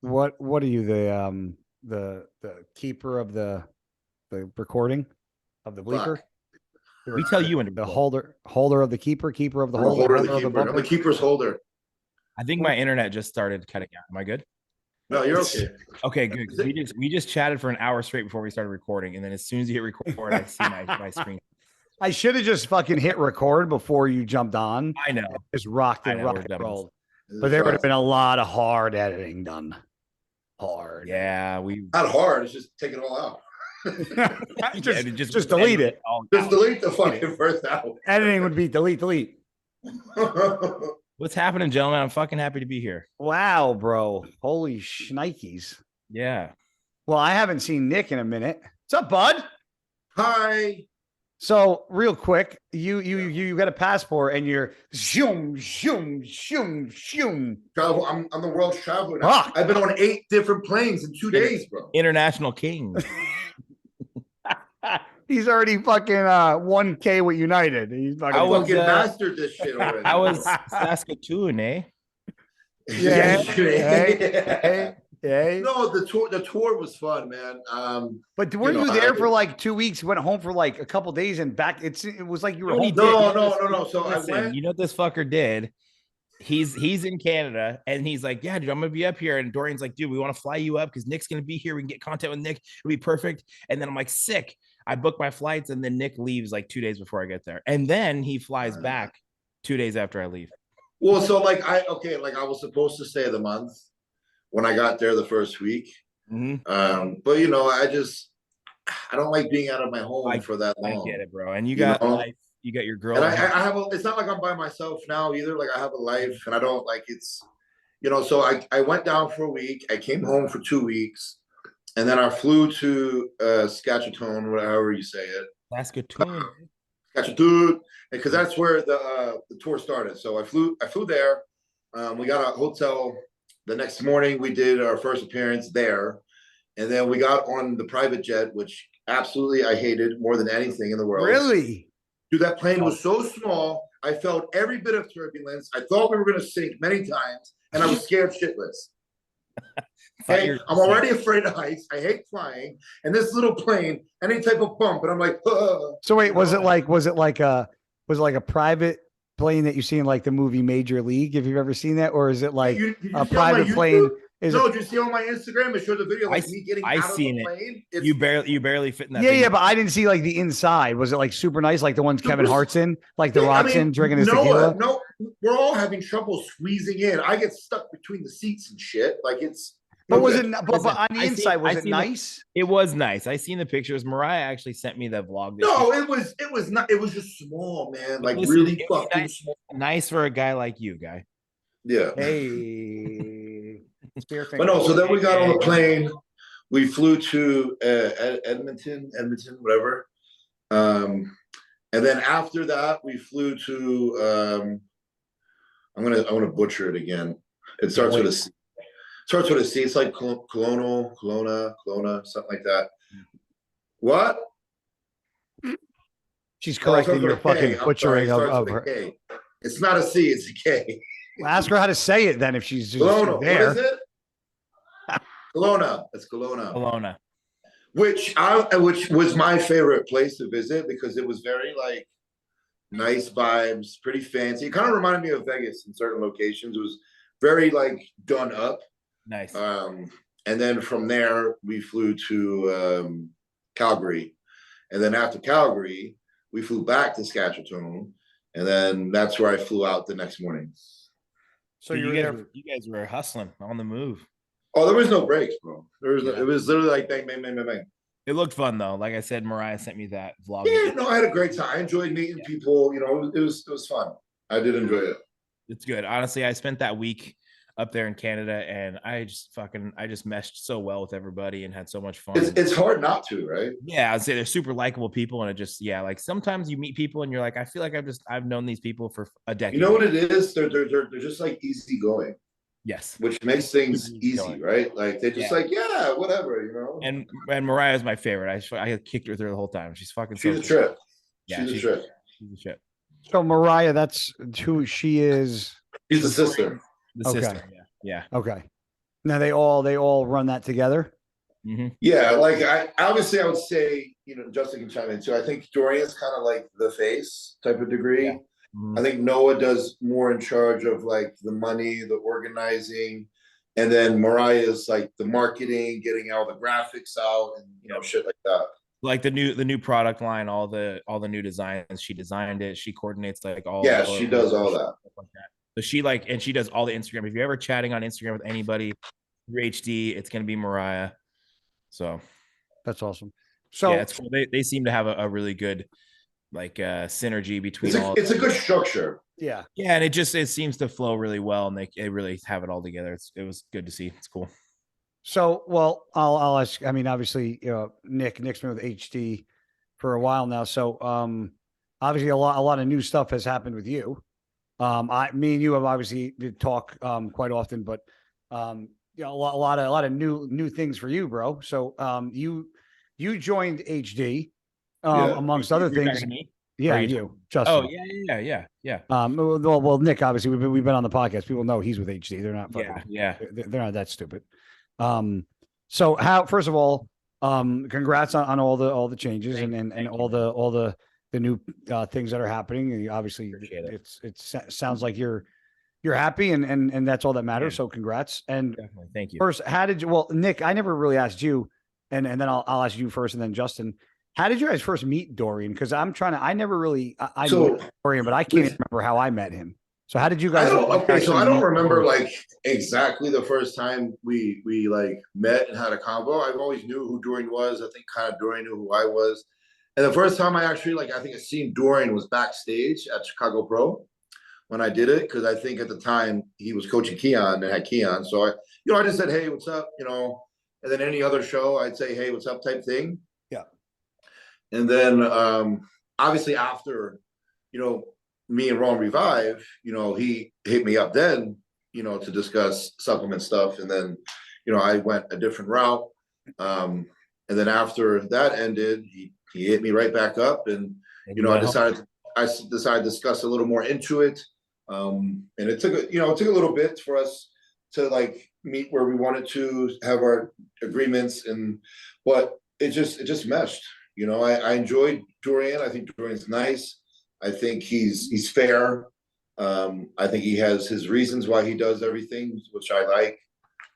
What are you, the keeper of the recording of the bleeper? Fuck. We tell you when to The record. holder of the keeper of the I'm the holder holder of the of the keeper. I'm the bumper. keeper's holder. I think my internet just started cutting out. Am I good? No, you're okay. Okay, good. We just chatted for an hour straight before we started recording, and then as soon as you hit record, I see my screen. I should have just fucking hit record before you jumped on. I know. Just rocked and I know, rock and rolled. This But is there would have fun. been a lot of hard editing done. Hard. Yeah, we Not hard. It's just take it all out. just delete it. Just delete the fucking first hour. Editing would be delete. What's happening, gentlemen? I'm fucking happy to be here. Wow, bro. Holy shnikes. Yeah. Well, I haven't seen Nick in a minute. What's up, bud? Hi. So real quick, you got a passport and you're zoom. Travel. I'm the world's traveler now. Fuck. I've been on 8 different planes in 2 days, bro. International king. He's already fucking 1K with United. He's fucking, I Fucking mastered this shit already. I was Saskatoon, eh? Yeah. Yeah. hey. No, the tour was fun, man. But weren't you there for like 2 weeks? Went home for like a couple days and back. It was like you were home. No. So Listen, I went. you know what this fucker did? He's in Canada and he's like, yeah, dude, I'm gonna be up here. And Dorian's like, dude, we want to fly you up because Nick's gonna be here. We can get content with Nick. It'll be perfect. And then I'm like, sick. I booked my flights, and then Nick leaves like 2 days before I get there, and then he flies back 2 days after I leave. Well, so I was supposed to stay the month when I got there the first week. Mm-hmm. But I don't like being out of my home for that long. I get it, bro. And you got life. You got your girl. And I have it's not like I'm by myself now either. Like I have a life, and I don't like it's, so I went down for a week. I came home for 2 weeks, and then I flew to Saskatchewan, whatever you say it. Saskatoon. Saskatchewan, because that's where the tour started. So I flew there. We got a hotel. The next morning, we did our first appearance there. And then we got on the private jet, which absolutely I hated more than anything in the world. Really? Dude, that plane was so small. I felt every bit of turbulence. I thought we were going to sink many times, and I was scared shitless. Okay? I'm already afraid of heights. I hate flying. And this little plane, any type of bump, and I'm like, So wait, was it like a private plane that you see in like the movie Major League, if you've ever seen that, or is it like a private plane? Did you see on my Instagram? I showed the video like me getting out of the plane. You barely fit in that. Yeah, but I didn't see like the inside. Was it like super nice, like the ones Kevin Hart's in, like the Rock's in, drinking his tequila? No, we're all having trouble squeezing in. I get stuck between the seats and shit. Like it's. But was it? But on the inside, was it nice? It was nice. I seen the pictures. Mariah actually sent me the vlog. No, it was not. It was just small, man. Like really fucking small. Nice for a guy like you, guy. Yeah. Hey. But no, so then we got on the plane. We flew to Edmonton, whatever. And then after that, we flew to. I'm gonna butcher it again. It starts with a C. Starts with a C. It's like Kelowna, something like that. What? She's correcting your fucking butchering of her. It's not a C. It's a K. Well, ask her how to say it then if she's just Kelowna. there. What is it? Kelowna. It's Kelowna. Kelowna. Which was my favorite place to visit because it was very like nice vibes, pretty fancy. It kind of reminded me of Vegas in certain locations. It was very like done up. Nice. And then from there we flew to Calgary, and then after Calgary we flew back to Saskatchewan, and then that's where I flew out the next morning. So you guys were hustling on the move. Oh, there was no breaks, bro. It was literally like bang, bang, bang, bang, bang. It looked fun though. Like I said, Mariah sent me that vlog. Yeah, no, I had a great time. I enjoyed meeting people. It was fun. I did enjoy it. It's good. Honestly, I spent that week up there in Canada, and I just meshed so well with everybody and had so much fun. It's hard not to, right? Yeah, I'd say they're super likable people, and like sometimes you meet people and you're like, I feel like I've known these people for a decade. You know what it is? They're just like easygoing. Yes, which makes things easy, right? Like they're just like, yeah, whatever, And Mariah's my favorite. I kicked her through the whole time. She's fucking. She's a trip. Yeah, she's a trip. So Mariah, that's who she is. She's the sister. The sister. Yeah. Okay. Now they all run that together. Mm-hmm. Yeah, like I obviously I would say, Justin can chime in too. I think Dorian's kind of like the face type of degree. Yeah. Mm-hmm. I think Noah does more in charge of like the money, the organizing, and then Mariah's like the marketing, getting all the graphics out and shit like that. Like the new product line, all the new designs. She designed it. She coordinates like all. Yeah, she does all that. Like that. So she does all the Instagram. If you're ever chatting on Instagram with anybody through HD, it's gonna be Mariah. So that's awesome. So yeah, it's cool. They seem to have a really good like synergy between it's a good structure. Yeah, and it seems to flow really well, and they really have it all together. It was good to see. It's cool. So, well, I'll ask. I mean, obviously, Nick's been with HD for a while now. So, obviously, a lot of new stuff has happened with you. Me and you have obviously did talk quite often, but a lot of new things for you, bro. So, you joined HD, amongst other things. Yeah, you, Justin. Oh, yeah. Well, Nick, obviously, we've been on the podcast. People know he's with HD. They're not fucking. Yeah. They're not that stupid. So first of all, congrats on all the changes and all the new things that are happening. And obviously it sounds like you're happy and that's all that matters. Yeah. So congrats. And definitely. Thank you. First, Nick, I never really asked you and then I'll ask you first and then Justin, how did you guys first meet Dorian? Cause I knew Dorian, but I can't remember how I met him. So how did you guys? I don't remember like exactly the first time we like met and had a convo. I always knew who Dorian was. I think kind of Dorian knew who I was. And the first time I actually I think I seen Dorian was backstage at Chicago Pro when I did it because I think at the time he was coaching Keon and had Keon. So I just said, hey, what's up? And then any other show I'd say, hey, what's up type thing. Yeah. And then obviously after me and Ron Revive, he hit me up then, to discuss supplement stuff. And then, I went a different route. And then after that ended, he hit me right back up. And, I decided to discuss a little more into it. And it took a little bit for us to like meet where we wanted to have our agreements but it just meshed. I enjoyed Dorian. I think Dorian's nice. I think he's fair. I think he has his reasons why he does everything, which I like.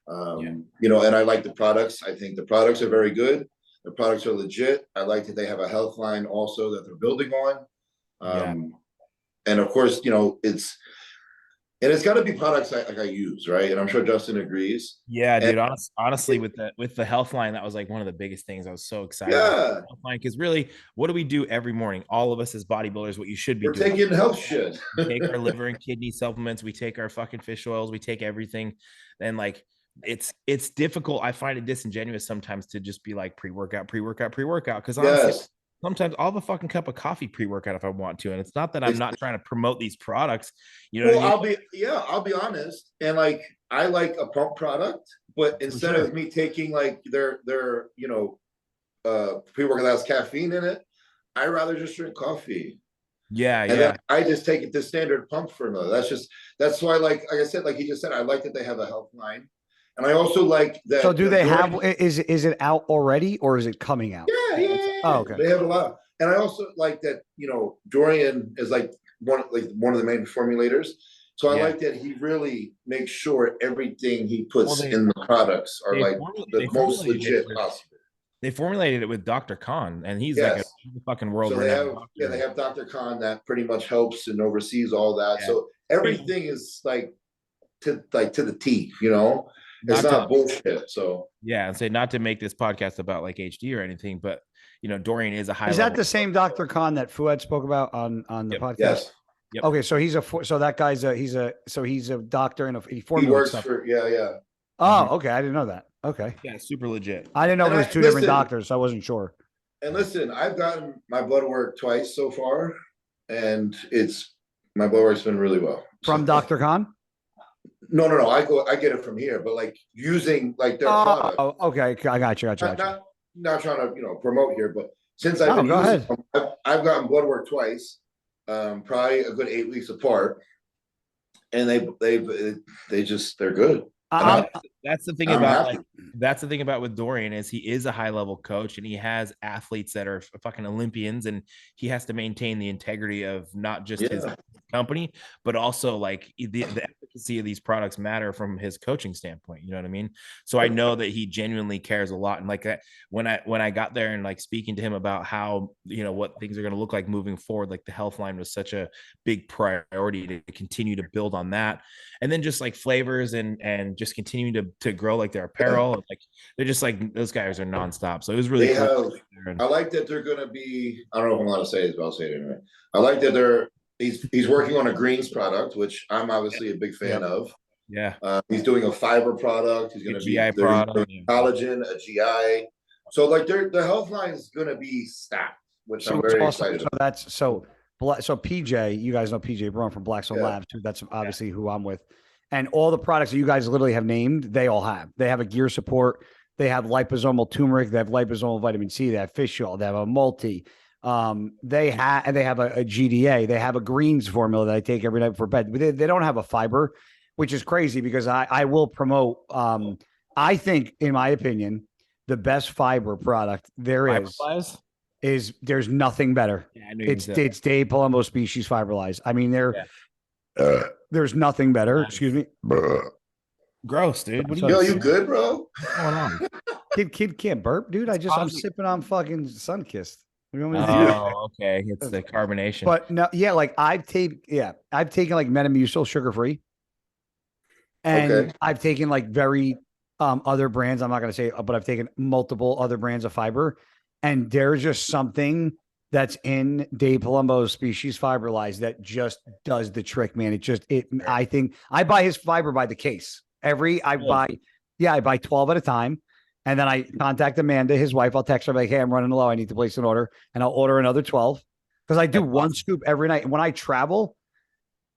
And I like the products. I think the products are very good. The products are legit. I like that they have a health line also that they're building on. And of course, it's got to be products I use, right? And I'm sure Justin agrees. Yeah, dude. Honestly, with the health line, that was like one of the biggest things. I was so excited. Yeah, because really, what do we do every morning? All of us as bodybuilders, what you should be We're doing. taking health shit. We take our liver and kidney supplements. We take our fucking fish oils. We take everything, and like it's difficult. I find it disingenuous sometimes to just be like pre-workout, because honestly. Sometimes I'll have a fucking cup of coffee pre-workout if I want to. And it's not that I'm not trying to promote these products. I'll be honest. And like, I like a pump product, but instead of me taking like their pre-workout that has caffeine in it, I rather just drink coffee. Yeah. I just take it to standard pump formula. That's why, like I said, like he just said, I like that they have a health line. And I also like that. So do they have, is it out already or is it coming out? Yeah. Oh, okay. They have a lot. And I also like that, Dorian is like one of the main formulators. So I like that he really makes sure everything he puts in the products are like the most legit possible. They formulated it with Dr. Khan, and he's like a fucking world renowned. They have Dr. Khan that pretty much helps and oversees all that. Yeah. So everything is like to the T, It's not bullshit. So and say not to make this podcast about like HD or anything, but Dorian is a high. Is that the same Dr. Khan that Fuad spoke about on the podcast? Yes. Yep. Okay, so that guy's he's a doctor and he works stuff. For yeah. Oh, okay, I didn't know that. Okay. Yeah, super legit. I didn't know there was two different doctors, so I wasn't sure. And listen, I've gotten my blood work twice so far, and my blood work's been really well. From Dr. Khan? No. I get it from here, but like using like their product. Oh, okay. I got you. Not trying to promote here, but since I've been using them, I've gotten blood work twice, probably a good 8 weeks apart, and they're good. That's the thing that's the thing about with Dorian is he is a high level coach and he has athletes that are fucking Olympians and he has to maintain the integrity of not just his company, but also like the efficacy of these products matter from his coaching standpoint. You know what I mean? So I know that he genuinely cares a lot. And like when I got there and like speaking to him about how, you know, what things are going to look like moving forward, like the health line was such a big priority to continue to build on that. And then just like flavors and just continuing to grow like their apparel. And, like they're just like those guys are nonstop. So it was really cool. I like that they're gonna be, I don't know if I'm allowed to say this, but I'll say it anyway. I like that he's working on a greens product, which I'm obviously a big fan of. Yeah. He's doing a fiber product, he's gonna be GI product, collagen, a GI. So like the health line is gonna be stacked, which I'm very excited about. So PJ, you guys know PJ Braun from Black Zone Labs too. That's obviously who I'm with. And all the products that you guys literally have named, they all have. They have a gear support. They have liposomal turmeric. They have liposomal vitamin C. They have fish oil. They have a multi. They have a GDA. They have a greens formula that I take every night for bed. But they don't have a fiber, which is crazy because I will promote. I think, in my opinion, the best fiber product there is there's nothing better. Yeah, it's Dave Palumbo species Fiberlize. I mean, there's nothing better. Excuse me. Gross, dude. What are you good, bro? What's going on? Kid can't burp, dude. I'm sipping on fucking Sunkist. Okay. It's the carbonation. But no, yeah, like I've taken like Metamucil sugar-free. And I've taken like very other brands. I'm not gonna say, but I've taken multiple other brands of fiber. And there's just something that's in Dave Palumbo's species Fiberlize that just does the trick, man. I think I buy his fiber by the case. I buy 12 at a time. And then I contact Amanda, his wife. I'll text her like, hey, I'm running low. I need to place an order. And I'll order another 12 because I do one scoop every night. And when I travel,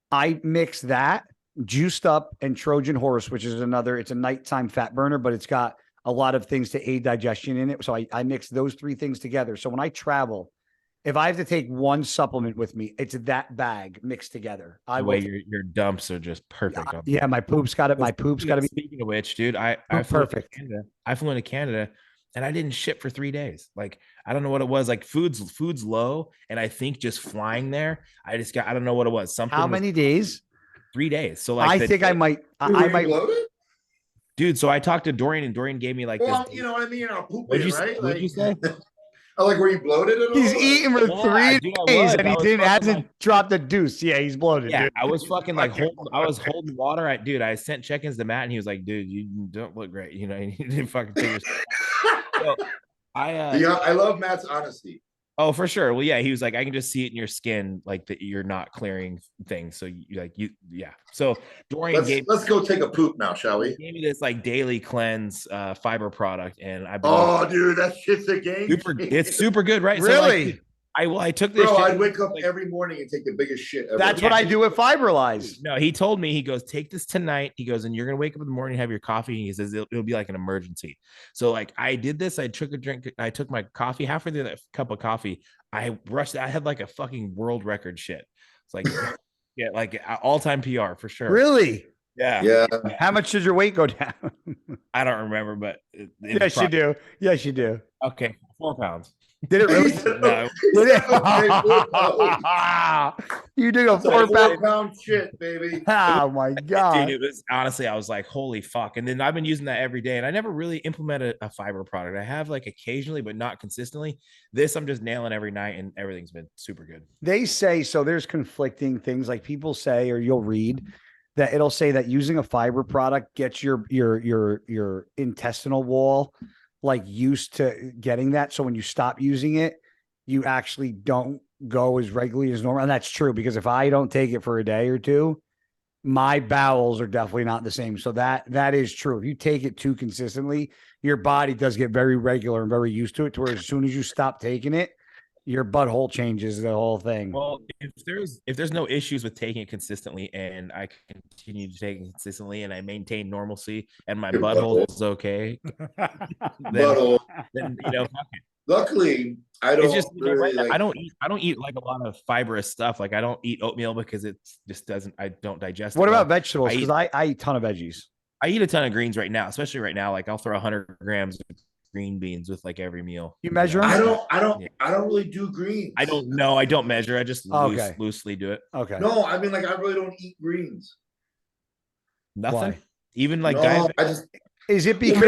I mix that juiced up and Trojan horse, which is it's a nighttime fat burner, but it's got a lot of things to aid digestion in it. So I mix those three things together. So when I travel, if I have to take one supplement with me, it's that bag mixed together. Your dumps are just perfect. Yeah, my poop's got it. My poop's got to be. Speaking of which, dude, I perfect. I flew into Canada and I didn't ship for 3 days. Like, I don't know what it was. Like food's low. And I think just flying there, I don't know what it was. How many days? 3 days. So like, I might. Loaded? Dude, so I talked to Dorian and Dorian gave me like this. You know what I mean? I'm pooping, right? What'd you say? Like, were you bloated at all? He's eating for 3 days and he hasn't dropped a deuce. Yeah, he's bloated. Yeah, dude. I was fucking like holding water. I sent check-ins to Matt and he was like, dude, you don't look great. You know, you need to fucking take your I love Matt's honesty. Oh, for sure. Well, yeah, he was like, I can just see it in your skin, like that you're not clearing things. So So Dorian let's go take a poop now, shall we? He gave me this like daily cleanse fiber product, and dude, that shit's a game. It's super good, right? Really? So, I took this. Bro, I'd wake up every morning and take the biggest shit ever. That's what I do with Fiberlize. No, he told me, he goes, take this tonight. He goes, and you're going to wake up in the morning and have your coffee. And he says, it'll be like an emergency. So like I did this. I took a drink. I took my coffee, halfway through that cup of coffee. I rushed. I had like a fucking world record shit. It's like, yeah, like all-time PR for sure. Really? Yeah. How much did your weight go down? I don't remember, but yes, you do. Yes, you do. Okay, 4 pounds. Did it really? No. You did a 4-pound shit, baby. Oh my god! Dude, it was honestly, I was like, holy fuck. And then I've been using that every day, and I never really implemented a fiber product. I have like occasionally, but not consistently. This I'm just nailing every night, and everything's been super good. They say so. There's conflicting things, like people say, or you'll read that it'll say that using a fiber product gets your intestinal wall like used to getting that. So when you stop using it, you actually don't go as regularly as normal. And that's true, because if I don't take it for a day or two, my bowels are definitely not the same. So that is true. If you take it too consistently, your body does get very regular and very used to it, to where as soon as you stop taking it, your butthole changes, the whole thing. Well, if there's no issues with taking it consistently, and I continue to take it consistently, and I maintain normalcy, and my butthole is okay, then Luckily, I don't. It's just really I don't eat like a lot of fibrous stuff. Like I don't eat oatmeal because it just doesn't. I don't digest. What about vegetables? Because I eat a ton of veggies. I eat a ton of greens right now, especially right now. Like I'll throw 100 grams of green beans with like every meal. You measure them? I don't really do greens. I don't know. I don't measure. I just loosely do it. Okay. No, I mean, like, I really don't eat greens. Nothing. Why? Even like No, I just. Is it because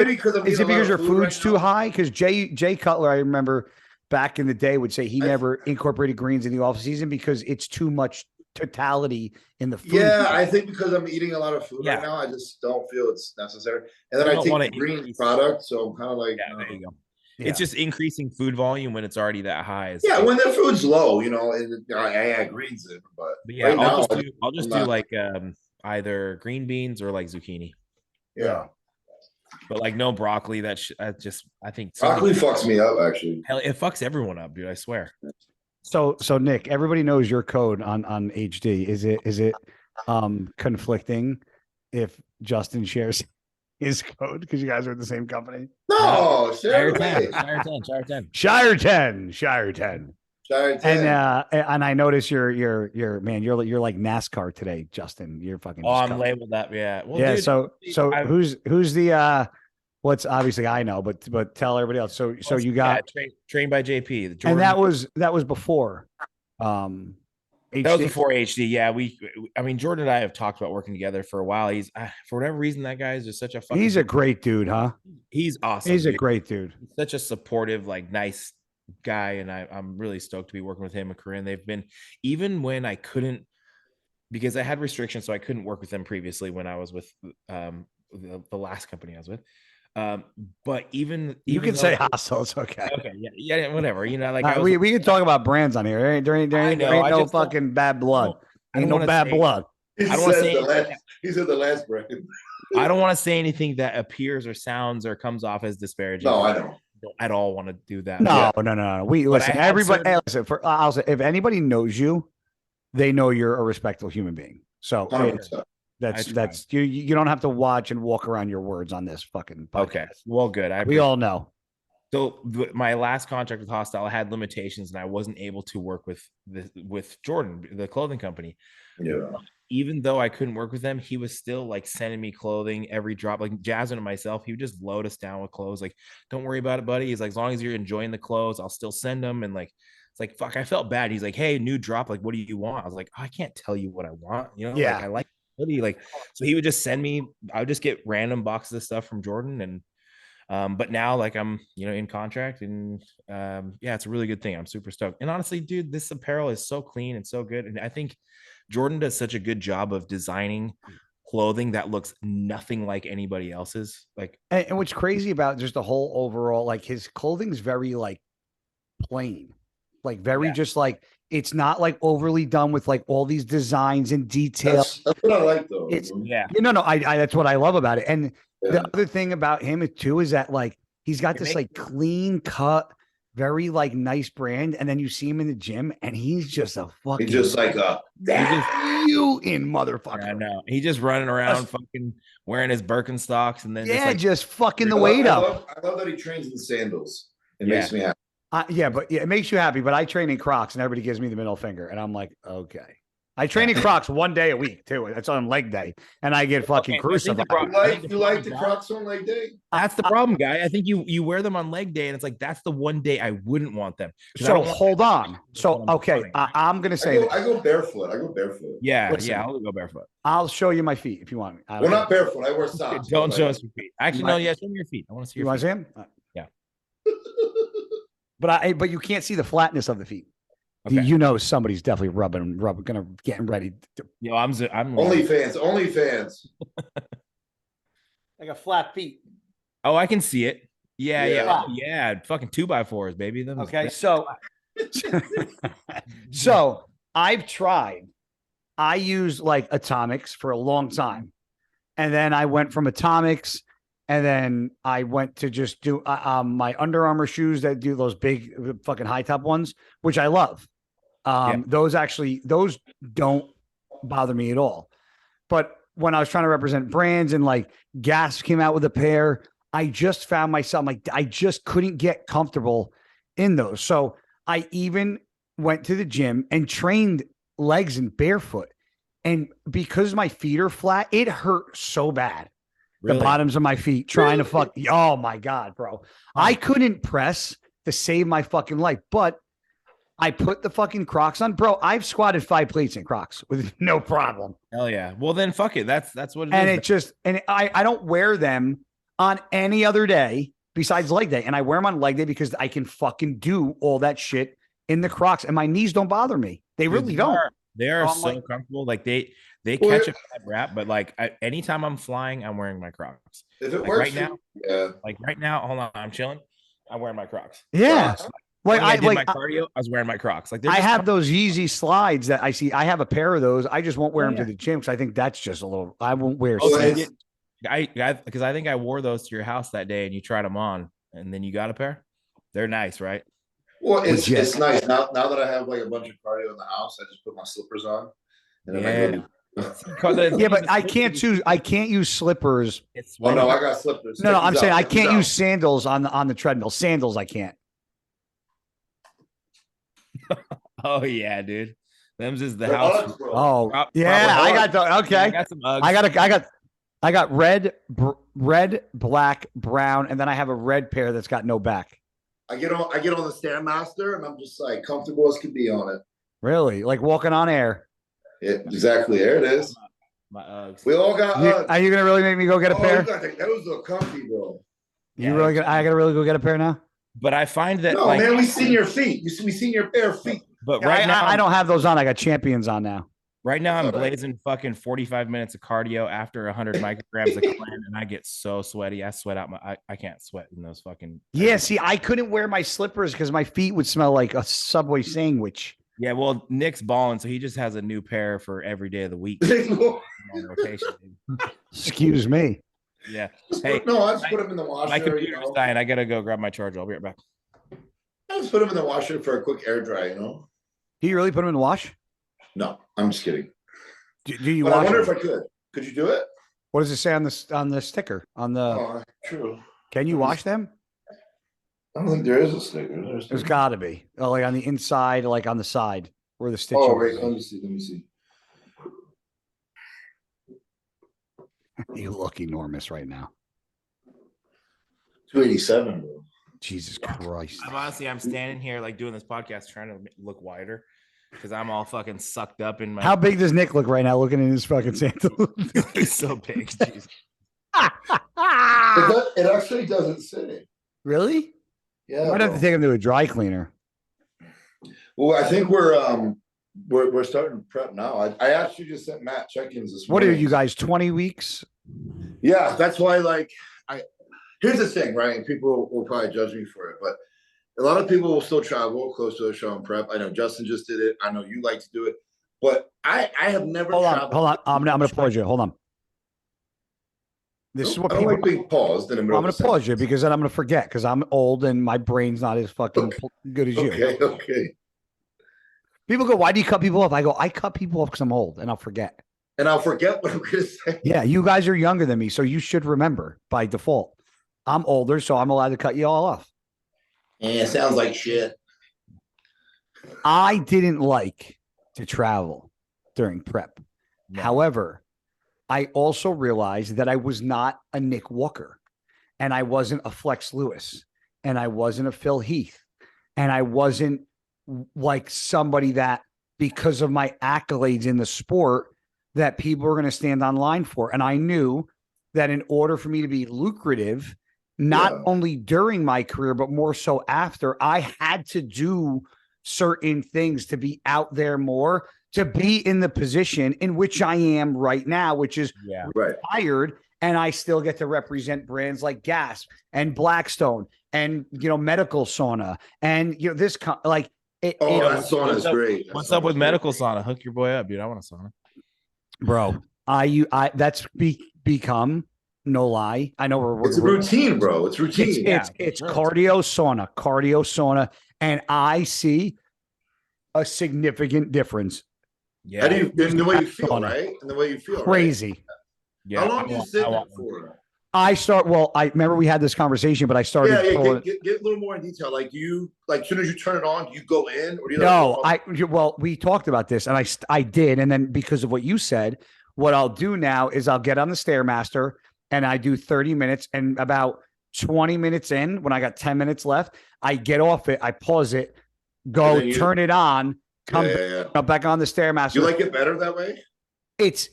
is it because your food's too high? Because Jay Cutler, I remember back in the day, would say he never incorporated greens in the off season because it's too much totality in the food. Yeah, I think because I'm eating a lot of food right now, I just don't feel it's necessary. And then I take the green product, so I'm kind of like, there you go. Yeah. It's just increasing food volume when it's already that high. Yeah, when the food's low, you know, I add greens in, but yeah, right I'll just do like either green beans or like zucchini. Yeah. But like no broccoli. I think broccoli fucks me up, actually. Hell, it fucks everyone up, dude. I swear. So Nick, everybody knows your code on HD. Is it conflicting if Justin shares his code because you guys are at the same company? No, Shire 10. And I notice you're like NASCAR today, Justin. You're fucking. I'm labeled that. Yeah. Well, yeah. Dude, so who's the what's obviously I know, but tell everybody else. So you got trained by JP, and that was before. HD. That was before HD. Yeah, I mean, Jordan and I have talked about working together for a while. He's for whatever reason, that guy is just such a fucking. He's a great dude, huh? He's awesome. He's a great dude. He's such a supportive, like nice guy, and I'm really stoked to be working with him and Corinne. They've been, even when I couldn't, because I had restrictions, so I couldn't work with them previously when I was with the last company I was with. But even you can say hostile, it's okay. Okay, yeah, whatever. You know, like we can talk about brands on here. There ain't no fucking bad blood. Ain't no bad blood. I don't want to say he said the last brand. I don't want to say anything that appears or sounds or comes off as disparaging. No, I don't at all want to do that. No. We listen. Everybody, listen. I'll say, if anybody knows you, they know you're a respectful human being. So 100%. That's you don't have to watch and walk around your words on this fucking podcast. Okay, well, good. We all know. So my last contract with Hostile had limitations, and I wasn't able to work with Jordan, the clothing company. Yeah. Even though I couldn't work with them, he was still like sending me clothing every drop. Like Jasmine and myself, he would just load us down with clothes. Like, don't worry about it, buddy. He's like, as long as you're enjoying the clothes, I'll still send them. And like, it's like, fuck, I felt bad. He's like, hey, new drop. Like, what do you want? I was like, I can't tell you what I want. You know, yeah. Like, I like hoodie. Like, so he would just send me. I would just get random boxes of stuff from Jordan, and but now like I'm in contract, and yeah, it's a really good thing. I'm super stoked. And honestly, dude, this apparel is so clean and so good, and I think Jordan does such a good job of designing clothing that looks nothing like anybody else's. Like, and what's crazy about just the whole overall, like his clothing's very like plain, like very just like, it's not like overly done with like all these designs and details. That's what I like though. It's I that's what I love about it. And the other thing about him too is that like he's got this like clean cut, very like nice brand, and then you see him in the gym, and he's just a fucking. He's just like you in motherfucker. I know. He's just running around, fucking wearing his Birkenstocks, and then just fucking the weight up. I love that he trains in sandals. It makes me happy. It makes you happy. But I train in Crocs, and everybody gives me the middle finger, and I'm like, okay. I train in Crocs one day a week too. That's on leg day, and I get fucking crucified. You like the Crocs on leg day? That's the problem, guy. I think you wear them on leg day, and it's like that's the one day I wouldn't want them. So hold on. So okay, I'm gonna say I go barefoot. Yeah, I'll go barefoot. I'll show you my feet if you want. Well, not barefoot. I wear socks. Don't show us your feet. Actually, no. Yeah, show me your feet. I want to see your feet. You want to see them? Yeah. But you can't see the flatness of the feet. Okay. Somebody's definitely getting ready. I'm OnlyFans. Like a flat feet. Oh, I can see it. Yeah. Fucking 2x4s, baby. Okay, so I've tried. I used like Atomics for a long time, and then I went from Atomics, and then I went to just do my Under Armour shoes that do those big fucking high top ones, which I love. Those don't bother me at all. But when I was trying to represent brands and like Gas came out with a pair, I just found myself like, I just couldn't get comfortable in those. So I even went to the gym and trained legs and barefoot. And because my feet are flat, it hurt so bad. The bottoms of my feet, trying to fuck. Oh my God, bro. I couldn't press to save my fucking life, but I put the fucking Crocs on. Bro, I've squatted 5 plates in Crocs with no problem. Hell yeah. Well, then fuck it. That's what it and is. It just, and I don't wear them on any other day besides leg day. And I wear them on leg day because I can fucking do all that shit in the Crocs and my knees don't bother me. They really don't. They are so comfortable. Like they catch a bad rap, but like anytime I'm flying, I'm wearing my Crocs. If it works right now, like right now, hold on, I'm chilling. I'm wearing my Crocs. Yeah. Like I did my cardio, I was wearing my Crocs. Like I have those Yeezy slides that I see. I have a pair of those. I just won't wear them to the gym because I think that's just a little. I won't wear. Because I think I wore those to your house that day and you tried them on, and then you got a pair. They're nice, right? Well, it's nice now that I have like a bunch of cardio in the house. I just put my slippers on. And then yeah, but I can't use slippers. Oh no, I got slippers. No, I'm saying I can't use sandals on the treadmill. Sandals, I can't. Oh yeah, dude. Them's is the house. Oh yeah, I got the okay. I got some Uggs. I got red, black, brown, and then I have a red pair that's got no back. I get on the Stairmaster and I'm just like comfortable as can be on it. Really? Like walking on air. Yeah, exactly. There it is. My Uggs. We all got Uggs. Are you gonna really make me go get a pair? Those look comfy, bro. I gotta really go get a pair now? But I find that man, we seen your feet. We seen your bare feet. But now I don't have those on. I got Champions on now. Right now, I'm blazing fucking 45 minutes of cardio after 100 micrograms of Clen, and I get so sweaty. I sweat out I can't sweat in those fucking. Yeah, see, I couldn't wear my slippers because my feet would smell like a Subway sandwich. Yeah, well, Nick's balling, so he just has a new pair for every day of the week. Rotation. Excuse me. Yeah. Hey, no, I just put them in the washer. My computer's dying. I gotta go grab my charger. I'll be right back. I just put them in the washer for a quick air dry. Do you really put them in the wash? No, I'm just kidding. Do you? But I wonder if I could. Could you do it? What does it say on the sticker? True. Can you wash them? I don't think there is a sticker. There's got to be. Oh, like on the inside, like on the side where the stitch. Oh, wait. Let me see. You look enormous right now. 287, bro. Jesus Christ. I'm standing here like doing this podcast trying to look wider because I'm all fucking sucked up in my. How big does Nick look right now looking in his fucking sandal? He's so big. It actually doesn't say. Really? Yeah. I'd have to take him to a dry cleaner. Well, I think we're starting to prep now. I actually just sent Matt check-ins this morning. What are you guys, 20 weeks? Yeah, that's why here's the thing, right? And people will probably judge me for it, but a lot of people will still travel close to a show and prep. I know Justin just did it. I know you like to do it, but I have never traveled. Hold on. I'm gonna pause you. Hold on. This is what people like being paused in the middle. I'm gonna pause you because then I'm gonna forget because I'm old and my brain's not as fucking good as you. Okay. People go, why do you cut people off? I go, I cut people off because I'm old and I'll forget. And I'll forget what I'm gonna say. Yeah, you guys are younger than me, so you should remember by default. I'm older, so I'm allowed to cut you all off. Yeah, it sounds like shit. I didn't like to travel during prep. No. However, I also realized that I was not a Nick Walker and I wasn't a Flex Lewis and I wasn't a Phil Heath and I wasn't like somebody that because of my accolades in the sport that people were going to stand online for. And I knew that in order for me to be lucrative, not only during my career, but more so after, I had to do certain things to be out there more, to be in the position in which I am right now, which is retired. And I still get to represent brands like Gasp and Blackstone and, Medical Sauna. And, this like, that sauna is great. What's up with Medical Sauna? Hook your boy up, dude. I want a sauna. Bro, that's become, no lie. I know it's a routine, bro. It's routine. It's cardio sauna. And I see a significant difference. Yeah. In the way you feel, right? In the way you feel. Crazy. Right? Yeah. How long do you sit for? I remember we had this conversation, but I started. Get a little more in detail. Like as soon as you turn it on, do you go in or do you? No, we talked about this and I did. And then because of what you said, what I'll do now is I'll get on the Stairmaster and I do 30 minutes, and about 20 minutes in, when I got 10 minutes left, I get off it, I pause it, go turn it on, come back on the Stairmaster. You like it better that way? It's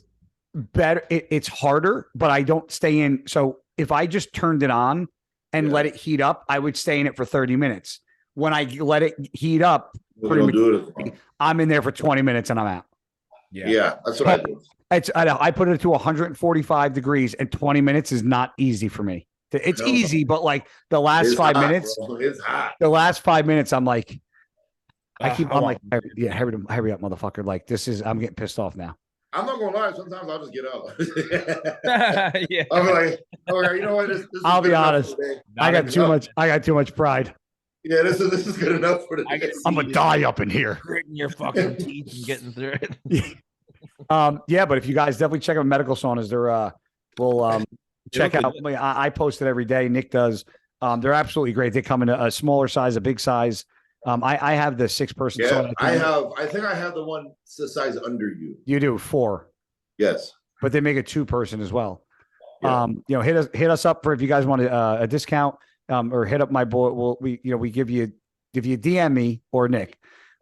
better. It's harder, but I don't stay in. So if I just turned it on and let it heat up, I would stay in it for 30 minutes. When I let it heat up, I'm in there for 20 minutes and I'm out. Yeah, that's what I do. I put it to 145 degrees, and 20 minutes is not easy for me. It's easy, but like the last 5 minutes, it's hot. The last 5 minutes, I'm like, I'm like, hurry up, motherfucker. Like I'm getting pissed off now. I'm not gonna lie. Sometimes I'll just get out. Yeah. I'm like, you know what? I'll be honest. I got too much pride. Yeah, this is good enough for today. I'm gonna die up in here. Gritting your fucking teeth and getting through it. Yeah, but if you guys definitely check out medical saunas, we'll check out. I post it every day. Nick does. They're absolutely great. They come in a smaller size, a big size. I have the 6-person sauna. I think I have the one the size under you. You do 4. Yes. But they make a 2-person as well. Yeah. Hit us up for if you guys want a discount. Or hit up my boy. We give you DM me or Nick.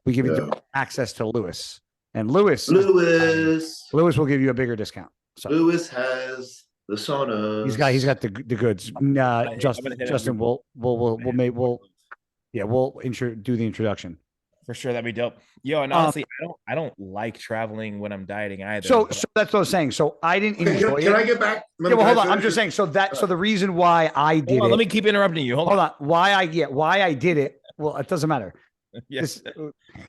We give you access to Lewis, and Lewis will give you a bigger discount. So Lewis has the sauna. He's got the goods. Justin will do the introduction. For sure, that'd be dope. Yo, and honestly, I don't like traveling when I'm dieting either. So that's what I was saying. So I didn't enjoy it. Can I get back? Yeah, well, hold on. I'm just saying. So the reason why I did it. Let me keep interrupting you. Hold on. Why I did it. Well, it doesn't matter. Yes.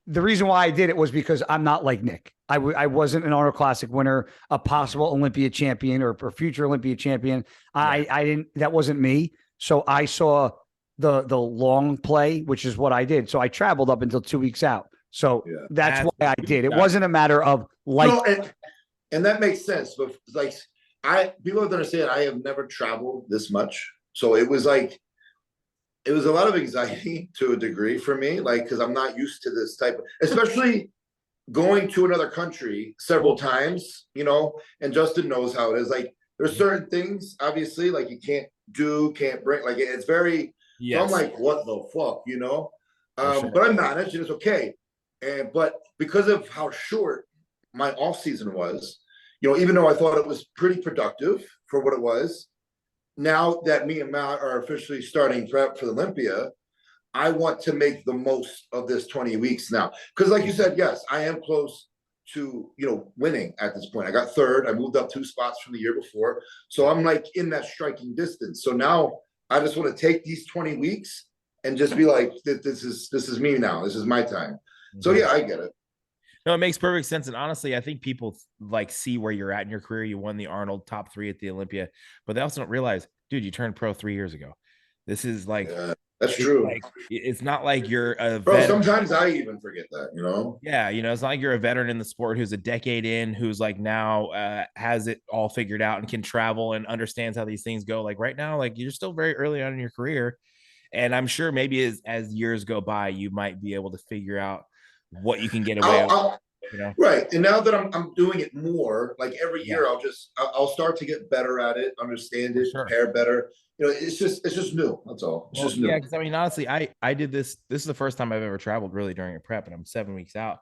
The reason why I did it was because I'm not like Nick. I wasn't an Arnold Classic winner, a possible Olympia champion or future Olympia champion. I didn't. That wasn't me. So I saw the long play, which is what I did. So I traveled up until 2 weeks out. So that's why I did. It wasn't a matter of like, and that makes sense. But like, people don't understand. I have never traveled this much, so it was a lot of anxiety to a degree for me, like because I'm not used to this type of, especially going to another country several times. And Justin knows how it is. Like, there's certain things, obviously, like you can't bring. Like it's very. Yes. So I'm like, what the fuck, Sure. But I managed, and it's okay. But because of how short my off season was, even though I thought it was pretty productive for what it was, now that me and Matt are officially starting prep for the Olympia, I want to make the most of this 20 weeks now. Because like you said, yes, I am close to, winning at this point. I got 3rd. I moved up 2 spots from the year before. So I'm like in that striking distance. So now I just want to take these 20 weeks and just be like, this is me now. This is my time. So yeah, I get it. No, it makes perfect sense. And honestly, I think people like see where you're at in your career. You won the Arnold top 3 at the Olympia, but they also don't realize, dude, you turned pro 3 years ago. This is like, that's true. Like, it's not like you're a veteran. Sometimes I even forget that, Yeah. It's not like you're a veteran in the sport who's a decade in, who's like now has it all figured out and can travel and understands how these things go. Like right now, like you're still very early on in your career. And I'm sure maybe as years go by, you might be able to figure out what you can get away with. Right. And now that I'm doing it more, like every year, I'll start to get better at it, understand it, prepare better. It's just new. That's all. It's just new. Yeah, because I mean, honestly, I did this. This is the first time I've ever traveled really during a prep, and I'm 7 weeks out.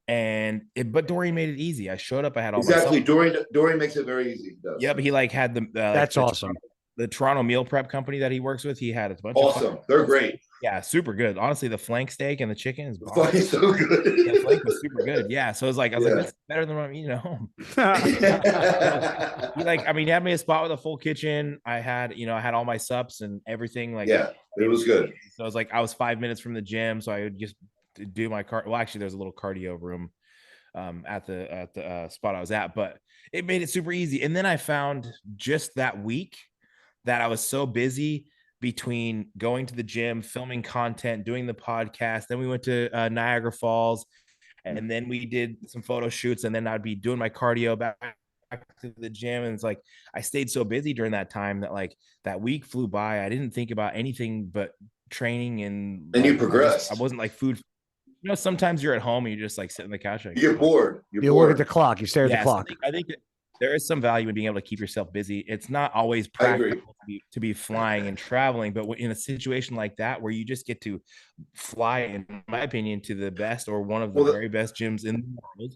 But Dorian made it easy. I showed up. I had all Dorian makes it very easy. Yeah, but he had the. That's awesome. The Toronto meal prep company that he works with, he had a bunch of They're great. Yeah, super good. Honestly, the flank steak and the chicken is awesome. So good. The flank was super good. Yeah, so it was like I was like, that's better than what I'm eating at home. He had me a spot with a full kitchen. I had all my sups and everything. Like, it was good. So it was like I was 5 minutes from the gym, so I would just do my well, actually, there's a little cardio room at the spot I was at, but it made it super easy. And then I found just that week that I was so busy between going to the gym, filming content, doing the podcast. Then we went to Niagara Falls, and then we did some photo shoots, and then I'd be doing my cardio back to the gym. And it's like, I stayed so busy during that time that like that week flew by. I didn't think about anything but training and you progressed. I wasn't like food. Sometimes you're at home and you just like sit on the couch. You get bored. You look at the clock. You stare at the clock. So I think there is some value in being able to keep yourself busy. It's not always practical to be flying and traveling, but in a situation like that where you just get to fly, in my opinion, to the best or one of the very best gyms in the world.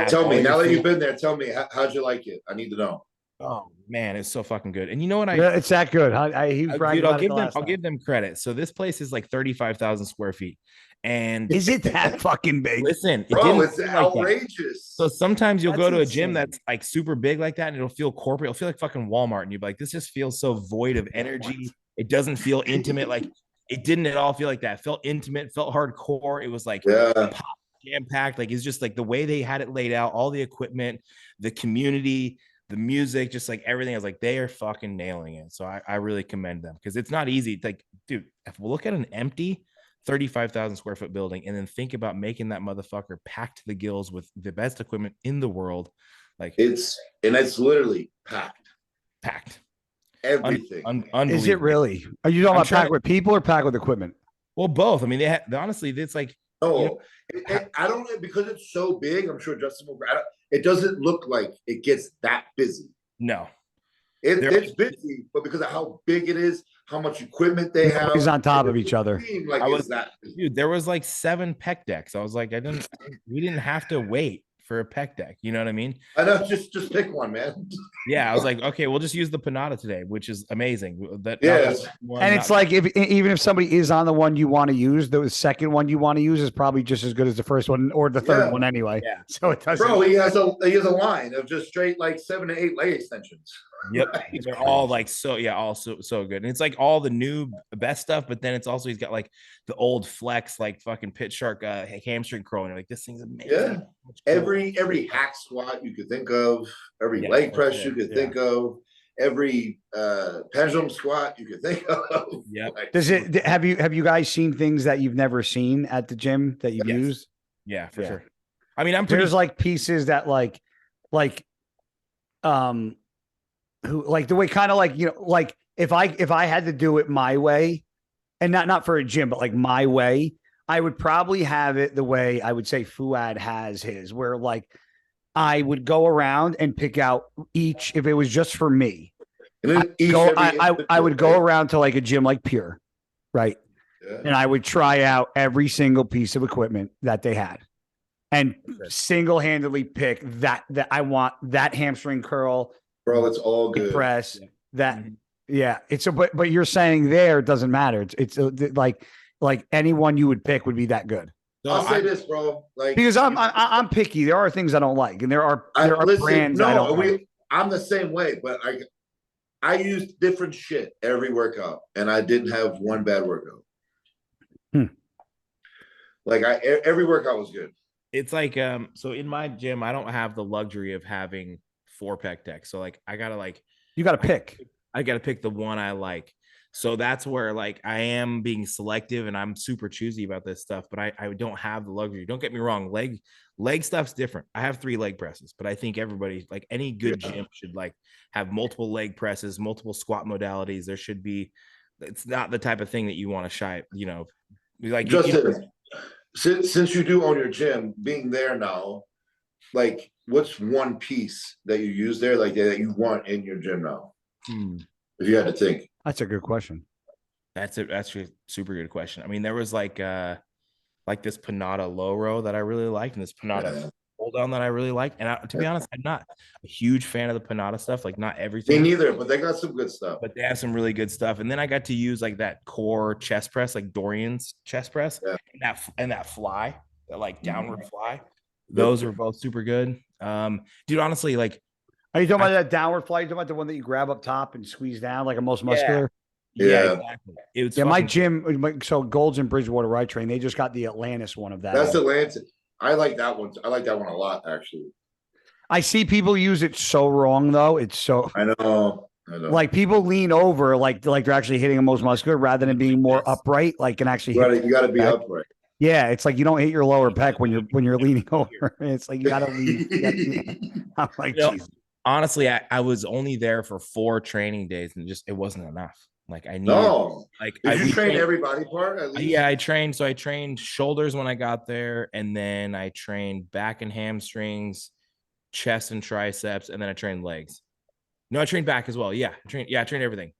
Tell me, now that you've been there, tell me, how'd you like it? I need to know. Oh man, it's so fucking good. And you know what? It's that good. I'll give them credit. So this place is like 35,000 square feet. And is it that fucking big? Listen, it's outrageous. So sometimes you'll go to a gym that's like super big like that, and it'll feel corporate. It'll feel like fucking Walmart, and you'll be like, this just feels so void of energy. It doesn't feel intimate. Like it didn't at all feel like that. It felt intimate, felt hardcore. It was like jam packed. Like it's just like the way they had it laid out, all the equipment, the community, the music, just like everything. I was like, they are fucking nailing it. So I really commend them because it's not easy. Like, dude, if we look at an empty 35,000 square foot building and then think about making that motherfucker packed to the gills with the best equipment in the world, like it's literally packed. Everything. Is it really? Are you talking about packed with people or packed with equipment? Well, both. I mean, honestly, it's like I don't, because it's so big. I'm sure Justin will. It doesn't look like it gets that busy. No, it's busy, but because of how big it is, how much equipment they have, is on top of each other. Dude, there was like 7 pec decks. I was like, we didn't have to wait for a pec deck. You know what I mean? I know, just pick one, man. Yeah, I was like, okay, we'll just use the Panada today, which is amazing. And it's like even if somebody is on the one you want to use, the second one you want to use is probably just as good as the first one or the third one anyway. Yeah. So it doesn't. Bro, he has a line of just straight like 7 to 8 leg extensions. Yep, they're all like so good, and it's like all the new best stuff. But then it's also he's got like the old flex, like fucking pit shark hamstring curl, and you're like, this thing's amazing. Yeah, every hack squat you could think of, every leg press you could think of, every pendulum squat you could think of. Yeah. Does it? Have you guys seen things that you've never seen at the gym that you've used? Yeah, for sure. I mean, there's like pieces that who like the way kind of like, you know, like if I had to do it my way, and not for a gym, but like my way, I would probably have it the way I would say Fuad has his, where like I would go around and pick out each, if it was just for me, I would go around to like a gym like Pure, right? Yeah. And I would try out every single piece of equipment that they had and single-handedly pick that I want, that hamstring curl. Bro, it's all good. Press that, It's but you're saying there it doesn't matter. It's like anyone you would pick would be that good. So I'll say this, bro. Like because I'm picky. There are things I don't like, and there are brands I don't like. I'm the same way, but I used different shit every workout, and I didn't have one bad workout. Like every workout was good. It's like so in my gym, I don't have the luxury of having 4 pec decks. So like I gotta pick. I gotta pick the one I like. So that's where like I am being selective and I'm super choosy about this stuff, but I don't have the luxury. Don't get me wrong, leg stuff's different. I have 3 leg presses, but I think everybody, like any good gym, should like have multiple leg presses, multiple squat modalities. There should be. It's not the type of thing that you want to shy, you know, like Justin, since you do own your gym, being there now, like what's one piece that you use there, like that you want in your gym now? If you had to think. That's a good question. That's a super good question. I mean, there was like this Panada low row that I really liked, and this Panada hold down that I really liked. And to be honest, I'm not a huge fan of the Panada stuff. Like not everything. Me neither, but they got some good stuff. But they have some really good stuff. And then I got to use like that core chest press, like Dorian's chest press, and that fly, that like downward fly. Those are both super good. Dude, honestly, like, are you talking about that downward fly? You talking about the one that you grab up top and squeeze down like a most muscular? Yeah, exactly. It was my gym. So Gold's in Bridgewater, where I train, they just got the Atlantis one of that. That's Atlantis. I like that one. I like that one a lot, actually. I see people use it so wrong though. It's so I know. Like people lean over like they're actually hitting a most muscular rather than being more upright. Like and actually, you got to be upright. Yeah, it's like you don't hit your lower pec when you're leaning over. It's like you got to lean. I'm like, Jesus. Honestly, I was only there for 4 training days, and it wasn't enough. Like I needed, Did you train every body part? At least? Yeah, I trained. So I trained shoulders when I got there, and then I trained back and hamstrings, chest and triceps, and then I trained legs. No, I trained back as well. Yeah, I trained everything.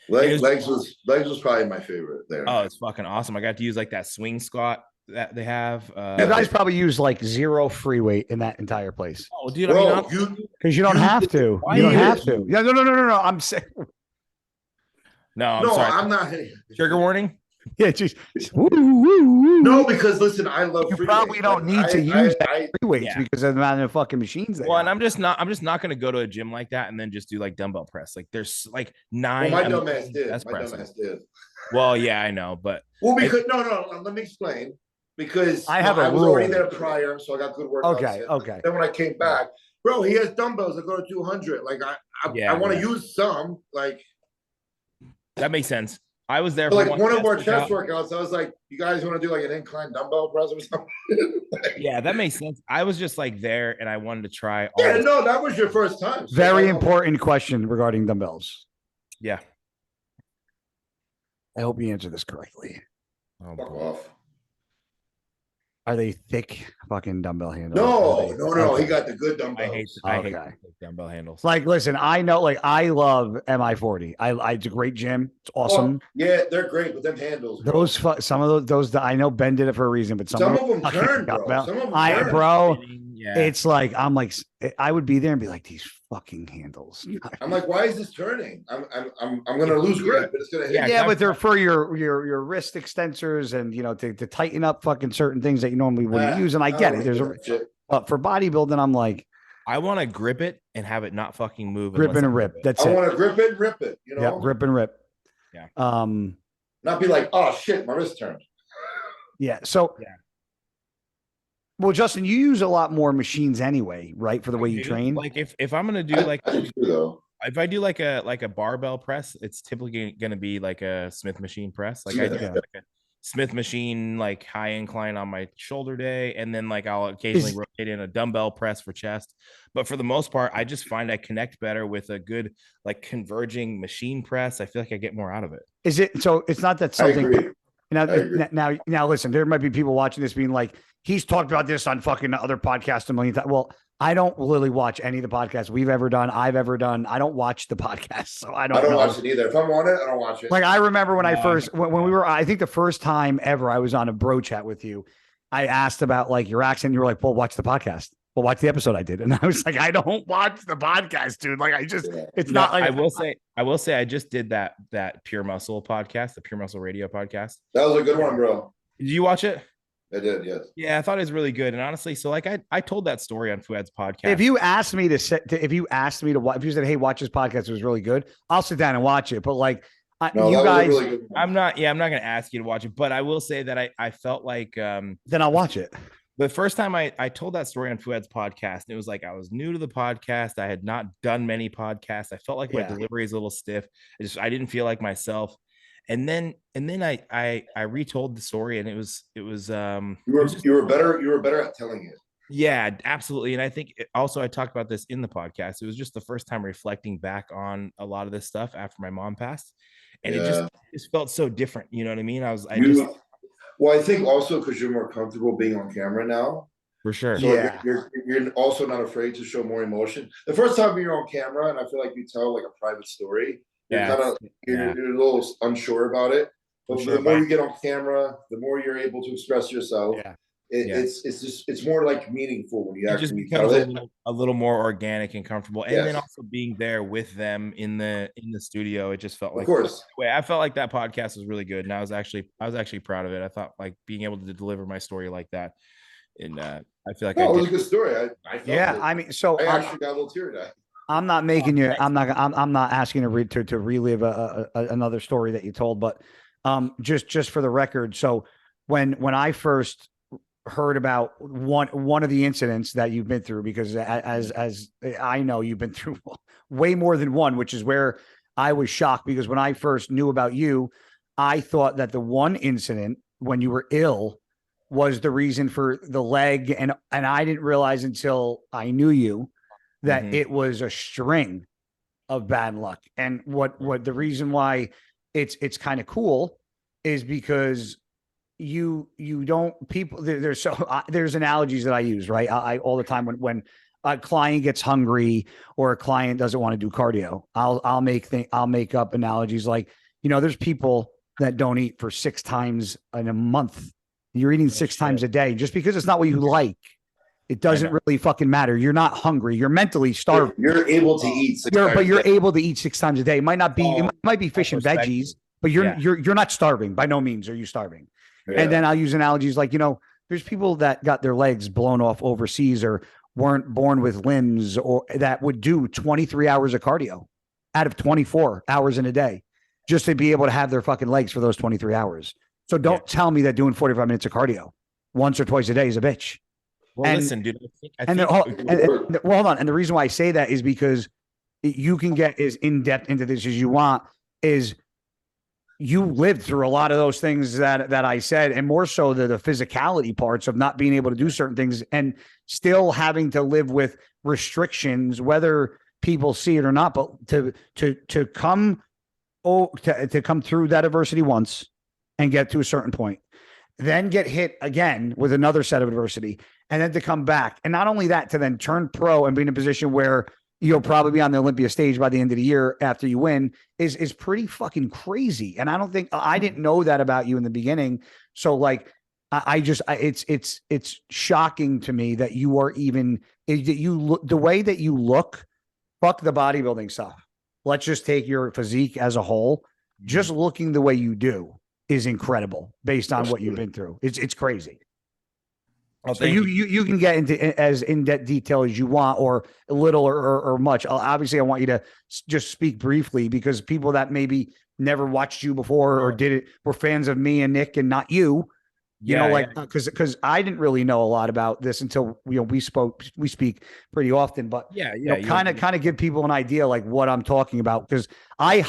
Legs was probably my favorite there. Oh, it's fucking awesome. I got to use like that swing squat that they have. You guys probably use like 0 free weight in that entire place. Oh, dude, Bro, I mean, because you don't have to. You don't have to. Yeah, no. I'm saying. No, I'm sorry. I'm not. Trigger warning. Yeah, just no, because listen, I love. You probably don't need to use free weights because of the amount of fucking machines. Well, and I'm just not going to go to a gym like that and then just do like dumbbell press. Like there's like 9. Well, my dumbass did. Well, yeah, I know, but because no. Let me explain. Because I was already there prior, so I got good work. Okay. Then when I came back, bro, he has dumbbells that go to 200. Like I want to use some. Like that makes sense. I was there for like one of our chest workouts. I was like, you guys want to do like an incline dumbbell press or something? Yeah, that makes sense. I was just like there and I wanted to try. That was your first time. So very important question regarding dumbbells. Yeah. I hope you answer this correctly. Fuck off. Are they thick fucking dumbbell handles? No. He got the good dumbbells. I hate dumbbell handles. Like, listen, I know, like, I love MI40. It's a great gym. It's awesome. Yeah, they're great, but them handles. Bro. Some of those. I know Ben did it for a reason, but some of them turn, bro. Some of them turn. Bro. Yeah. It's like I'm like I would be there and be like, these fucking handles. I'm like, why is this turning? I'm gonna lose grip, but it's gonna hit. Yeah, but they're for your wrist extensors and to tighten up fucking certain things that you normally wouldn't use. And I get it. But for bodybuilding, I'm like, I want to grip it and have it not fucking move. Grip and rip. That's it. I want to grip it and rip it. You know? Yeah, grip and rip. Yeah. Not be like, oh shit, my wrist turned. Yeah. So. Yeah. Well, Justin, you use a lot more machines anyway, right? For the way you train. Like if I'm gonna do if I do like a barbell press, it's typically gonna be like a Smith machine press. Like I do like a Smith machine, like high incline on my shoulder day, and then like I'll occasionally rotate in a dumbbell press for chest. But for the most part, I just find I connect better with a good like converging machine press. I feel like I get more out of it. Is it so? It's not that something. Now, listen. There might be people watching this being like, he's talked about this on fucking other podcasts a million times. Well, I don't really watch any of the podcasts we've ever done. I've ever done. I don't watch the podcast, so I don't watch it either. If I'm on it, I don't watch it. Like I remember when when we were, I think the first time ever I was on a bro chat with you, I asked about like your accent. You were like, "Well, watch the podcast. Well, watch the episode I did," and I was like, "I don't watch the podcast, dude. Like, it's not like." I will say, I just did that Pure Muscle podcast, the Pure Muscle Radio podcast. That was a good one, bro. Did you watch it? I did, yes. Yeah, I thought it was really good, and honestly, so like I told that story on Fuad's podcast. If you asked me to watch, if you said, "Hey, watch this podcast," it was really good, I'll sit down and watch it. But like, you guys, really I'm not going to ask you to watch it, but I will say that I felt like then I'll watch it. The first time I told that story on Fuad's podcast, and it was like I was new to the podcast. I had not done many podcasts. I felt like my delivery is a little stiff. I didn't feel like myself. And then I retold the story, and it was you were better at telling it. Yeah, absolutely. And I think also I talked about this in the podcast. It was just the first time reflecting back on a lot of this stuff after my mom passed, and it just felt so different. You know what I mean? Well, I think also because you're more comfortable being on camera now. For sure. So you're also not afraid to show more emotion. The first time you're on camera, and I feel like you tell like a private story, you're a little unsure about it. But the more you get on camera, the more you're able to express yourself. Yeah. It's more like meaningful when you actually tell it. A little more organic and comfortable, and then also being there with them in the studio, it just felt like. Of course, I felt like that podcast was really good, and I was actually proud of it. I thought like being able to deliver my story like that, and I feel like it was a good story. I mean, so I actually got a little teary-eyed. I'm not making you. I'm not asking you to relive another story that you told, but just for the record. So when I first heard about one of the incidents that you've been through, because as I know, you've been through way more than one, which is where I was shocked, because when I first knew about you, I thought that the one incident when you were ill was the reason for the leg, and I didn't realize until I knew you that it was a string of bad luck. And what the reason why it's kind of cool is because you don't, people there's analogies that I use, right? I all the time when a client gets hungry or a client doesn't want to do cardio, I'll make up analogies like, there's people that don't eat for 6 times in a month. You're eating 6 times a day. Just because it's not what you like, it doesn't really fucking matter. You're not hungry. You're mentally starved. You're able to eat. But you're able to eat 6 times a day. It might not be. It might be fish and veggies, but you're not starving. By no means are you starving. Yeah. And then I'll use analogies like, there's people that got their legs blown off overseas or weren't born with limbs or that would do 23 hours of cardio out of 24 hours in a day just to be able to have their fucking legs for those 23 hours. So don't tell me that doing 45 minutes of cardio once or twice a day is a bitch. Well, listen, dude. Hold on. And the reason why I say that is because you can get as in-depth into this as you want, is you lived through a lot of those things that I said, and more so the physicality parts of not being able to do certain things and still having to live with restrictions, whether people see it or not. But to come through that adversity once and get to a certain point, then get hit again with another set of adversity, and then to come back. And not only that, to then turn pro and be in a position where you'll probably be on the Olympia stage by the end of the year after you win is pretty fucking crazy. And I didn't know that about you in the beginning. So like, it's shocking to me that you are even, the way that you look, fuck the bodybuilding stuff. Let's just take your physique as a whole. Just looking the way you do is incredible based on what you've been through. It's crazy. Well, so you can get into as in-depth detail as you want, or a little or much. Obviously, I want you to just speak briefly because people that maybe never watched you before or did it were fans of me and Nick and not you. Because I didn't really know a lot about this until we speak pretty often, but kind of give people an idea like what I'm talking about, because I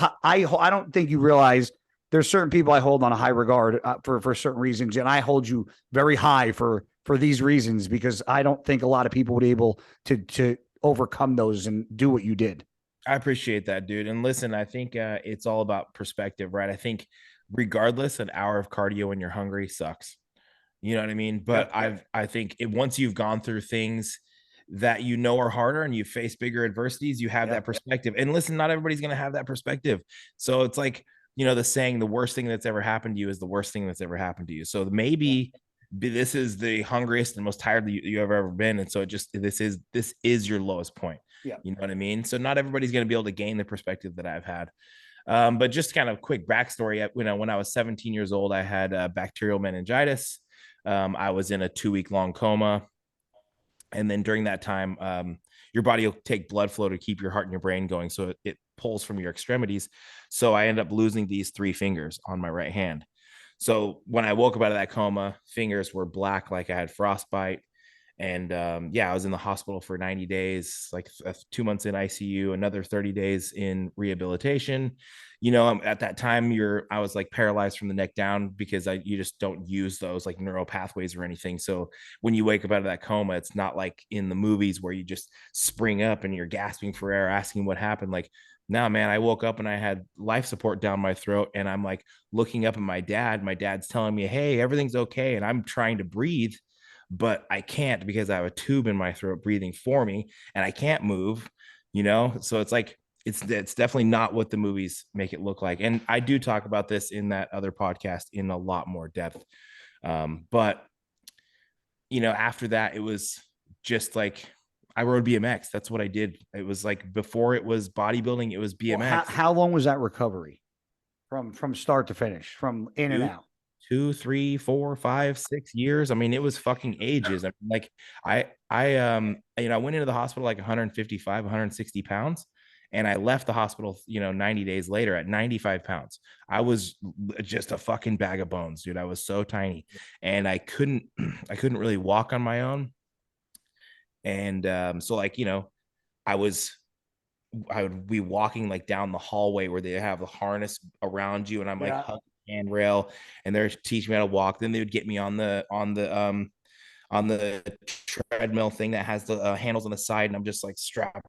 don't think you realize there's certain people I hold on a high regard for certain reasons, and I hold you very high for these reasons, because I don't think a lot of people would be able to overcome those and do what you did. I appreciate that, dude. And listen, I think it's all about perspective, right? I think regardless, an hour of cardio when you're hungry sucks. You know what I mean? But I think once you've gone through things that are harder and you face bigger adversities, you have that perspective. And listen, not everybody's going to have that perspective. So it's like, the saying, the worst thing that's ever happened to you is the worst thing that's ever happened to you. So maybe this is the hungriest and most tired that you ever been. And so this is your lowest point. Yeah. You know what I mean? So not everybody's going to be able to gain the perspective that I've had. But just kind of quick backstory. When I was 17 years old, I had bacterial meningitis. I was in a 2-week long coma. And then during that time, your body will take blood flow to keep your heart and your brain going. So it pulls from your extremities. So I ended up losing these 3 fingers on my right hand. So when I woke up out of that coma, fingers were black, like I had frostbite. And I was in the hospital for 90 days, like 2 months in ICU, another 30 days in rehabilitation. At that time, I was like paralyzed from the neck down because you just don't use those like neural pathways or anything. So when you wake up out of that coma, it's not like in the movies where you just spring up and you're gasping for air, asking what happened. Like, no, man, I woke up and I had life support down my throat, and I'm like looking up at my dad. My dad's telling me, hey, everything's okay. And I'm trying to breathe, but I can't because I have a tube in my throat breathing for me and I can't move, So it's like, it's definitely not what the movies make it look like. And I do talk about this in that other podcast in a lot more depth. But after that, it was just like, I rode BMX. That's what I did. It was like, before it was bodybuilding, it was BMX. Well, how long was that recovery from start to finish, from in and out? 2, 3, 4, 5, 6 years. I mean, it was fucking ages. I mean, like I went into the hospital like 155, 160 pounds, and I left the hospital, 90 days later at 95 pounds. I was just a fucking bag of bones, dude. I was so tiny, and I couldn't really walk on my own. And so like, I would be walking like down the hallway where they have the harness around you, and I'm like hugging handrail, and they're teaching me how to walk. Then they would get me on the treadmill thing that has the handles on the side, and I'm just like strapped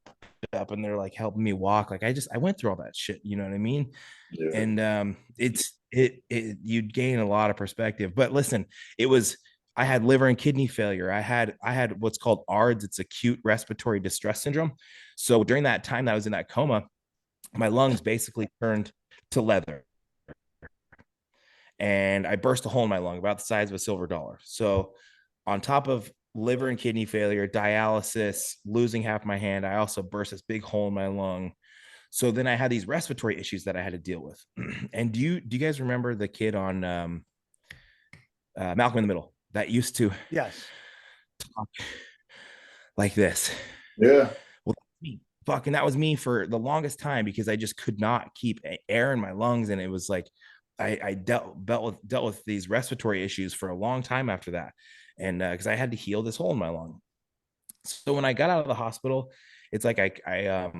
up, and they're like helping me walk. Like I went through all that shit, you know what I mean? Yeah. And you'd gain a lot of perspective. But listen, it was I had liver and kidney failure. I had what's called ARDS. It's acute respiratory distress syndrome. So during that time that I was in that coma, my lungs basically turned to leather, and I burst a hole in my lung about the size of a silver dollar. So on top of liver and kidney failure, dialysis, losing half my hand, I also burst this big hole in my lung. So then I had these respiratory issues that I had to deal with. And do you guys remember the kid on Malcolm in the Middle that used to Yes. talk like this? Yeah. Well, me. Fucking that was me for the longest time because I just could not keep air in my lungs, and it was like I dealt with these respiratory issues for a long time after that, and because I had to heal this hole in my lung. So when I got out of the hospital, it's like I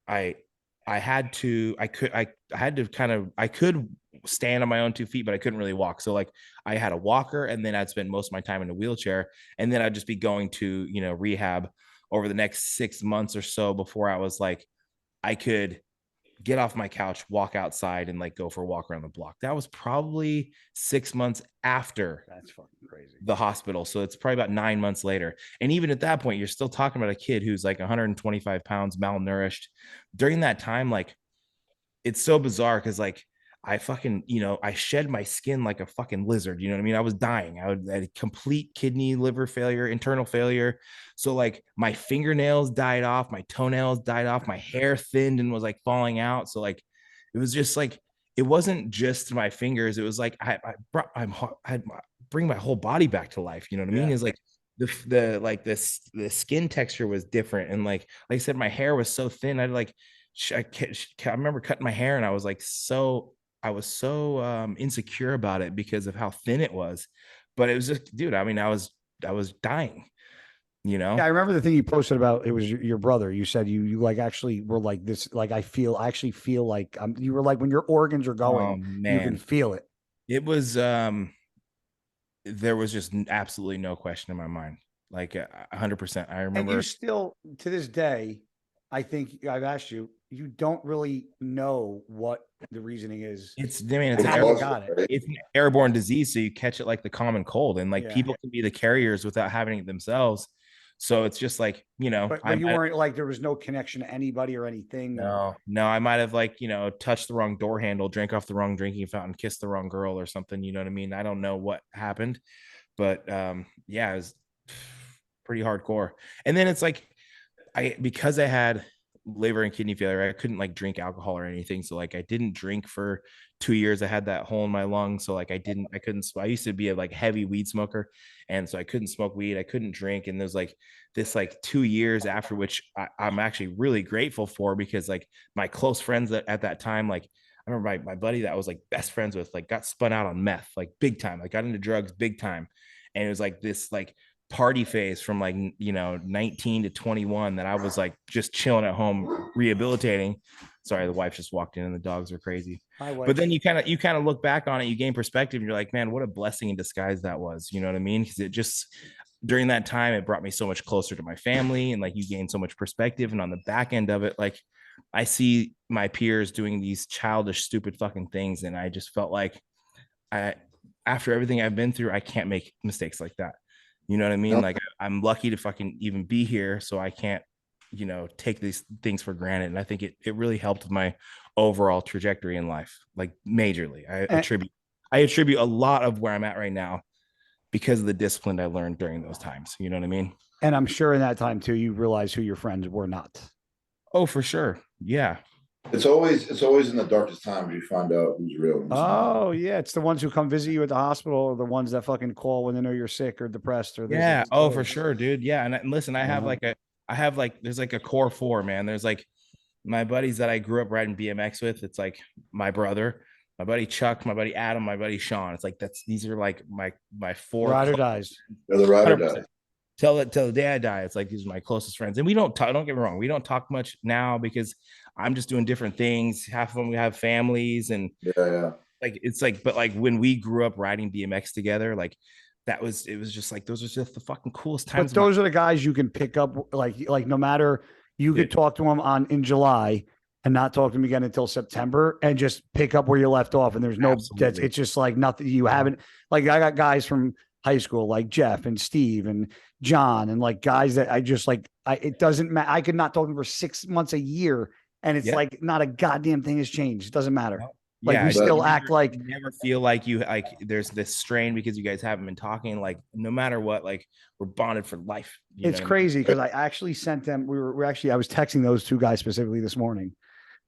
I had to I had to kind of I could stand on my own 2 feet, but I couldn't really walk. So like I had a walker, and then I'd spend most of my time in a wheelchair, and then I'd just be going to rehab over the next 6 months or so before I was like I could get off my couch, walk outside, and like go for a walk around the block. That was probably 6 months after That's fucking crazy. the hospital. So it's probably about 9 months later. And even at that point, you're still talking about a kid who's like 125 pounds, malnourished. During that time, like it's so bizarre because like I fucking, I shed my skin like a fucking lizard. You know what I mean? I was dying. I had complete kidney, liver failure, internal failure. So like my fingernails died off, my toenails died off, my hair thinned and was like falling out. So like it was just like it wasn't just my fingers. It was like I bring my whole body back to life. You know what I mean? It's like the skin texture was different, and like I said, my hair was so thin. I remember cutting my hair, and I was so insecure about it because of how thin it was. But it was just, dude, I mean, I was dying, Yeah, I remember the thing you posted about it was your brother. You said you like actually were like this, like I actually feel like you were like when your organs are going, Oh you can man. feel it. It was there was just absolutely no question in my mind. Like 100%. I And remember. you still to this day, I think I've asked you, you don't really know what the reasoning is. It's, I mean, it's How you got it. it's an airborne disease, so you catch it like the common cold, and like Yeah. people can be the carriers without having it themselves. So it's just like, But you weren't like there was no connection to anybody or anything. no, I might have like, touched the wrong door handle, drank off the wrong drinking fountain, kissed the wrong girl or something. You know what I mean? I don't know what happened, but yeah, it was pretty hardcore. And then it's like because I had liver and kidney failure, I couldn't like drink alcohol or anything. So like I didn't drink for 2 years. I had that hole in my lung. So like I couldn't, I used to be a like heavy weed smoker. And so I couldn't smoke weed. I couldn't drink. And there's like this like 2 years after, which I'm actually really grateful for, because like my close friends at that time, like I remember my buddy that I was like best friends with, like got spun out on meth, like big time, like got into drugs big time. And it was like this like party phase from like 19 to 21 that I was like just chilling at home rehabilitating. Sorry, the wife just walked in and the dogs are crazy. But then you kind of look back on it, you gain perspective, and you're like, man, what a blessing in disguise that was. You know what I mean? Because it just during that time it brought me so much closer to my family, and like you gain so much perspective. And on the back end of it, like I see my peers doing these childish, stupid fucking things, and I just felt like after everything I've been through, I can't make mistakes like that. You know what I mean? Like I'm lucky to fucking even be here, so I can't, take these things for granted. And I think it really helped my overall trajectory in life, like majorly. I attribute a lot of where I'm at right now because of the discipline I learned during those times. You know what I mean? And I'm sure in that time too, you realize who your friends were not. Oh, for sure. Yeah. It's always in the darkest times you find out who's real. Oh yeah, it's the ones who come visit you at the hospital, or the ones that fucking call when they know you're sick or depressed, or yeah. Oh, for sure, dude. Yeah. And listen, I have there's like a core four, man. There's like my buddies that I grew up riding BMX with. It's like my brother, my buddy Chuck, my buddy Adam, my buddy Sean. It's like these are like my four ride or dies. They're the ride or die. Till the day I die. It's like these are my closest friends. And we don't talk, don't get me wrong, we don't talk much now because I'm just doing different things. Half of them we have families, and like it's like, but like when we grew up riding BMX together, like it was just like those are just the fucking coolest times. But those are the guys you can pick up, like no matter, you could talk to them in July and not talk to them again until September, and just pick up where you left off. And there's no, it's just like nothing. You haven't, like I got guys from high school, like Jeff and Steve and John, and like guys that I just like, it doesn't matter. I could not talk to them for 6 months, a year, and it's like not a goddamn thing has changed. It doesn't matter. Like we still act like you never feel like you like there's this strain because you guys haven't been talking. Like no matter what, like we're bonded for life. It's crazy because I actually sent them. We're actually I was texting those two guys specifically this morning.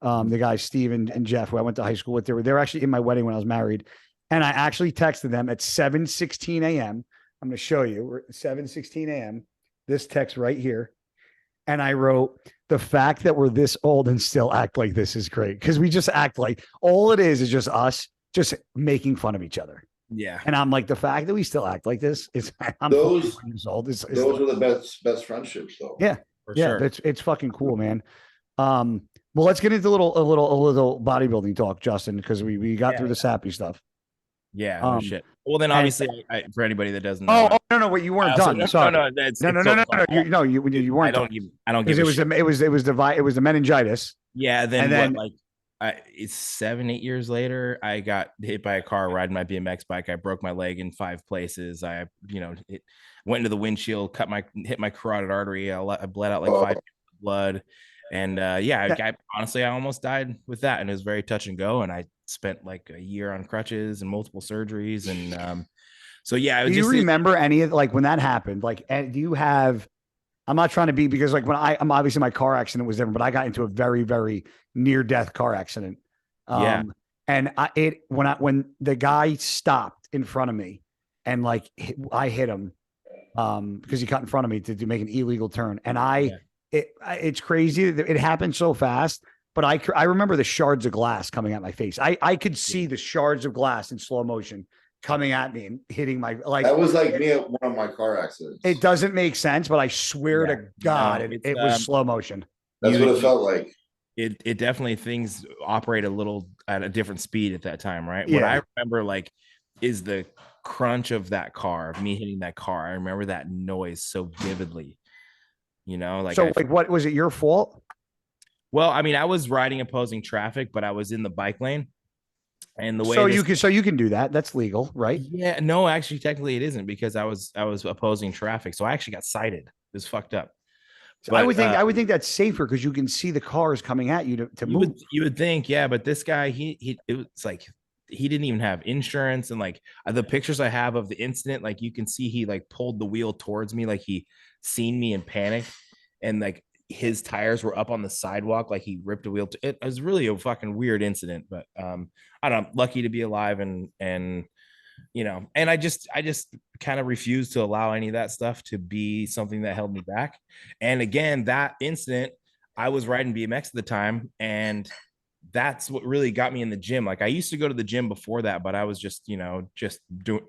The guys Steve and Jeff, who I went to high school with. They were actually in my wedding when I was married, and I actually texted them at 7:16 a.m. I'm going to show you. We're at 7:16 a.m. This text right here, and I wrote, the fact that we're this old and still act like this is great, because we just act like all it is just us just making fun of each other. Yeah. And I'm like, the fact that we still act like this is I'm those years old. Those are the best friendships though. Yeah. For yeah. Sure. It's fucking cool, man. Well, let's get into a little bodybuilding talk, Justin, because we got through the sappy stuff. Yeah. No shit. Well, then obviously, for anybody that doesn't know, no, wait, you weren't done. Sorry. No, no, you weren't. I don't give it was the meningitis. Yeah. Then it's 7-8 years later, I got hit by a car riding my BMX bike. I broke my leg in 5 places. I went into the windshield, hit my carotid artery. I bled out like 5 blood. And I honestly, I almost died with that, and it was very touch and go. And I spent like a year on crutches and multiple surgeries. And do you remember any of like when that happened? Like, do you have? I'm not trying to be, because like when I'm obviously my car accident was different, but I got into a very, very near death car accident. And when the guy stopped in front of me, and like I hit him because he cut in front of me to make an illegal turn, and it's crazy. It happened so fast, but I remember the shards of glass coming at my face. I could see the shards of glass in slow motion coming at me and hitting my like. That was like me at one of my car accidents. It doesn't make sense, but I swear to God, it was slow motion. That's what it felt like. It definitely, things operate a little at a different speed at that time, right? Yeah. What I remember like is the crunch of that car, of me hitting that car. I remember that noise so vividly. What was it your fault? Well, I mean, I was riding opposing traffic, but I was in the bike lane. And the way you can do that. That's legal, right? Yeah, no, actually, technically it isn't, because I was opposing traffic. So I actually got cited. It was fucked up. But, I would think that's safer because you can see the cars coming at you to move. You would think, yeah, but this guy, it was like he didn't even have insurance, and like the pictures I have of the incident, like you can see he like pulled the wheel towards me, like he seen me in panic, and like his tires were up on the sidewalk, like he ripped a wheel. It was really a fucking weird incident, but I don't know, lucky to be alive, and and I just kind of refused to allow any of that stuff to be something that held me back. And again, that incident, I was riding BMX at the time, and that's what really got me in the gym. Like I used to go to the gym before that, but I was just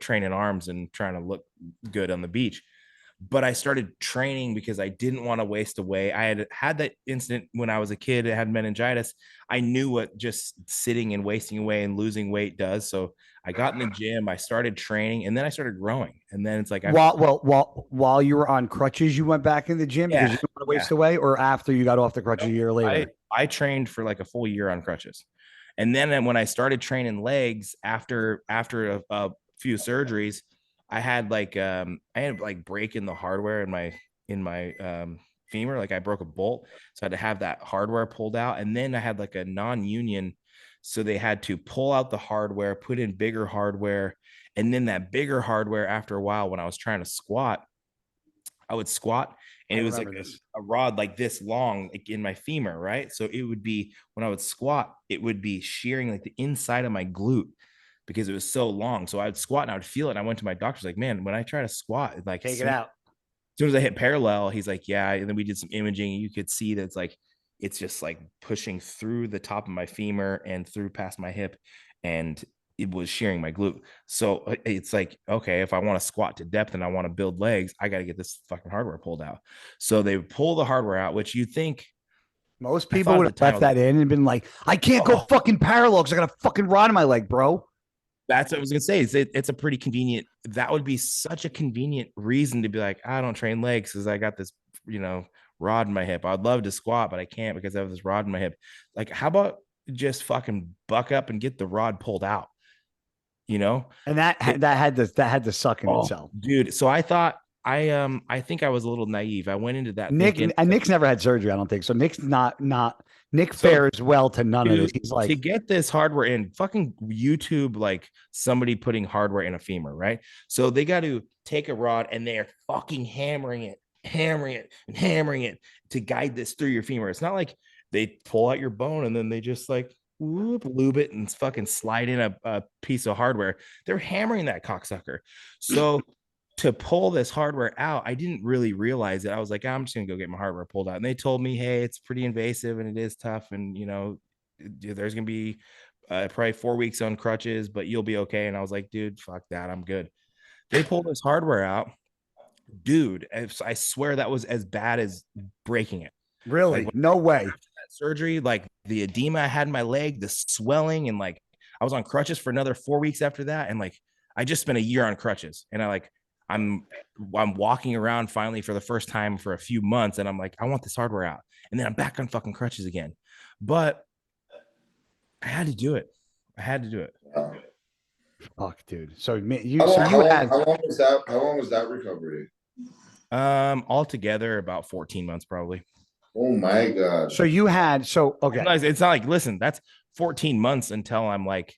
training arms and trying to look good on the beach. But I started training because I didn't want to waste away. I had that incident when I was a kid. I had meningitis. I knew what just sitting and wasting away and losing weight does. So I got in the gym, I started training, and then I started growing. And then it's like, while you were on crutches, you went back in the gym because you didn't want to waste away, or after you got off the crutches a year later? I trained for like a full year on crutches. And then when I started training legs after a few surgeries, I had break in the hardware in my femur. Like I broke a bolt, so I had to have that hardware pulled out. And then I had like a non-union, so they had to pull out the hardware, put in bigger hardware, and then that bigger hardware, after a while, when I was trying to squat, I would squat, and it was like a rod like this long, like in my femur, right? So it would be, when I would squat, it would be shearing like the inside of my glute, because it was so long. So I would squat and I would feel it. And I went to my doctor's like, man, when I try to squat, like take it out. As soon as I hit parallel, he's like, yeah. And then we did some imaging, and you could see that it's just like pushing through the top of my femur and through past my hip, and it was shearing my glute. So it's like, okay, if I want to squat to depth and I want to build legs, I got to get this fucking hardware pulled out. So they pull the hardware out, which you think most people would have left that in and been like, I can't go fucking parallel because I got a fucking rod in my leg, bro. That's what I was gonna say. It's a pretty convenient. That would be such a convenient reason to be like, I don't train legs because I got this, rod in my hip. I'd love to squat, but I can't because I have this rod in my hip. Like, how about just fucking buck up and get the rod pulled out? you know, and that had to suck in itself. Dude. So I thought I think I was a little naive. I went into that thinking Nick's never had surgery, I don't think. So Nick's not Nick fares well to none of this. He's like, to get this hardware in, fucking YouTube, like somebody putting hardware in a femur, right? So they got to take a rod and they're fucking hammering it to guide this through your femur. It's not like they pull out your bone and then they just like whoop, lube it and fucking slide in a piece of hardware. They're hammering that cocksucker. So to pull this hardware out, I didn't really realize it. I was like, I'm just gonna go get my hardware pulled out. And they told me, hey, it's pretty invasive and it is tough. And you know, there's gonna be probably 4 weeks on crutches, but you'll be okay. And I was like, dude, fuck that. I'm good. They pulled this hardware out. Dude, I swear that was as bad as breaking it. really? Like, no way. that surgery, like the edema I had in my leg, the swelling, and like I was on crutches for another 4 weeks after that. And like I just spent a year on crutches. And I'm walking around finally for the first time for a few months, and I'm like, I want this hardware out. And then I'm back on fucking crutches again. But I had to do it. Fuck, dude. So how long was that? How long was that recovery? Altogether about 14 months probably. Oh my god. So okay. It's not like, listen, that's 14 months until I'm like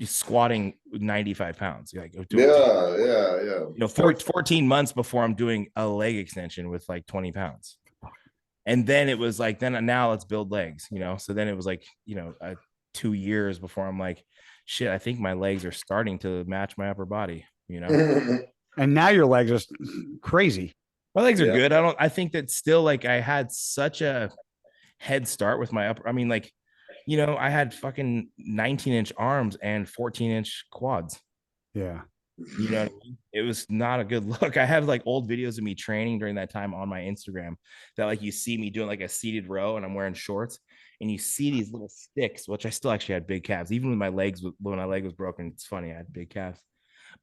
squatting 95 pounds. Like, yeah. You know, 14 months before I'm doing a leg extension with like 20 pounds. And then it was like, now let's build legs, you know? So then it was like, you know, 2 years before I'm like, shit, I think my legs are starting to match my upper body, you know? And now your legs are crazy. My legs are good. I think that still, like, I had such a head start with my upper. I mean, like, you know, I had fucking 19-inch arms and 14-inch quads. Yeah. You know what I mean? It was not a good look. I have like old videos of me training during that time on my Instagram that like you see me doing like a seated row and I'm wearing shorts and you see these little sticks, which I still actually had big calves. Even with my legs, when my leg was broken, it's funny, I had big calves.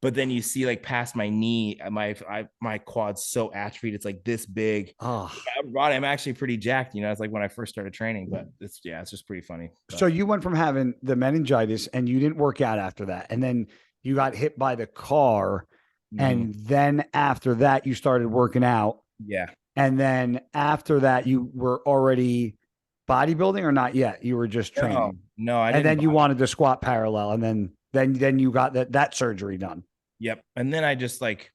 But then you see like past my knee, my quad's so atrophied, it's like this big. Oh. I'm actually pretty jacked, you know. It's like when I first started training, but it's just pretty funny. So you went from having the meningitis and you didn't work out after that, and then you got hit by the car, and then after that you started working out. Yeah. And then after that you were already bodybuilding or not yet? You were just training. No, I didn't. And then you wanted to squat parallel, and then you got that surgery done. Yep. And then I just like,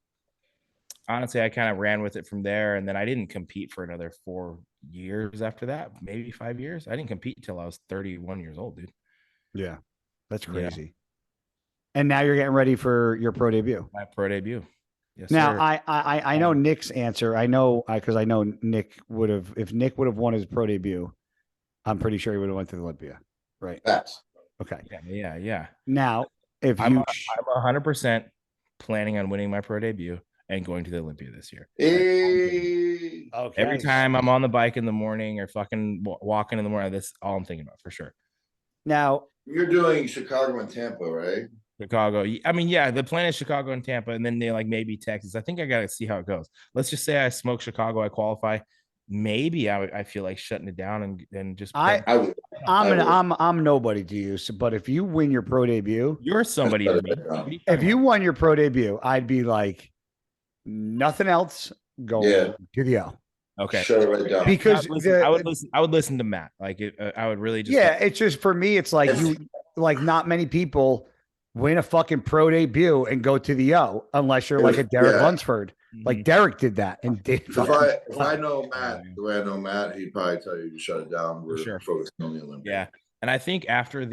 honestly, I kind of ran with it from there. And then I didn't compete for another 4 years after that, maybe 5 years. I didn't compete till I was 31 years old, dude. Yeah. That's crazy. Yeah. And now you're getting ready for your pro debut. My pro debut. Yes, now, sir. I know Nick's answer. I know because I know Nick would have, if Nick would have won his pro debut, I'm pretty sure he would have went to the Olympia. Right. Yes. Okay. Yeah. Now, if I'm 100% planning on winning my pro debut and going to the Olympia this year. Hey. Okay. Every time I'm on the bike in the morning or fucking walking in the morning, that's all I'm thinking about for sure. Now, you're doing Chicago and Tampa, right? Chicago. I mean, yeah, the plan is Chicago and Tampa, and then they like maybe Texas. I think I got to see how it goes. Let's just say I smoke Chicago, I qualify. Maybe I feel like shutting it down and just. I'm nobody to you, but if you win your pro debut, you're somebody to me. If you won your pro debut, I'd be like, nothing else. Go to the O. Okay. Shut it right down. Because I would listen to Matt. Like I would really just. Yeah, it's just for me. It's like not many people win a fucking pro debut and go to the O unless you're like a Derek Lunsford. Like Derek did that and did. If I know Matt, the way I know Matt, he'd probably tell you to shut it down. We're focusing on the Olympics. Yeah, and I think after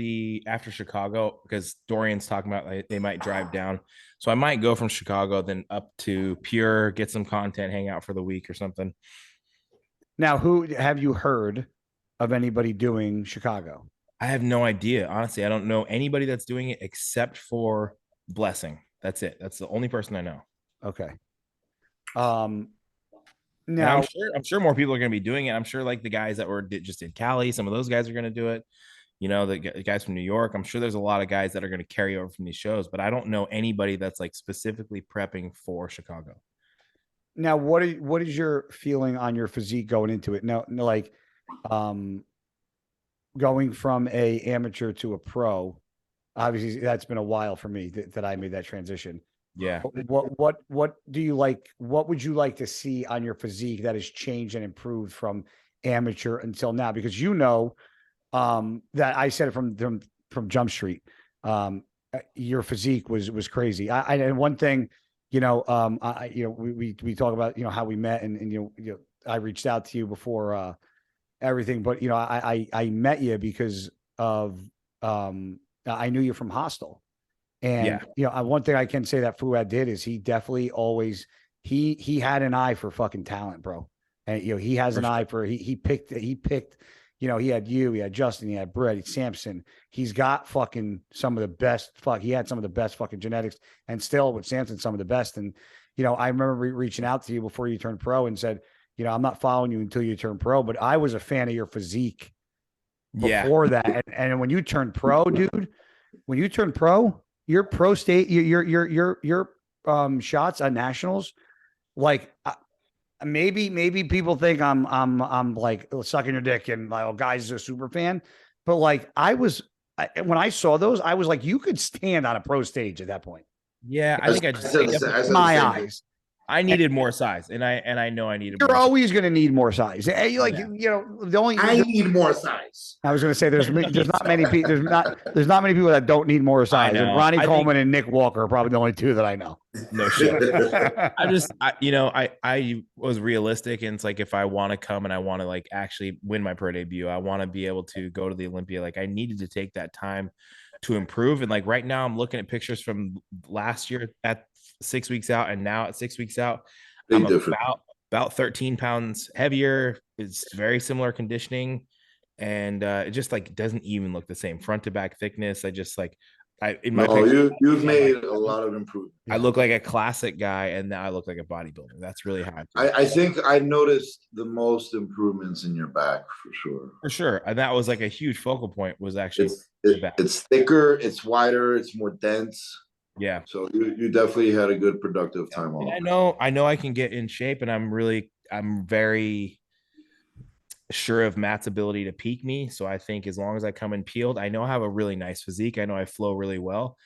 Chicago, because Dorian's talking about like, they might drive down, so I might go from Chicago then up to Pure, get some content, hang out for the week or something. Now, who have you heard of anybody doing Chicago? I have no idea. Honestly, I don't know anybody that's doing it except for Blessing. That's it. That's the only person I know. Okay. Now I'm sure more people are going to be doing it. I'm sure like the guys that were just in Cali, some of those guys are going to do it. You know, the guys from New York. I'm sure there's a lot of guys that are going to carry over from these shows, but I don't know anybody that's like specifically prepping for Chicago. Now, what is your feeling on your physique going into it? No, like, going from a amateur to a pro, obviously that's been a while for me that I made that transition. Yeah. What do you like? What would you like to see on your physique that has changed and improved from amateur until now? Because that I said it from Jump Street. Your physique was crazy. And one thing, we talk about how we met and I reached out to you before everything, but I met you because of I knew you from Hostel. And one thing I can say that Fouad did is he definitely always he had an eye for fucking talent, bro. And he has an eye for he picked he had you, he had Justin, he had Brett, Samson. He's got fucking some of the best he had some of the best fucking genetics, and still with Samson some of the best. And I remember reaching out to you before you turned pro and said, I'm not following you until you turn pro, but I was a fan of your physique before that. And when you turned pro, dude, your pro state, your shots on nationals, like maybe people think I'm like sucking your dick and like, oh, guys are a super fan, but like when I saw those, I was like, you could stand on a pro stage at that point. Yeah, I think I just my eyes. I needed more size, and I know I needed. You're always going to need more size. The only I need more size. I was going to say there's not many people there's not many people that don't need more size. And Ronnie Coleman and Nick Walker are probably the only two that I know. No shit. I was realistic, and it's like if I want to come and I want to like actually win my pro debut, I want to be able to go to the Olympia. Like I needed to take that time to improve, and like right now I'm looking at pictures from last year at 6 weeks out and now at 6 weeks out. I'm about 13 pounds heavier. It's very similar conditioning, and it just like doesn't even look the same front to back thickness. I just like you've made a lot of improvement. I look like a classic guy, and now I look like a bodybuilder. That's really how I think I noticed the most improvements in your back for sure. For sure, and that was like a huge focal point. Was actually it's thicker, it's wider, it's more dense. Yeah. So you definitely had a good productive time off. I know I can get in shape, and I'm very sure of Matt's ability to peak me. So I think as long as I come in peeled, I know I have a really nice physique. I know I flow really well.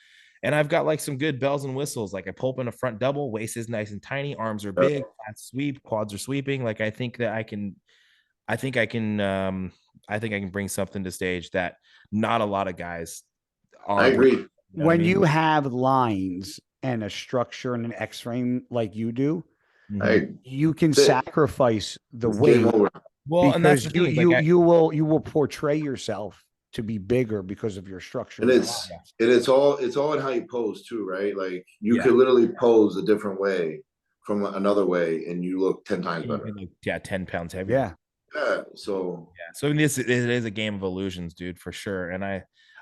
And I've got like some good bells and whistles. Like I pull up in a front double, waist is nice and tiny, arms are big, sweep, quads are sweeping. Like I think I can bring something to stage that not a lot of guys are. I agree. When you have lines and a structure and an X-frame like you do, you can sacrifice the weight. Well, and that's you will portray yourself to be bigger because of your structure. And it's all in how you pose too, right? Like you could literally pose a different way from another way, and you look 10 times better. 10 pounds heavier. Yeah. So it is a game of illusions, dude, for sure. And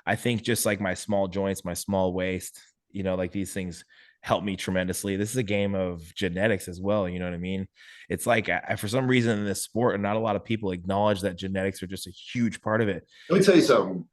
I think just like my small joints, my small waist, like these things help me tremendously. This is a game of genetics as well. You know what I mean? It's like for some reason in this sport, and not a lot of people acknowledge that genetics are just a huge part of it. Let me tell you something.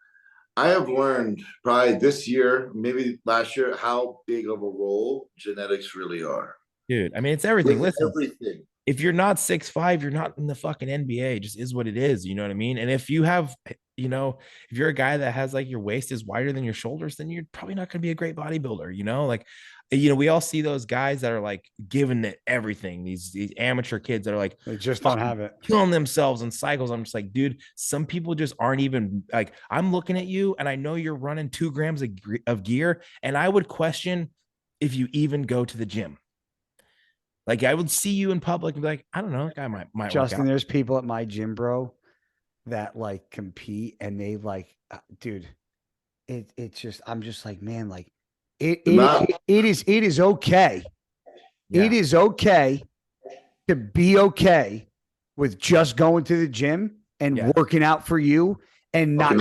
I have learned probably this year, maybe last year, how big of a role genetics really are. Dude, I mean, it's everything. Listen, everything. If you're not 6'5", you're not in the fucking NBA. It just is what it is. You know what I mean? And if you have, if you're a guy that has like your waist is wider than your shoulders, then you're probably not going to be a great bodybuilder. Like, we all see those guys that are like giving it everything. These amateur kids that are like, they just don't have it, killing themselves in cycles. I'm just like, dude, some people just aren't even like, I'm looking at you and I know you're running 2 grams of gear. And I would question if you even go to the gym. Like I would see you in public and be like, I don't know, that guy might Justin, there's people at my gym, bro, that like compete and they like, dude, it's just, I'm just like, man, like it is okay. Yeah. It is okay to be okay with just going to the gym and working out for you and not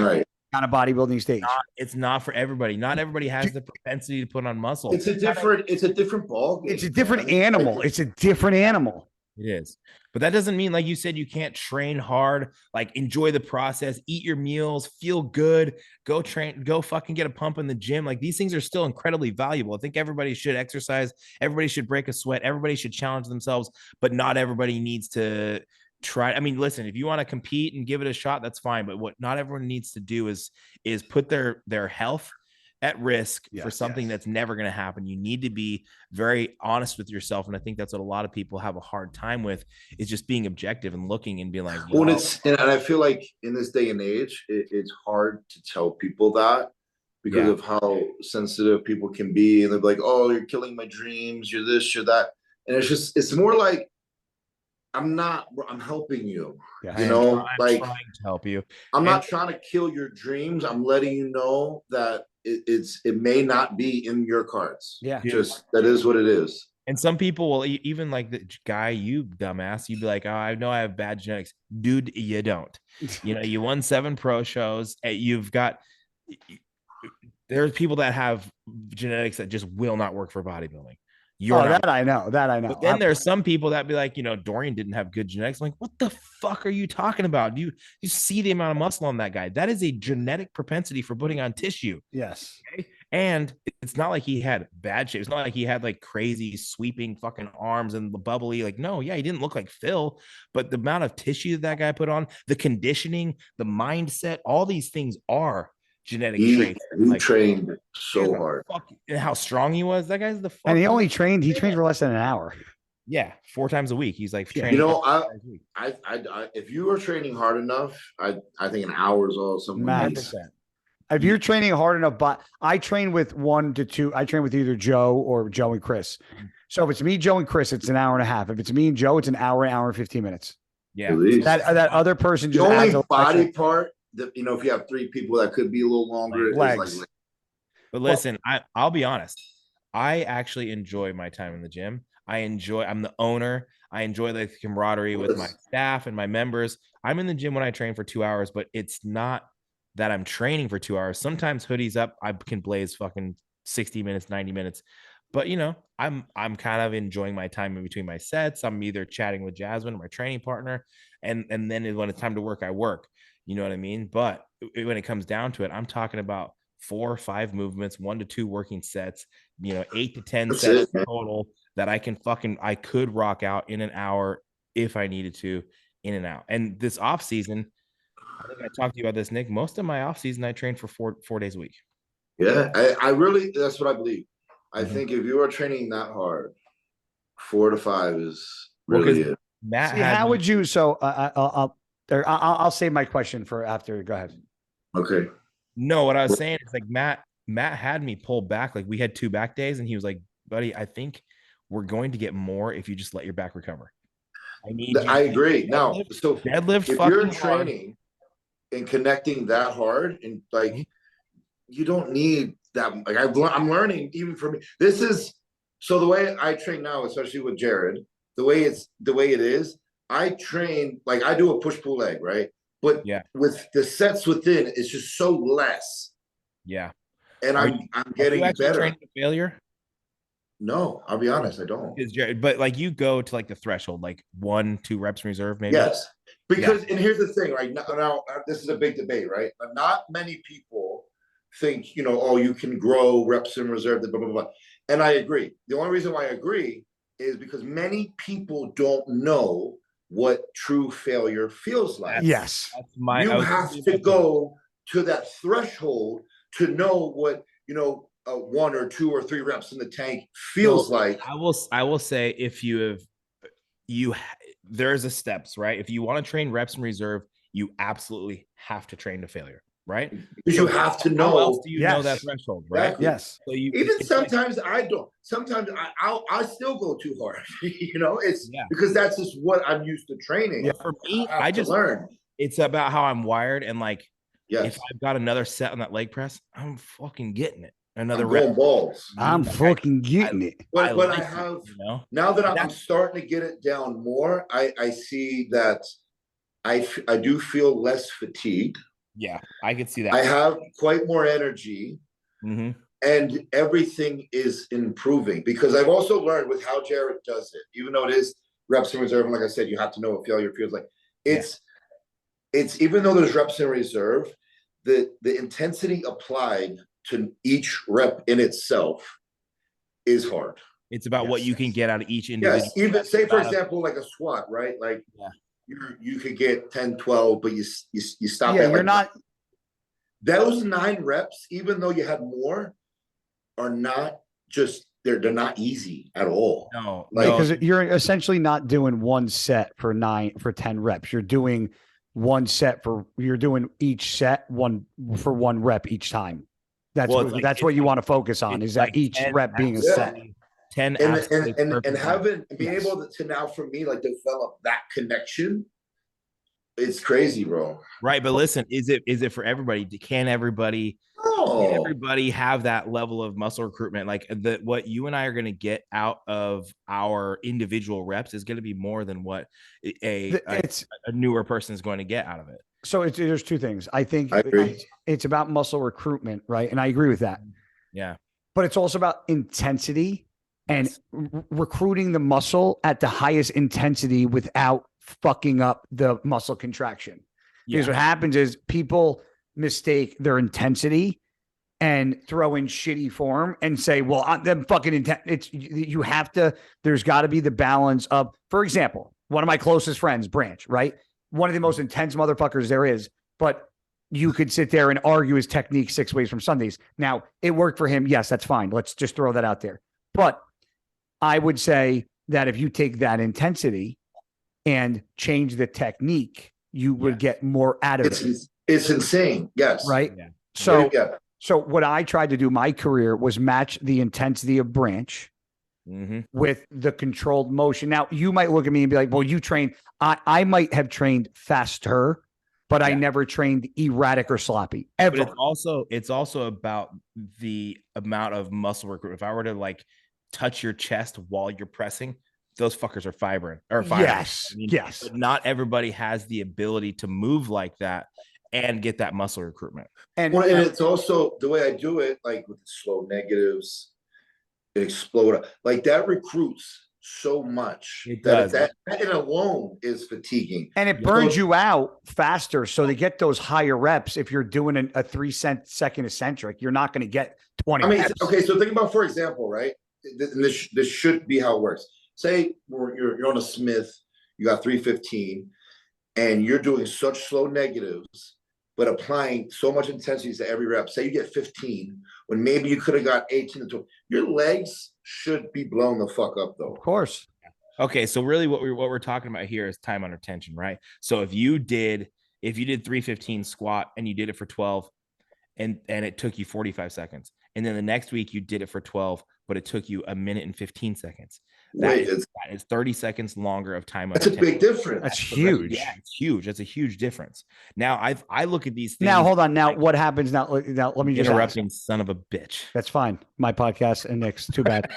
on a bodybuilding stage. It's not for everybody. Not everybody has the propensity to put on muscle. It's a different ball game. It's a different animal. It's a different animal. It is. But that doesn't mean, like you said, you can't train hard, like enjoy the process, eat your meals, feel good, go train, go fucking get a pump in the gym. Like these things are still incredibly valuable. I think everybody should exercise. Everybody should break a sweat. Everybody should challenge themselves, but not everybody needs to try. I mean, listen, if you want to compete and give it a shot, that's fine. But what not everyone needs to do is put their health at risk for Yes, something yes. that's never going to happen. You need to be very honest with yourself. And I think that's what a lot of people have a hard time with, is just being objective and looking and being like, Well, and I feel like in this day and age, it's hard to tell people that because of how sensitive people can be. And they're like, oh, you're killing my dreams. You're this, you're that. And it's more like, I'm helping you. Yeah, you know, I'm trying to help you. I'm not trying to kill your dreams. I'm letting you know that it may not be in your cards. Yeah. Just that is what it is. And some people will even like the guy, you dumbass, you'd be like, oh, I know I have bad genetics. Dude, you don't. You know, you won 7 pro shows. You've got, there's people that have genetics that just will not work for bodybuilding. That I know. But then there's some people that be like, you know, Dorian didn't have good genetics. I'm like, what the fuck are you talking about? You see the amount of muscle on that guy. That is a genetic propensity for putting on tissue. Yes. Okay? And it's not like he had bad shape. It's not like he had like crazy sweeping fucking arms and the bubbly. Like, no, yeah, he didn't look like Phil, but the amount of tissue that guy put on, the conditioning, the mindset, all these things are genetic traits. He trained so hard. And how strong he was. That guy's the fuck. And he trained for less than an hour. Yeah, 4 times a week. He's like training. You know, I if you are training hard enough, I think an hour is all something. If you're training hard enough, but I train with 1 to 2. I train with either Joe or Joe and Chris. So if it's me, Joe, and Chris, it's an hour and a half. If it's me and Joe, it's an hour and 15 minutes. Yeah, that other person just the only adds body part. You know, if you have 3 people, that could be a little longer. Legs. But listen, I'll be honest. I actually enjoy my time in the gym. I'm the owner. I enjoy the camaraderie with my staff and my members. I'm in the gym when I train for 2 hours, but it's not that I'm training for 2 hours. Sometimes hoodies up, I can blaze fucking 60 minutes, 90 minutes. But you know, I'm kind of enjoying my time in between my sets. I'm either chatting with Jasmine, my training partner, and then when it's time to work, I work. You know what I mean? But when it comes down to it, I'm talking about 4 or 5 movements, 1 to 2 working sets, you know, 8 to 10 sets total that I could rock out in an hour if I needed to, in and out. And this off season, I think I talked to you about this, Nick. Most of my off season, I train for 4 days a week. Yeah, I really, that's what I believe. I think if you are training that hard, 4 to 5 is really it. Matt, how would you? So I'll save my question for after. Go ahead. Okay. No, what I was saying is like Matt had me pull back. Like we had 2 back days, and he was like, "Buddy, I think we're going to get more if you just let your back recover." I agree. Now, so deadlift. If you're training and connecting that hard, and like you don't need that. Like I'm learning even from this is so the way I train now, especially with Jared, the way it is. I train like I do a push pull leg, right? But with the sets within, it's just so less. Yeah, and I'm getting better. Training to failure? No, I'll be honest, I don't. But like you go to like the threshold, like 1-2 reps in reserve, maybe. Yes, because and here's the thing, right? Now this is a big debate, right? But not many people think, you know, oh, you can grow reps in reserve, blah blah blah. And I agree. The only reason why I agree is because many people don't know what true failure feels like. Yes. You have to go to that threshold to know what, you know, 1 or 2 or 3 reps in the tank feels like. I will say if there's a steps, right? If you want to train reps in reserve, you absolutely have to train to failure, right? Because you have to know. How else do you know that threshold, right? Exactly. Yes. So even sometimes I don't. Sometimes I still go too hard. You know, it's because that's just what I'm used to training. Yeah, for me, I just learn. It's about how I'm wired, and like if I've got another set on that leg press, I'm fucking getting it. Another rep. Balls. I'm fucking getting it. But I have now that I'm starting to get it down more, I see that I do feel less fatigued. Yeah, I could see that. I have quite more energy, and everything is improving because I've also learned with how Jared does it. Even though it is reps in reserve, and like I said, you have to know what failure feels like. It's even though there's reps in reserve, the intensity applied to each rep in itself is hard. It's about what you can get out of each individual. Yes, even say for example, like a squat, right? Like you could get 10, 12, but you stop. Yeah, you're not. those 9 reps, even though you had more, are not just they're not easy at all. No, because you're essentially not doing one set for 10 reps. You're doing one set you're doing each set one rep each time. That's what you want to focus on, is that each rep being a set. 10 and having being able to now, for me, like, develop that connection. It's crazy, bro. Right, but listen, is it for everybody? Can everybody have that level of muscle recruitment? Like, what you and I are going to get out of our individual reps is going to be more than what a newer person is going to get out of it. So there's 2 things. I think I agree. It's about muscle recruitment, right? And I agree with that. Yeah. But it's also about intensity and recruiting the muscle at the highest intensity without fucking up the muscle contraction. Because what happens is people mistake their intensity and throw in shitty form and say, well, I'm fucking intense. There's got to be the balance of, for example, one of my closest friends, Branch, right? One of the most intense motherfuckers there is, but you could sit there and argue his technique 6 ways from Sundays. Now, it worked for him. Yes, that's fine. Let's just throw that out there. But I would say that if you take that intensity and change the technique, you would get more out of it. It's insane. Yes. Right. Yeah. So what I tried to do my career was match the intensity of Branch with the controlled motion. Now, you might look at me and be like, well, you trained. I might have trained faster, but I never trained erratic or sloppy ever. But it's also about the amount of muscle recruitment. If I were to like touch your chest while you're pressing, those fuckers are fibrous. Yes. Yes. But not everybody has the ability to move like that and get that muscle recruitment. And it's also the way I do it, like with the slow negatives, it explode. Like, that recruits so much. It does. That in alone is fatiguing. And it burns you out faster. So to get those higher reps, if you're doing a 3-second eccentric, you're not going to get 20 reps. Okay, so think about, for example, right? This should be how it works. Say you're on a Smith, you got 315, and you're doing such slow negatives, but applying so much intensity to every rep. Say you get 15, when maybe you could have got 18 to 20. Your legs should be blown the fuck up, though. Of course. Okay, so really what we're talking about here is time under tension, right? So if you did 315 squat and you did it for 12 and it took you 45 seconds, and then the next week you did it for 12, but it took you 1 minute and 15 seconds. That is 30 seconds longer of time. That's a big difference. That's huge. Yeah, it's huge. That's a huge difference. Now I look at these things. Now, hold on. Now, what happens now? Let me just interrupting, son of a bitch. That's fine. My podcast and Nick's. Too bad.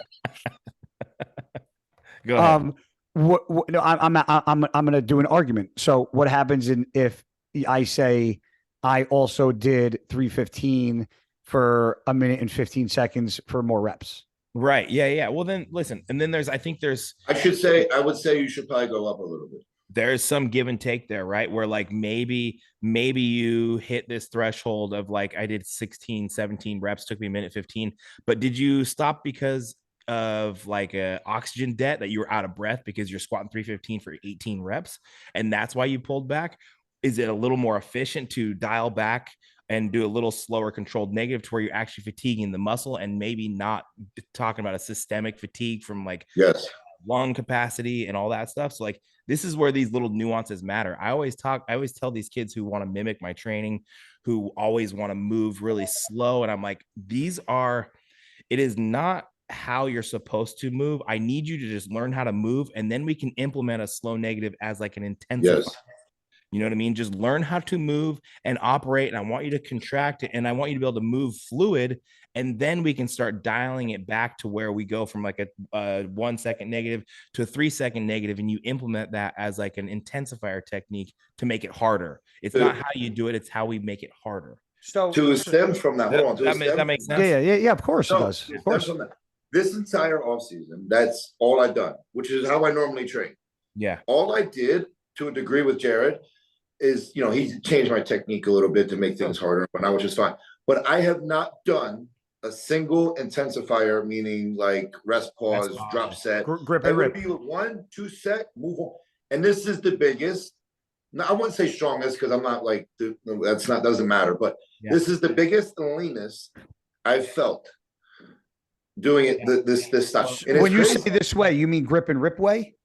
Go ahead. No, I'm going to do an argument. So what happens if I say I also did 315 for 1 minute and 15 seconds for more reps? Right. Yeah. Well, then listen. And then I would say you should probably go up a little bit. There's some give and take there, right? Where like maybe you hit this threshold of like, I did 16, 17 reps, took me 1 minute 15, but did you stop because of like a oxygen debt, that you were out of breath because you're squatting 315 for 18 reps? And that's why you pulled back? Is it a little more efficient to dial back and do a little slower controlled negative to where you're actually fatiguing the muscle and maybe not talking about a systemic fatigue from like lung capacity and all that stuff? So like, this is where these little nuances matter. I always tell these kids who want to mimic my training, who always want to move really slow. And I'm like, it is not how you're supposed to move. I need you to just learn how to move. And then we can implement a slow negative as like an intensifier. Yes. You know what I mean? Just learn how to move and operate. And I want you to contract it. And I want you to be able to move fluid. And then we can start dialing it back to where we go from like a 1 second negative to a 3 second negative. And you implement that as like an intensifier technique to make it harder. It's not how you do it. It's how we make it harder. So to stem from that, that makes sense. Yeah. Of course it does. Of course. This entire off season, that's all I've done, which is how I normally train. Yeah. All I did to a degree with Jared is, he changed my technique a little bit to make things harder, but I was just fine. But I have not done a single intensifier, meaning like rest pause, drop set. Grip and rip. Be 1, 2 set, move on. And this is the biggest. no, I wouldn't say strongest because I'm not like doesn't matter. But this is the biggest and leanest I've felt doing it. This stuff. And when you say this way, you mean grip and rip way?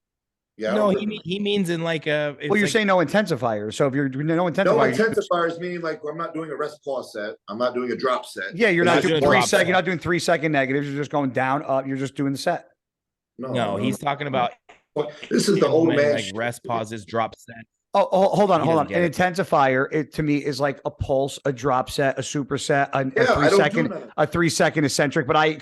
Yeah. No, he means in like a. Well, you're saying no intensifiers. So if you're doing no intensifiers, no intensifiers meaning like I'm not doing a rest pause set. I'm not doing a drop set. Yeah, you're not doing 3 second. You're not doing 3 second negatives. You're just going down, up. You're just doing the set. No, he's talking about. This is the old man. Like rest pauses, drop set. Oh, hold on. An intensifier, it to me is like a pulse, a drop set, a superset, a 3 second eccentric. But I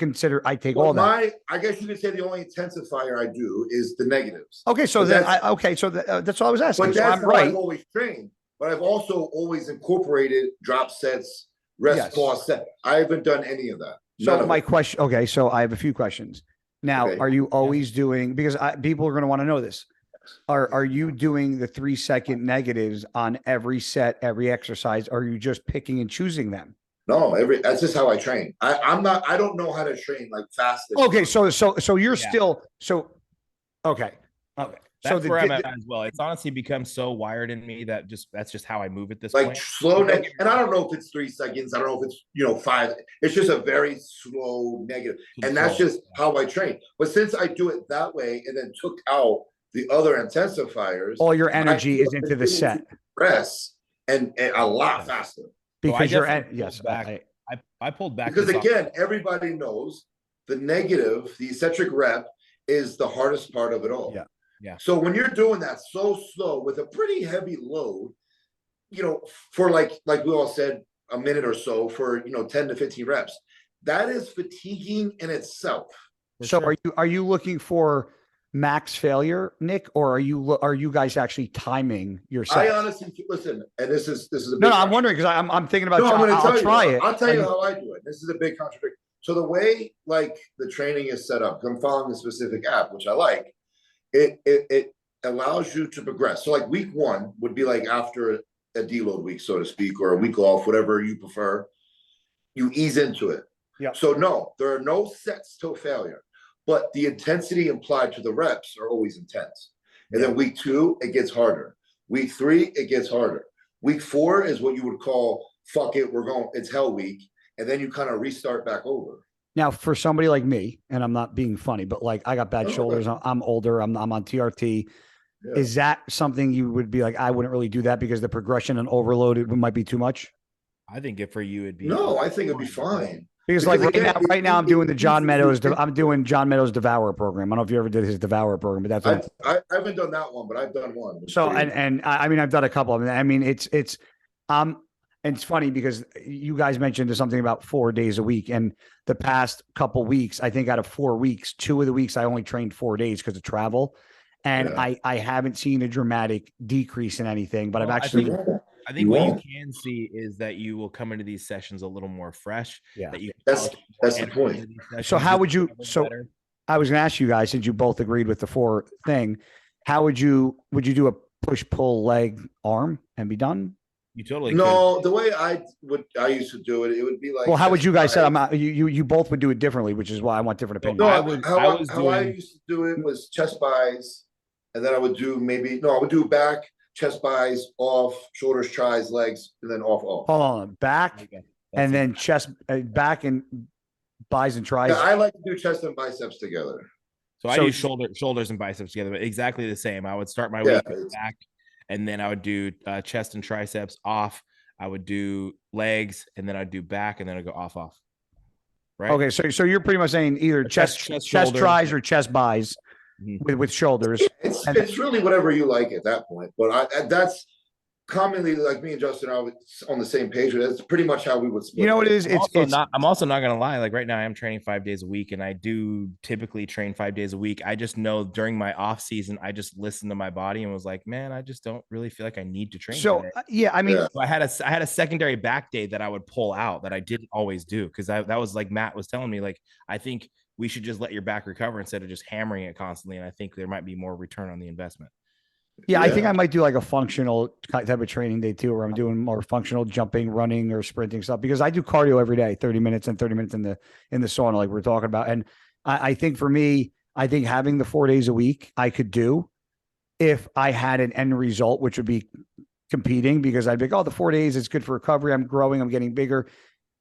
take all that. I guess you could say the only intensifier I do is the negatives. Okay, so that's all I was asking. But that's how I've always trained. But I've also always incorporated drop sets, rest pause set. I haven't done any of that. So my question. Okay, so I have a few questions. Now, are you always doing, because people are going to want to know this. Are you doing the 3 second negatives on every set, every exercise? Or are you just picking and choosing them? No, that's just how I train. I don't know how to train like fast. Okay, so you're still okay. That's where I'm at as well. It's honestly become so wired in me that that's just how I move at this point. Like slow, and I don't know if it's 3 seconds. I don't know if it's 5. It's just a very slow negative, and that's just how I train. But since I do it that way, and then took out the other intensifiers, all your energy is into the set. Press and a lot faster because you're I pulled back because again, everybody knows the negative, the eccentric rep is the hardest part of it all. Yeah. So when you're doing that so slow with a pretty heavy load, for like we all said, a minute or so for 10 to 15 reps, that is fatiguing in itself. So are you looking for max failure, Nick, or are you guys actually timing your sets? I honestly listen, and this is a big no. I'm wondering because I'm thinking about. I'll try it. I'll tell you how I do it. This is a big contradiction. So the way like the training is set up, I'm following the specific app, which I like. It allows you to progress. So like week 1 would be like after a deload week, so to speak, or a week off, whatever you prefer. You ease into it. Yeah. So no, there are no sets till failure. But the intensity implied to the reps are always intense. And then week 2, it gets harder. Week 3, it gets harder. Week 4 is what you would call, fuck it, it's hell week. And then you kind of restart back over. Now, for somebody like me, and I'm not being funny, but like I got bad shoulders. I'm older. I'm on TRT. Yeah. Is that something you would be like, I wouldn't really do that because the progression and overload might be too much? I think for you, it'd be. No, I think it'd be fine. Because like right now, I'm doing the John Meadows. I'm doing John Meadows Devour program. I don't know if you ever did his Devour program, but that's I haven't done that one, but I've done one. So and I mean I've done a couple of them. I mean it's and it's funny because you guys mentioned something about 4 days a week, and the past couple weeks, I think out of 4 weeks, 2 of the weeks I only trained 4 days because of travel, and I haven't seen a dramatic decrease in anything. But I've actually. I think what you can see is that you will come into these sessions a little more fresh. Yeah, that's the point. So how would you? So I was going to ask you guys, since you both agreed with the 4 thing, how would you do a push pull leg arm and be done? You totally could. The way I used to do it, it would be like. Well, how would you guys say? You both would do it differently, which is why I want different opinions. No, I used to do it was chest buys, and then I would do back. Chest buys, off, shoulders, tries, legs, and then off. Hold on, back, and then chest, back and buys and tries. Yeah, I like to do chest and biceps together. So I do shoulders and biceps together, but exactly the same. I would start my week with back, and then I would do chest and triceps off. I would do legs, and then I'd do back, and then I'd go off. Right. Okay, so you're pretty much saying either chest tries or chest buys. With shoulders, it's really whatever you like at that point. But that's commonly like me and Justin are on the same page. That's pretty much how we would split. You know what it is? I'm also not gonna lie. Like right now, I am training 5 days a week, and I do typically train 5 days a week. I just know during my off season, I just listened to my body and was like, man, I just don't really feel like I need to train. So so I had a secondary back day that I would pull out that I didn't always do because that was like Matt was telling me, like I think we should just let your back recover instead of just hammering it constantly. And I think there might be more return on the investment. Yeah, I think I might do like a functional type of training day too, where I'm doing more functional jumping, running, or sprinting stuff because I do cardio every day, 30 minutes and 30 minutes in the sauna, like we're talking about. And I think for me, I think having the 4 days a week I could do if I had an end result, which would be competing, because I'd be like, oh, the 4 days is good for recovery. I'm growing. I'm getting bigger.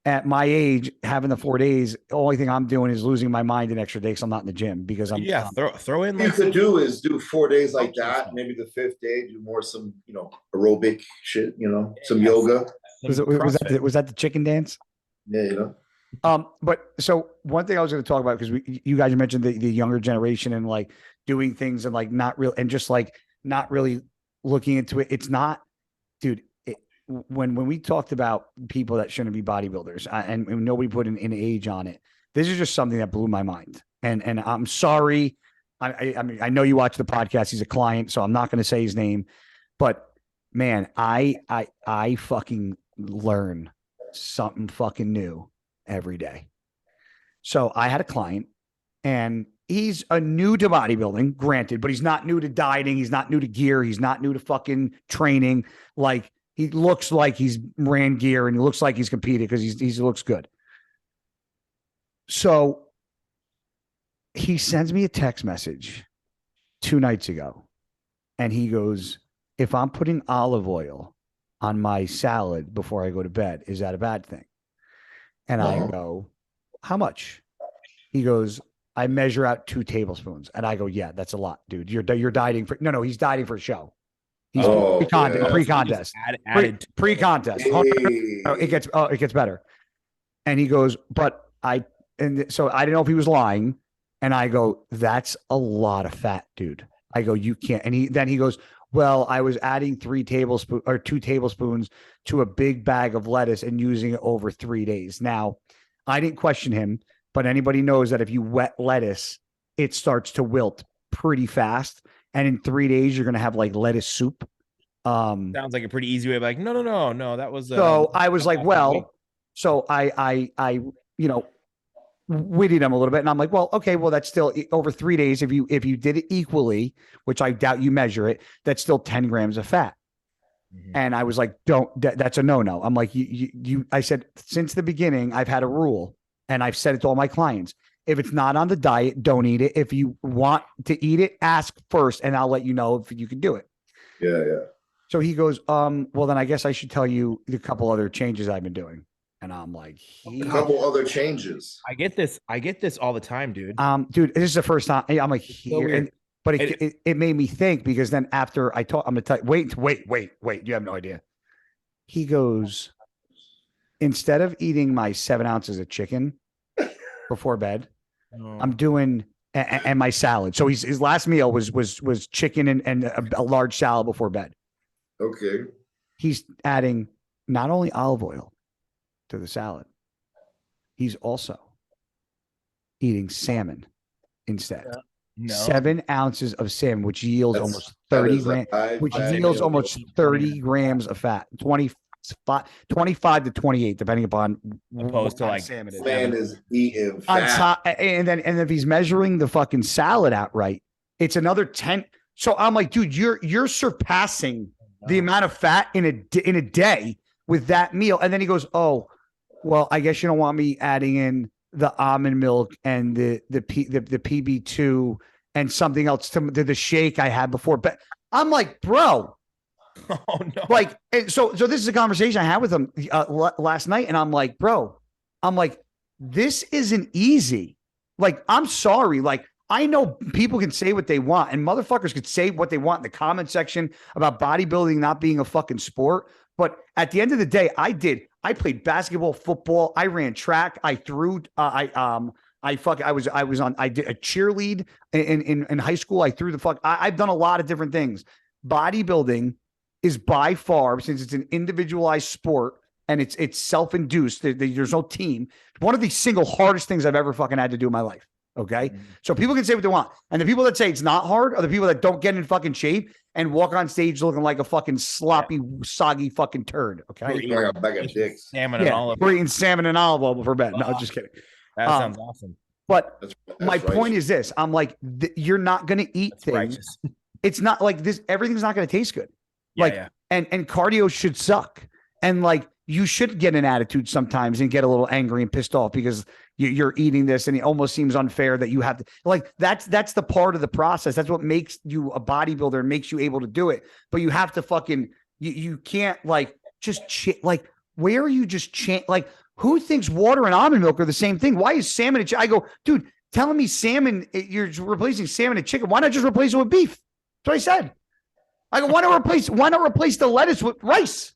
At my age, having the 4 days, the only thing I'm doing is losing my mind an extra day because I'm not in the gym because I'm throw in. What you could do is do 4 days like that. Maybe the 5th day do more some aerobic shit. Some yoga. Was that the chicken dance? Yeah, But so one thing I was going to talk about, because you guys mentioned the younger generation and like doing things and like not real and just like not really looking into it. It's not, dude. When we talked about people that shouldn't be bodybuilders, and nobody put an age on it, this is just something that blew my mind. And I'm sorry. I mean, I know you watch the podcast. He's a client, so I'm not going to say his name. But man, I fucking learn something fucking new every day. So I had a client, and he's new to bodybuilding, granted, but he's not new to dieting. He's not new to gear. He's not new to fucking training. Like, he looks like he's ran gear and he looks like he's competed because he looks good. So he sends me a text message 2 nights ago, and he goes, if I'm putting olive oil on my salad before I go to bed, is that a bad thing? And I go, how much? He goes, I measure out 2 tablespoons. And I go, yeah, that's a lot, dude. You're dieting for, no, he's dieting for a show. He's pre-contest. Pre-contest. Hey. It gets better. And he goes, so I didn't know if he was lying. And I go, that's a lot of fat, dude. I go, you can't. And he goes, well, I was adding 2 tablespoons to a big bag of lettuce and using it over 3 days. Now, I didn't question him, but anybody knows that if you wet lettuce, it starts to wilt pretty fast. And in 3 days, you're going to have like lettuce soup. Sounds like a pretty easy way of like, no. That was. So I was like, well, so I witted him a little bit. And I'm like, well, okay, well, that's still over 3 days. If you did it equally, which I doubt you measure it, that's still 10 grams of fat. Mm-hmm. And I was like, that's a no. I'm like, I said, since the beginning, I've had a rule, and I've said it to all my clients. If it's not on the diet, don't eat it. If you want to eat it, ask first, and I'll let you know if you can do it. Yeah. So he goes, well, then I guess I should tell you the couple other changes I've been doing. And I'm like, a couple other changes. I get this all the time, dude. Dude, this is the first time I'm like, here. But it made me think, because then after I'm going to tell you, wait. You have no idea. He goes, instead of eating my 7 ounces of chicken before bed, I'm doing and my salad. So his last meal was chicken and a large salad before bed. Okay. He's adding not only olive oil to the salad, he's also eating salmon instead. No. 7 ounces of salmon, which yields almost 30 grams, almost 30 grams of fat. 25 to 28, depending upon opposed to like salmon is eating fat. And then if he's measuring the fucking salad out right, it's another 10. So I'm like, dude, you're surpassing the amount of fat in a day with that meal. And then he goes, oh, well, I guess you don't want me adding in the almond milk and the PB2 and something else to the shake I had before. But I'm like, bro. Oh no! Like, so this is a conversation I had with him last night, and I'm like, bro, this isn't easy. Like, I'm sorry. Like, I know people can say what they want, and motherfuckers could say what they want in the comment section about bodybuilding not being a fucking sport. But at the end of the day, I played basketball, football. I ran track. I threw. I did a cheerlead in high school. I threw the fuck. I've done a lot of different things. Bodybuilding is by far, since it's an individualized sport and it's self-induced, there's no team, one of the single hardest things I've ever fucking had to do in my life. Okay. Mm-hmm. So people can say what they want. And the people that say it's not hard are the people that don't get in fucking shape and walk on stage looking like a fucking sloppy, soggy fucking turd. Okay. Eating like a bag of dicks. Salmon and olive. We're eating salmon and olive oil before bed. No, I'm just kidding. That sounds awesome. But that's my point is this. I'm like, you're not going to eat things. Righteous. It's not like this. Everything's not going to taste good. And cardio should suck. And like, you should get an attitude sometimes and get a little angry and pissed off because you're eating this, and it almost seems unfair that you have to like that's the part of the process. That's what makes you a bodybuilder and makes you able to do it. But you have to fucking you can't like just like where are you just like who thinks water and almond milk are the same thing? Why is salmon and I go, dude, telling me salmon, you're replacing salmon and chicken. Why not just replace it with beef? That's what I said. I go, why not replace the lettuce with rice?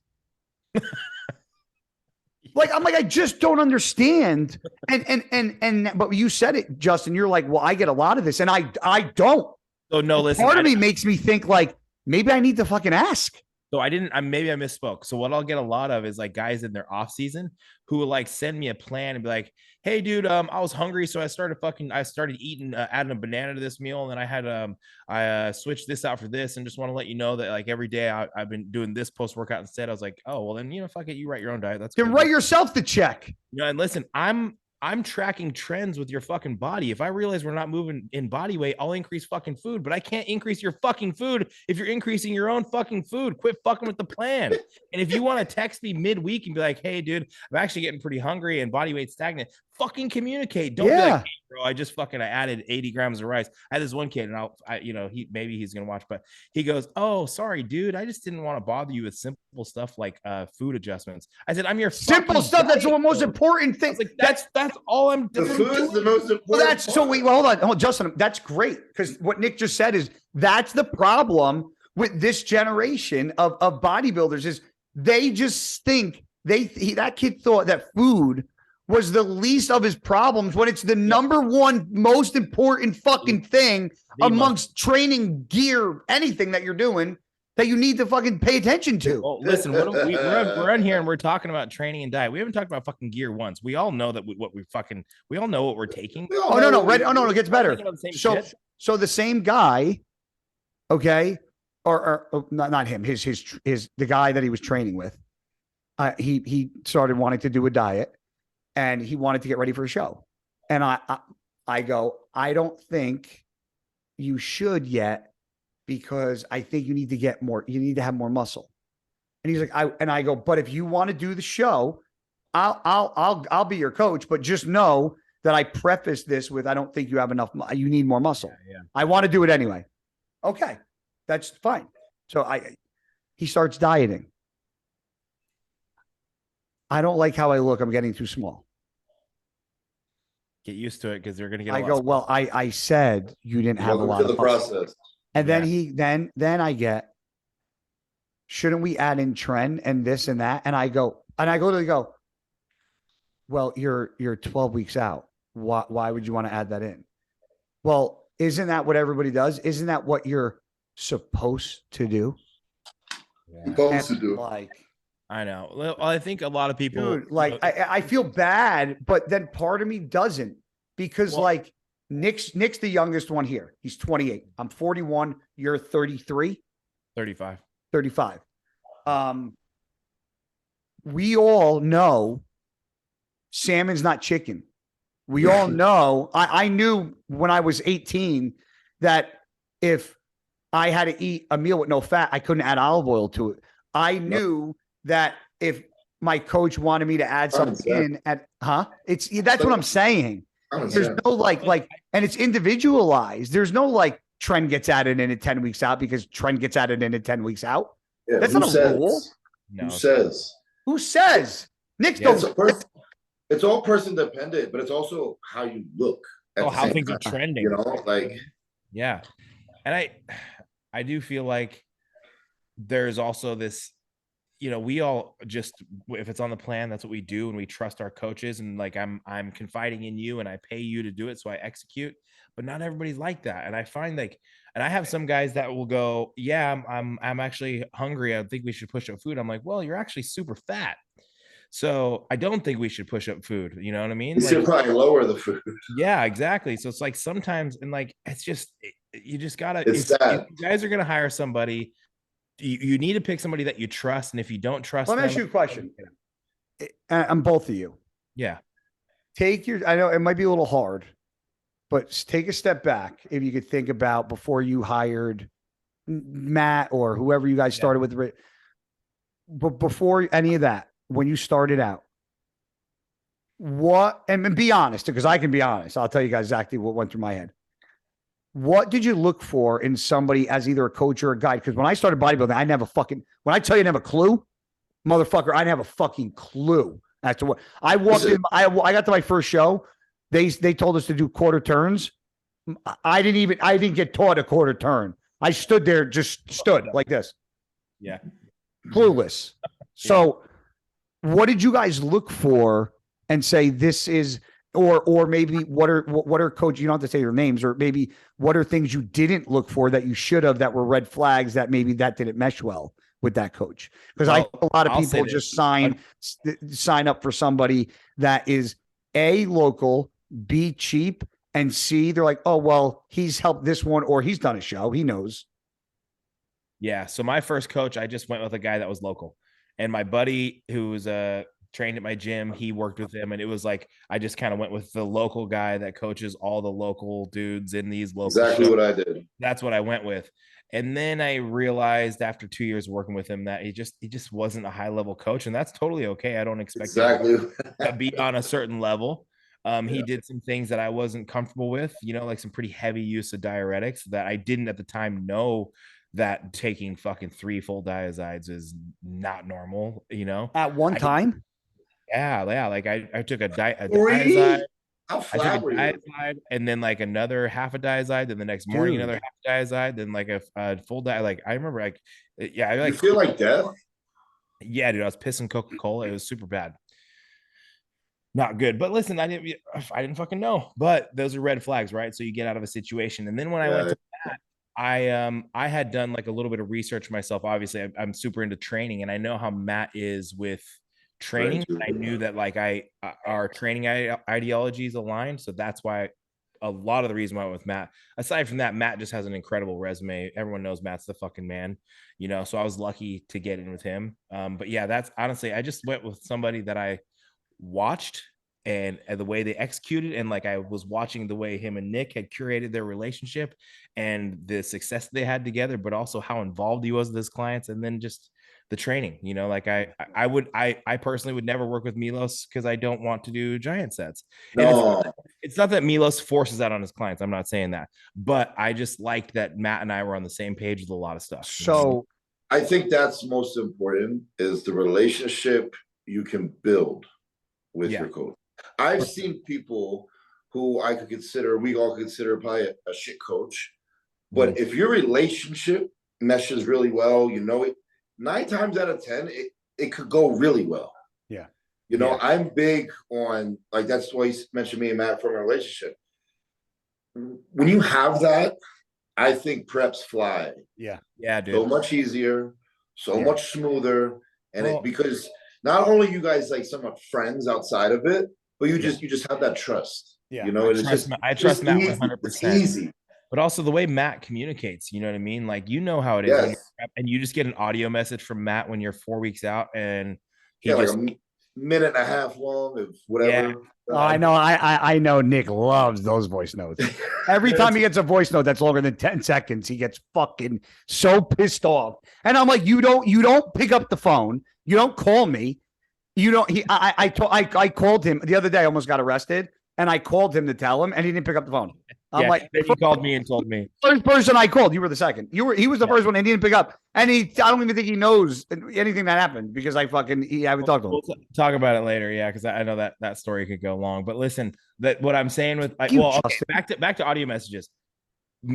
Like, I'm like, I just don't understand. But you said it, Justin. You're like, well, I get a lot of this, and I don't. So no, listen. Part of me makes me think like maybe I need to fucking ask. So maybe I misspoke. So what I'll get a lot of is like guys in their off season who will like send me a plan and be like, hey dude, I was hungry. So I started eating, adding a banana to this meal. And then I had, I switched this out for this and just want to let you know that like every day I've been doing this post workout instead. I was like, oh, well then, fuck it. You write your own diet. That's then write yourself the check. And listen, I'm tracking trends with your fucking body. If I realize we're not moving in body weight, I'll increase fucking food, but I can't increase your fucking food if you're increasing your own fucking food. Quit fucking with the plan. And if you want to text me midweek and be like, hey, dude, I'm actually getting pretty hungry and body weight stagnant, fucking communicate. Don't be like, hey, bro, I added 80 grams of rice. I had this one kid and maybe he's going to watch, but he goes, oh, sorry, dude. I just didn't want to bother you with simple stuff like food adjustments. I said, I'm your simple stuff. That's the most important thing. Like, that's all I'm doing. The food is the most important. Well, so wait, well, hold on, Justin. That's great because what Nick just said is that's the problem with this generation of bodybuilders is they just think that kid thought that food was the least of his problems when it's the number one most important fucking thing amongst training gear, anything that you're doing that you need to fucking pay attention to. Well, listen, we're in here and we're talking about training and diet. We haven't talked about fucking gear once. We all know that we all know what we're taking. Oh no, it gets better. So the same guy, okay, or not him, his the guy that he was training with, he started wanting to do a diet. And he wanted to get ready for a show. And I go, I don't think you should yet because I think you need to have more muscle. And he's like, I go, but if you want to do the show, I'll be your coach, but just know that I preface this with, I don't think you have enough. You need more muscle. Yeah. I want to do it anyway. Okay. That's fine. So he starts dieting. I don't like how I look. I'm getting too small. Get used to it because you're going to get. I go, well, I said you didn't have a lot of the process. And then then I get, shouldn't we add in trend and this and that? And I go, well, you're 12 weeks out. Why would you want to add that in? Well, isn't that what everybody does? Isn't that what you're supposed to do? Yeah. Supposed to do. Like, I know. Well, I think a lot of people, dude, like, I feel bad, but then part of me doesn't because like Nick's the youngest one here. He's 28. I'm 41. You're 33. 35. 35. We all know salmon's not chicken. We all know. I knew when I was 18 that if I had to eat a meal with no fat, I couldn't add olive oil to it. I knew that if my coach wanted me to add something in that's what I'm saying. There's no like, and it's individualized. There's no like trend gets added in at 10 weeks out because trend gets added in at 10 weeks out. Yeah, that's not a rule. No. Who says? Nick's it's all person dependent, but it's also how you look. How things are trending. You know, like yeah. And I do feel like there's also this, we all just, if it's on the plan, that's what we do. And we trust our coaches and like, I'm confiding in you and I pay you to do it. So I execute, but not everybody's like that. And I find like, and I have some guys that will go, yeah, I'm actually hungry. I think we should push up food. I'm like, well, you're actually super fat. So I don't think we should push up food. You know what I mean? You should probably lower the food. Yeah, exactly. So it's like sometimes, and like, it's just, you just gotta, if you guys are going to hire somebody, you need to pick somebody that you trust. And if you don't trust them, let me ask you a question. I'm both of you. Yeah. I know it might be a little hard, but take a step back. If you could think about before you hired Matt or whoever you guys started with, but before any of that, when you started out, What, and be honest, because I can be honest. I'll tell you guys exactly what went through my head. What did you look for in somebody as either a coach or a guide? Because when I started bodybuilding, I never fucking, when I tell you I didn't have a clue, motherfucker, I didn't have a fucking clue as to what I walked in. I got to my first show. They told us to do quarter turns. I didn't get taught a quarter turn. I stood there, just stood like this. Yeah. Clueless. So what did you guys look for and say this is, or maybe what are coach, you don't have to say your names, or maybe what are things you didn't look for that you should have, that were red flags that maybe that didn't mesh well with that coach? Because a lot of people just sign up for somebody that is A, local, B, cheap, and C, they're like, oh, well, he's helped this one, or he's done a show, he knows. Yeah. So my first coach, I just went with a guy that was local, and my buddy who was trained at my gym, he worked with him, and it was like I just kind of went with the local guy that coaches all the local dudes in these local exactly shows. What I did. That's what I went with. And then I realized after 2 years working with him that he just wasn't a high level coach, and that's totally okay. I don't expect him to be on a certain level. He did some things that I wasn't comfortable with, like some pretty heavy use of diuretics that I didn't at the time know that taking fucking 3 full diazides is not normal, At one time? Yeah. Like I took a diazide. I took a diazide, and then like another half a diazide, then the next morning another half a diazide, then like a full diet. Like I remember, like I like you feel like death. Yeah, dude, I was pissing Coca-Cola. It was super bad, not good. But listen, I didn't fucking know. But those are red flags, right? So you get out of a situation, and then when I went to that, I had done like a little bit of research myself. Obviously, I'm super into training, and I know how Matt is with training. I knew that like our training ideologies aligned, so that's why a lot of the reason why I went with Matt. Aside from that, Matt just has an incredible resume. Everyone knows Matt's the fucking man, so I was lucky to get in with him. But yeah, that's honestly, I just went with somebody that I watched and the way they executed, and like I was watching the way him and Nick had curated their relationship and the success they had together, but also how involved he was with his clients, and then just the training. Like I personally would never work with Milos because I don't want to do giant sets. No. And it's not that Milos forces that on his clients. I'm not saying that, but I just liked that Matt and I were on the same page with a lot of stuff. So I think that's most important, is the relationship you can build with your coach. I've seen people who we all consider probably a shit coach, but if your relationship meshes really well, it 9 times out of 10, it could go really well. Yeah. I'm big on, like, that's why you mentioned me and Matt from a relationship. When you have that, I think preps fly. Yeah. Yeah, dude. So much easier, so much smoother. And because not only you guys like somewhat friends outside of it, but you just have that trust. Yeah. I trust Matt 100%. It's easy. But also the way Matt communicates, you know what I mean? Like, how it is. Yes. And you just get an audio message from Matt when you're 4 weeks out, and he like a minute and a half long of whatever. Yeah. Oh, I know. I know Nick loves those voice notes. Every time he gets a voice note that's longer than 10 seconds, he gets fucking so pissed off. And I'm like, you don't pick up the phone. You don't call me. You don't. I called him the other day. I almost got arrested, and I called him to tell him, and he didn't pick up the phone. I'm like, then you called me and told me. First person I called, you were the second. He was the first one, and he didn't pick up. And I don't even think he knows anything that happened because I haven't talked to him. We'll talk about it later, yeah, because I know that story could go long. But listen, what I'm saying with back to audio messages.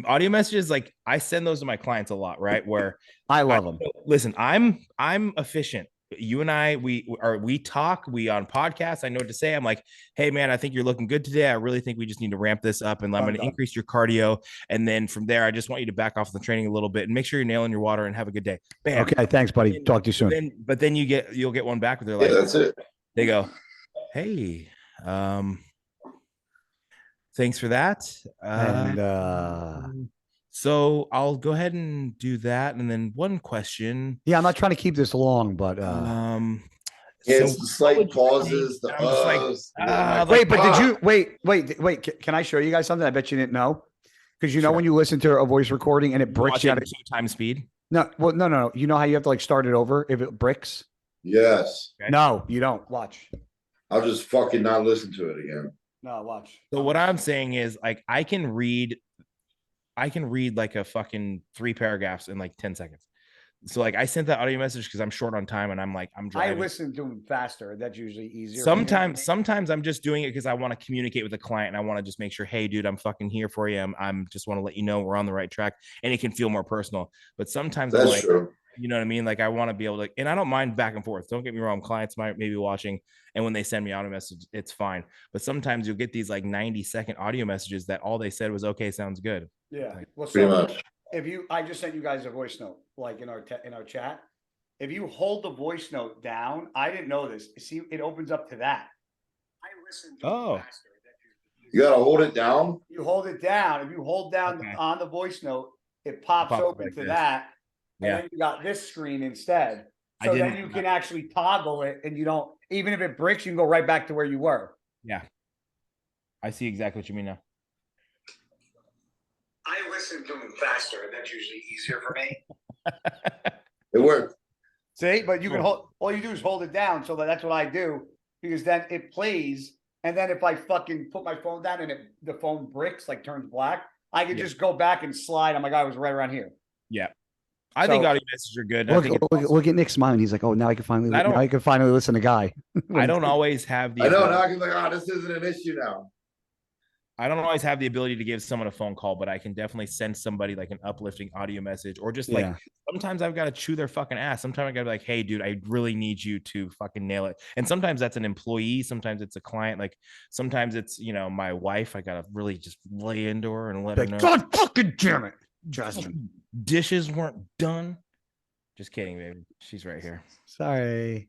Audio messages, like I send those to my clients a lot, right? Where I love them. Listen, I'm efficient. You and I, we talk, we on podcasts. I know what to say. I'm like, hey man, I think you're looking good today. I really think we just need to ramp this up, and I'm going to increase your cardio. And then from there, I just want you to back off the training a little bit and make sure you're nailing your water and have a good day. Bam. Okay. Thanks, buddy. Talk to you soon. But then you'll get one back where they're like, that's it. They go, hey, thanks for that. So I'll go ahead and do that. And then one question. Yeah, I'm not trying to keep this long, but it's the slight pauses. Wait, but did you wait? Can I show you guys something? I bet you didn't know, because when you listen to a voice recording and it bricks you out at 2x speed. No, well, no. You know how you have to like start it over if it bricks? Yes. Okay. No, you don't. Watch. I'll just fucking not listen to it again. No, watch. So what I'm saying is like I can read like a fucking 3 paragraphs in like 10 seconds. So like I sent that audio message because I'm short on time and I'm driving. I listen to them faster. That's usually easier. Sometimes I'm just doing it because I want to communicate with the client and I want to just make sure, hey, dude, I'm fucking here for you. I'm just want to let you know we're on the right track, and it can feel more personal. But sometimes That's I'm like, true. you know what I mean? Like I want to be able to, and I don't mind back and forth. Don't get me wrong. Clients might maybe watching, and when they send me audio message, it's fine. But sometimes you'll get these like 90-second audio messages that all they said was, okay, sounds good. Yeah. Like, Well, Pretty so much. I just sent you guys a voice note, like in our chat. If you hold the voice note down, I didn't know this. See, it opens up to that. I listen to faster. You gotta hold it down. You hold it down. If you hold down on the voice note, it pops open like to that. And then you got this screen instead. So then you can actually toggle it, and you don't, even if it breaks, you can go right back to where you were. Yeah. I see exactly what you mean now. I listen to them faster, and that's usually easier for me. It worked. See, but you can hold, all you do is hold it down. So that's what I do, because then it plays. And then if I fucking put my phone down and the phone bricks, like turns black, I can just go back and slide. I'm like, I was right around here. Yeah. I think audio messages are good. Look at Nick smiling. He's like, oh, now I can finally listen to Guy. I don't always have the I know, now I can be like, this isn't an issue now. I don't always have the ability to give someone a phone call, but I can definitely send somebody like an uplifting audio message, or just like sometimes I've got to chew their fucking ass. Sometimes I got to be like, hey, dude, I really need you to fucking nail it. And sometimes that's an employee. Sometimes it's a client. Like sometimes it's, my wife. I got to really just lay into her and let her know. God fucking damn it, Justin. Dishes weren't done. Just kidding, baby. She's right here. Sorry.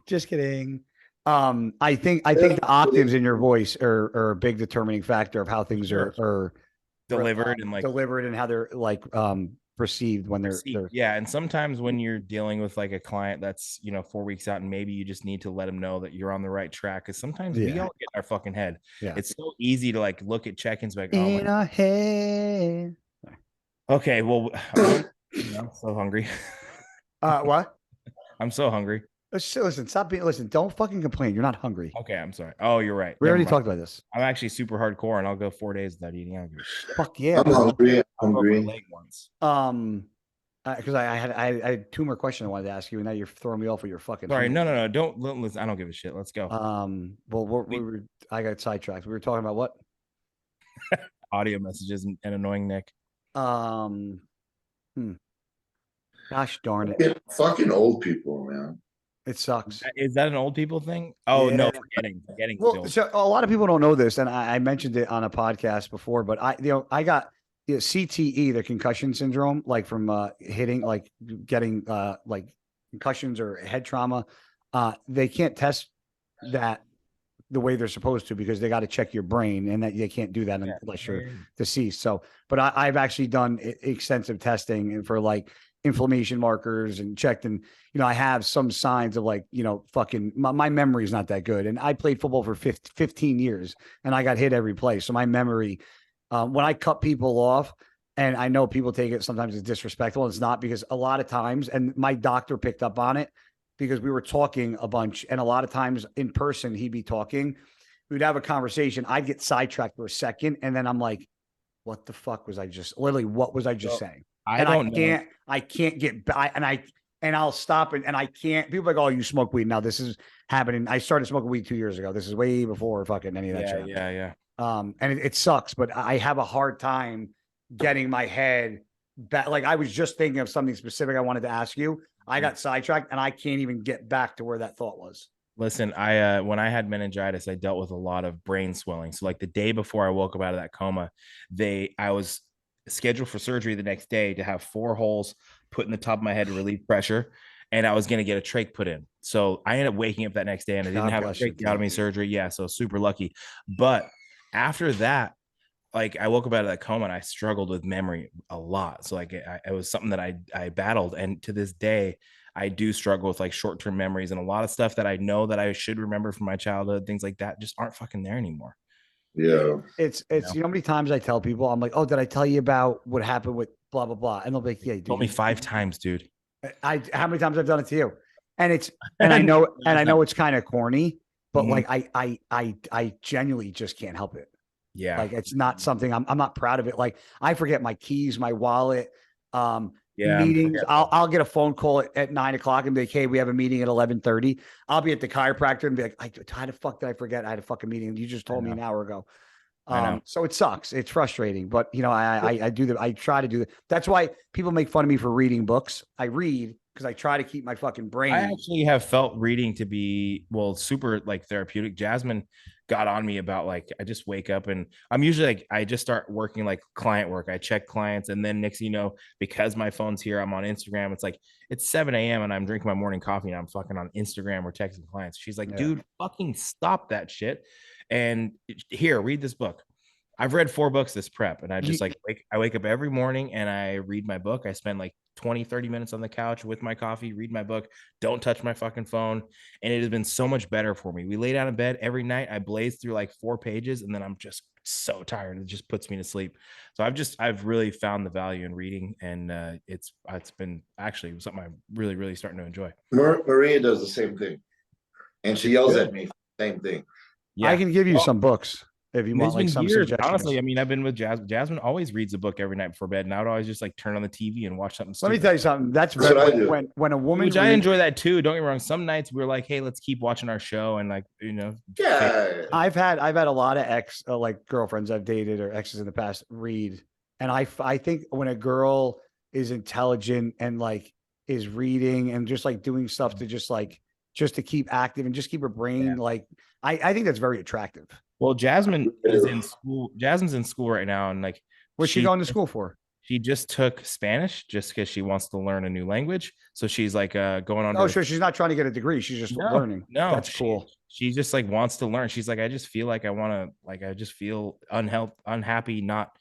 Just kidding. I think the octaves in your voice are a big determining factor of how things are delivered and how they're like perceived when they're yeah. And sometimes when you're dealing with like a client that's 4 weeks out, and maybe you just need to let them know that you're on the right track, because sometimes we all get in our fucking head. It's so easy to like look at check-ins like, oh, in our head. Okay, well, I'm so hungry. What? I'm so hungry. Listen, don't fucking complain. You're not hungry. Okay, I'm sorry. Oh, you're right. We already talked about this. I'm actually super hardcore, and I'll go 4 days without eating. I don't give a shit. Fuck yeah. I'm hungry. Once. Because I had 2 more questions I wanted to ask you, and now you're throwing me off with your fucking. Sorry, no. Don't listen. I don't give a shit. Let's go. Well, I got sidetracked. We were talking about what? Audio messages and annoying Nick. Gosh darn it. Fucking old people, man. It sucks. Is that an old people thing? Oh, no, forgetting. Well, so a lot of people don't know this, and I mentioned it on a podcast before, but I got CTE, the concussion syndrome, like from hitting, like getting like concussions or head trauma. They can't test that the way they're supposed to, because they got to check your brain, and that they can't do that unless you're deceased. So, but I've actually done extensive testing for like inflammation markers and checked, and I have some signs of like fucking my memory is not that good, and I played football for 15 years and I got hit every play, so my memory when I cut people off, and I know people take it sometimes as disrespectful, it's not, because a lot of times, and my doctor picked up on it because we were talking a bunch, and a lot of times in person he'd be talking, we'd have a conversation, I'd get sidetracked for a second, and then I'm like, what the fuck was I just saying? I can't get by, and I'll stop it, and I can't. People are like, oh, you smoke weed. Now this is happening. I started smoking weed 2 years ago. This is way before fucking any of that shit. Yeah. And it sucks, but I have a hard time getting my head back. Like I was just thinking of something specific I wanted to ask you. I got sidetracked, and I can't even get back to where that thought was. Listen, I when I had meningitis, I dealt with a lot of brain swelling. So like the day before I woke up out of that coma, I was scheduled for surgery the next day to have 4 holes put in the top of my head to relieve pressure, and I was going to get a trach put in. So I ended up waking up that next day, and I didn't have a tracheotomy surgery. Yeah, so super lucky. But after that, like I woke up out of that coma, and I struggled with memory a lot. So like it was something that I battled, and to this day I do struggle with like short-term memories, and a lot of stuff that I know that I should remember from my childhood, things like that, just aren't fucking there anymore. Yeah. It's how many times I tell people, I'm like, oh, did I tell you about what happened with blah, blah, blah? And they'll be like, yeah, you told me 5 times, dude. How many times I've done it to you? And I know it's kind of corny, but like I genuinely just can't help it. Yeah. Like it's not something I'm not proud of it. Like I forget my keys, my wallet, meetings. I'll get a phone call at 9 o'clock and be like, hey, we have a meeting at 11:30. I'll be at the chiropractor and be like, how the fuck did I forget I had a fucking meeting? You just told me an hour ago. So it sucks. It's frustrating, but you know, I try to do that. That's why people make fun of me for reading books. I read because I try to keep my fucking brain. I actually have felt reading to be super like therapeutic. Jasmine got on me about like I just wake up and I'm usually like I just start working like client work. I check clients and then next you know, because my phone's here, I'm on Instagram. It's like it's 7 a.m. and I'm drinking my morning coffee and I'm fucking on Instagram or texting clients. She's like, dude, fucking stop that shit. And here, read this book. I've read 4 books this prep and I just like I wake up every morning and I read my book. I spend like 20-30 minutes on the couch with my coffee, read my book, don't touch my fucking phone, and it has been so much better for me. We lay down in bed every night, I blaze through like 4 pages and then I'm just so tired, it just puts me to sleep. So I've really found the value in reading, and it's been actually something I'm really starting to enjoy. Maria does the same thing and she yells at me, same thing. I can give you some books if you want, like some suggestions. Honestly, I mean, I've been with Jasmine. Jasmine always reads a book every night before bed, and I would always just like turn on the TV and watch something stupid. Let me tell you something. That's what I do. When a woman, which I enjoy that too. Don't get me wrong. Some nights we're like, hey, let's keep watching our show, and like, you know, I've had a lot of like girlfriends I've dated or exes in the past read, and I think when a girl is intelligent and like is reading and just like doing stuff to just to keep active and just keep her brain like I think that's very attractive. Well, Jasmine is in school. Jasmine's in school right now, and like, what's she going to school for? She just took Spanish just because she wants to learn a new language. So she's like going on. Oh, sure. She's not trying to get a degree. She's just learning. No, that's cool. She just like wants to learn. She's like, I just feel like I want to, like, I just feel unhappy, not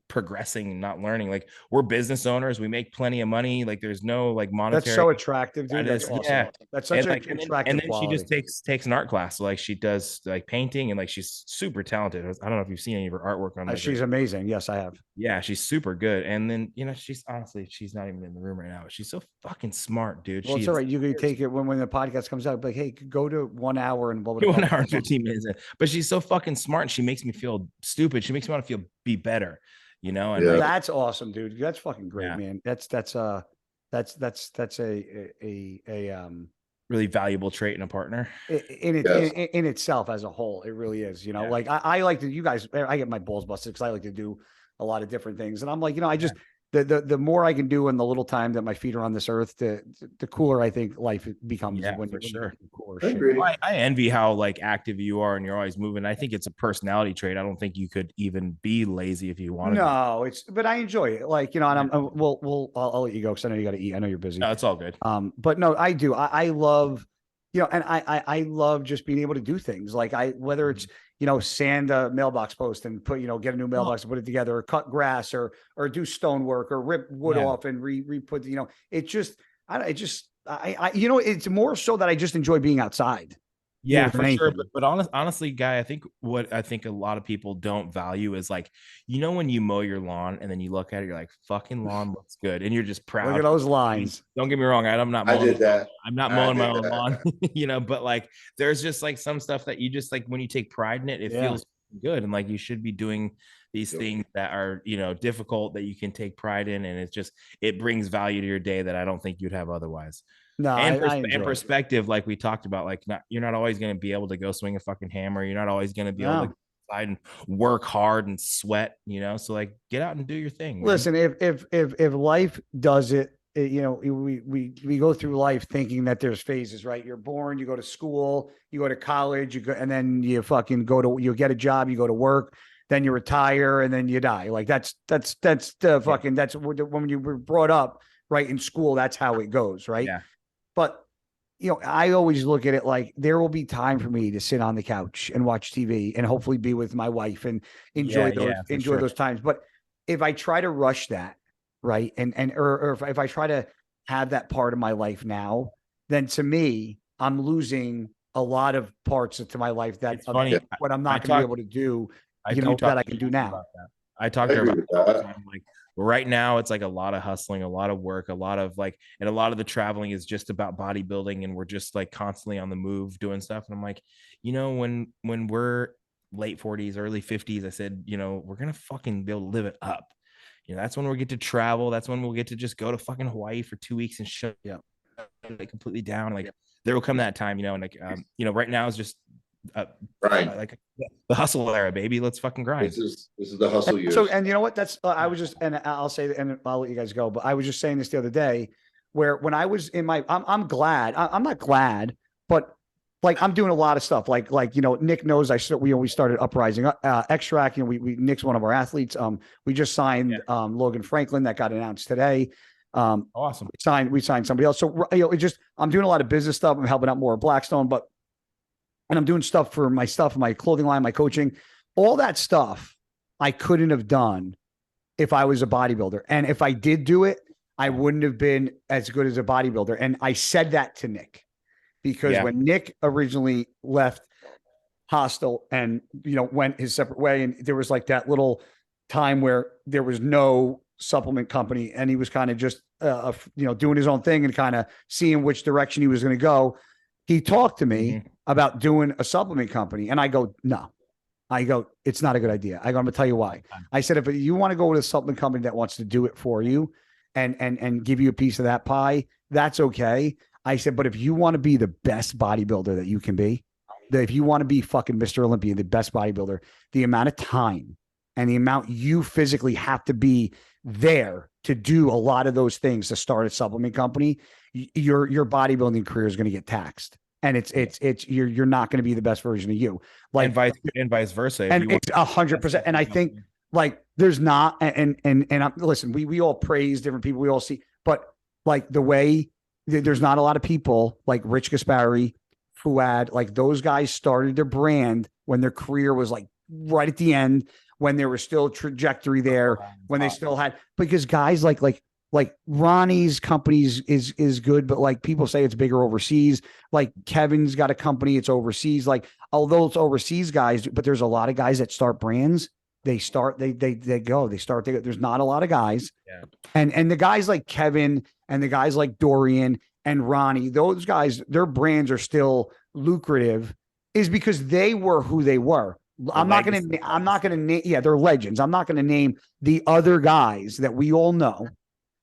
progressing, not learning. Like, we're business owners, we make plenty of money, like there's no like monetary. That's so attractive, dude. That's awesome. Yeah, that's such an attractive and then quality. she just takes an art class. So like she does like painting, and like she's super talented. I don't know if you've seen any of her artwork on she's amazing. Yes, I have. Yeah, she's super good. And then, you know, she's not even in the room right now, but she's so fucking smart, dude. Well, it's all right. You can take it when the podcast comes out, like, hey, go to 1 hour and 1 hour and 15 minutes. But she's so fucking smart, and she makes me feel stupid. She makes me want to be better. You know, and that's awesome, dude. That's fucking great, man. That's a really valuable trait in a partner. In itself as a whole, it really is. You know, like I like to. You guys, I get my balls busted because I like to do a lot of different things, and I'm like, you know, I just the more I can do in the little time that my feet are on this earth, the cooler I think life becomes. Yeah, for sure. I envy how like active you are and you're always moving. I think it's a personality trait. I don't think you could even be lazy if you wanted. No, but I enjoy it. Like, you know, and I'll let you go because I know you got to eat. I know you're busy. No, it's all good. But no, I do. I love, you know, and I love just being able to do things like whether it's, you know, sand a mailbox post and get a new mailbox and put it together, or cut grass or do stonework or rip wood off and re-put, you know, you know, it's more so that I just enjoy being outside. Yeah, for sure. But honestly, Guy, I think what a lot of people don't value is like, you know, when you mow your lawn and then you look at it, you're like, fucking lawn looks good. And you're just proud. Look at those lines. Don't get me wrong. I'm not mowing. I did that. I'm not mowing my own lawn, you know, but like, there's just like some stuff that you just like, when you take pride in it, it feels good. And like, you should be doing these things that are, you know, difficult that you can take pride in. And it brings value to your day that I don't think you'd have otherwise. No, and perspective, like we talked about, like you're not always going to be able to go swing a fucking hammer. You're not always going to be able to go outside and work hard and sweat, you know. So like, get out and do your thing. Listen, man. if life does it, you know, we go through life thinking that there's phases, right? You're born, you go to school, you go to college, and then you fucking you get a job, you go to work, then you retire, and then you die. Like that's the fucking that's when you were brought up, right, in school. That's how it goes, right? Yeah. But, you know, I always look at it like there will be time for me to sit on the couch and watch TV and hopefully be with my wife and enjoy those times. But if I try to rush that, right, or if I try to have that part of my life now, then to me, I'm losing a lot of parts to my life that what I'm not going to be able to do, that I can do now. I talked to her about that. Like, Right now, it's like a lot of hustling, a lot of work, a lot of like, and a lot of the traveling is just about bodybuilding, and we're just like constantly on the move doing stuff. And I'm like, when we're late 40s, early 50s, I said, we're gonna fucking be able to live it up. That's when we'll get to travel. That's when we'll get to just go to fucking Hawaii for 2 weeks and shut like completely down. Like there will come that time, and like right now is just Right. like the hustle era, baby. Let's fucking grind. This is the hustle years. So, and you know what? That's I was just, and I'll say, and I'll let you guys go. But I was just saying this the other day, where when I was in I'm glad. I'm not glad, but like I'm doing a lot of stuff. Like Nick knows we started Uprising Extract. Nick's one of our athletes. We just signed Logan Franklin that got announced today. Awesome. We signed somebody else. So I'm doing a lot of business stuff. I'm helping out more at Blackstone, and I'm doing stuff for my clothing line, my coaching, all that stuff I couldn't have done if I was a bodybuilder. And if I did do it, I wouldn't have been as good as a bodybuilder. And I said that to Nick because when Nick originally left Hostel and, went his separate way, and there was like that little time where there was no supplement company and he was kind of just, doing his own thing and kind of seeing which direction he was going to go. He talked to me about doing a supplement company. And I go, no. I go, it's not a good idea. I'm going to tell you why. I said, if you want to go with a supplement company that wants to do it for you and give you a piece of that pie, that's okay. I said, but if you want to be the best bodybuilder that you can be, if you want to be fucking Mr. Olympia, the best bodybuilder, the amount of time and the amount you physically have to be there to do a lot of those things to start a supplement company, your bodybuilding career is going to get taxed. And you're not going to be the best version of you. Like and vice versa. And it's 100%. And I think like there's not, listen, we all praise different people. We all see, but like the way there's not a lot of people like Rich Gaspari, Fuad, like those guys started their brand when their career was like right at the end, when there was still trajectory there, when they still had, because guys like Ronnie's companies is good, but like people say it's bigger overseas. Like Kevin's got a company, it's overseas. Like, although it's overseas guys, but there's a lot of guys that start brands. There's not a lot of guys. Yeah. And the guys like Kevin and the guys like Dorian and Ronnie, those guys, their brands are still lucrative is because they were who they were. I'm not going to name, they're legends. I'm not going to name the other guys that we all know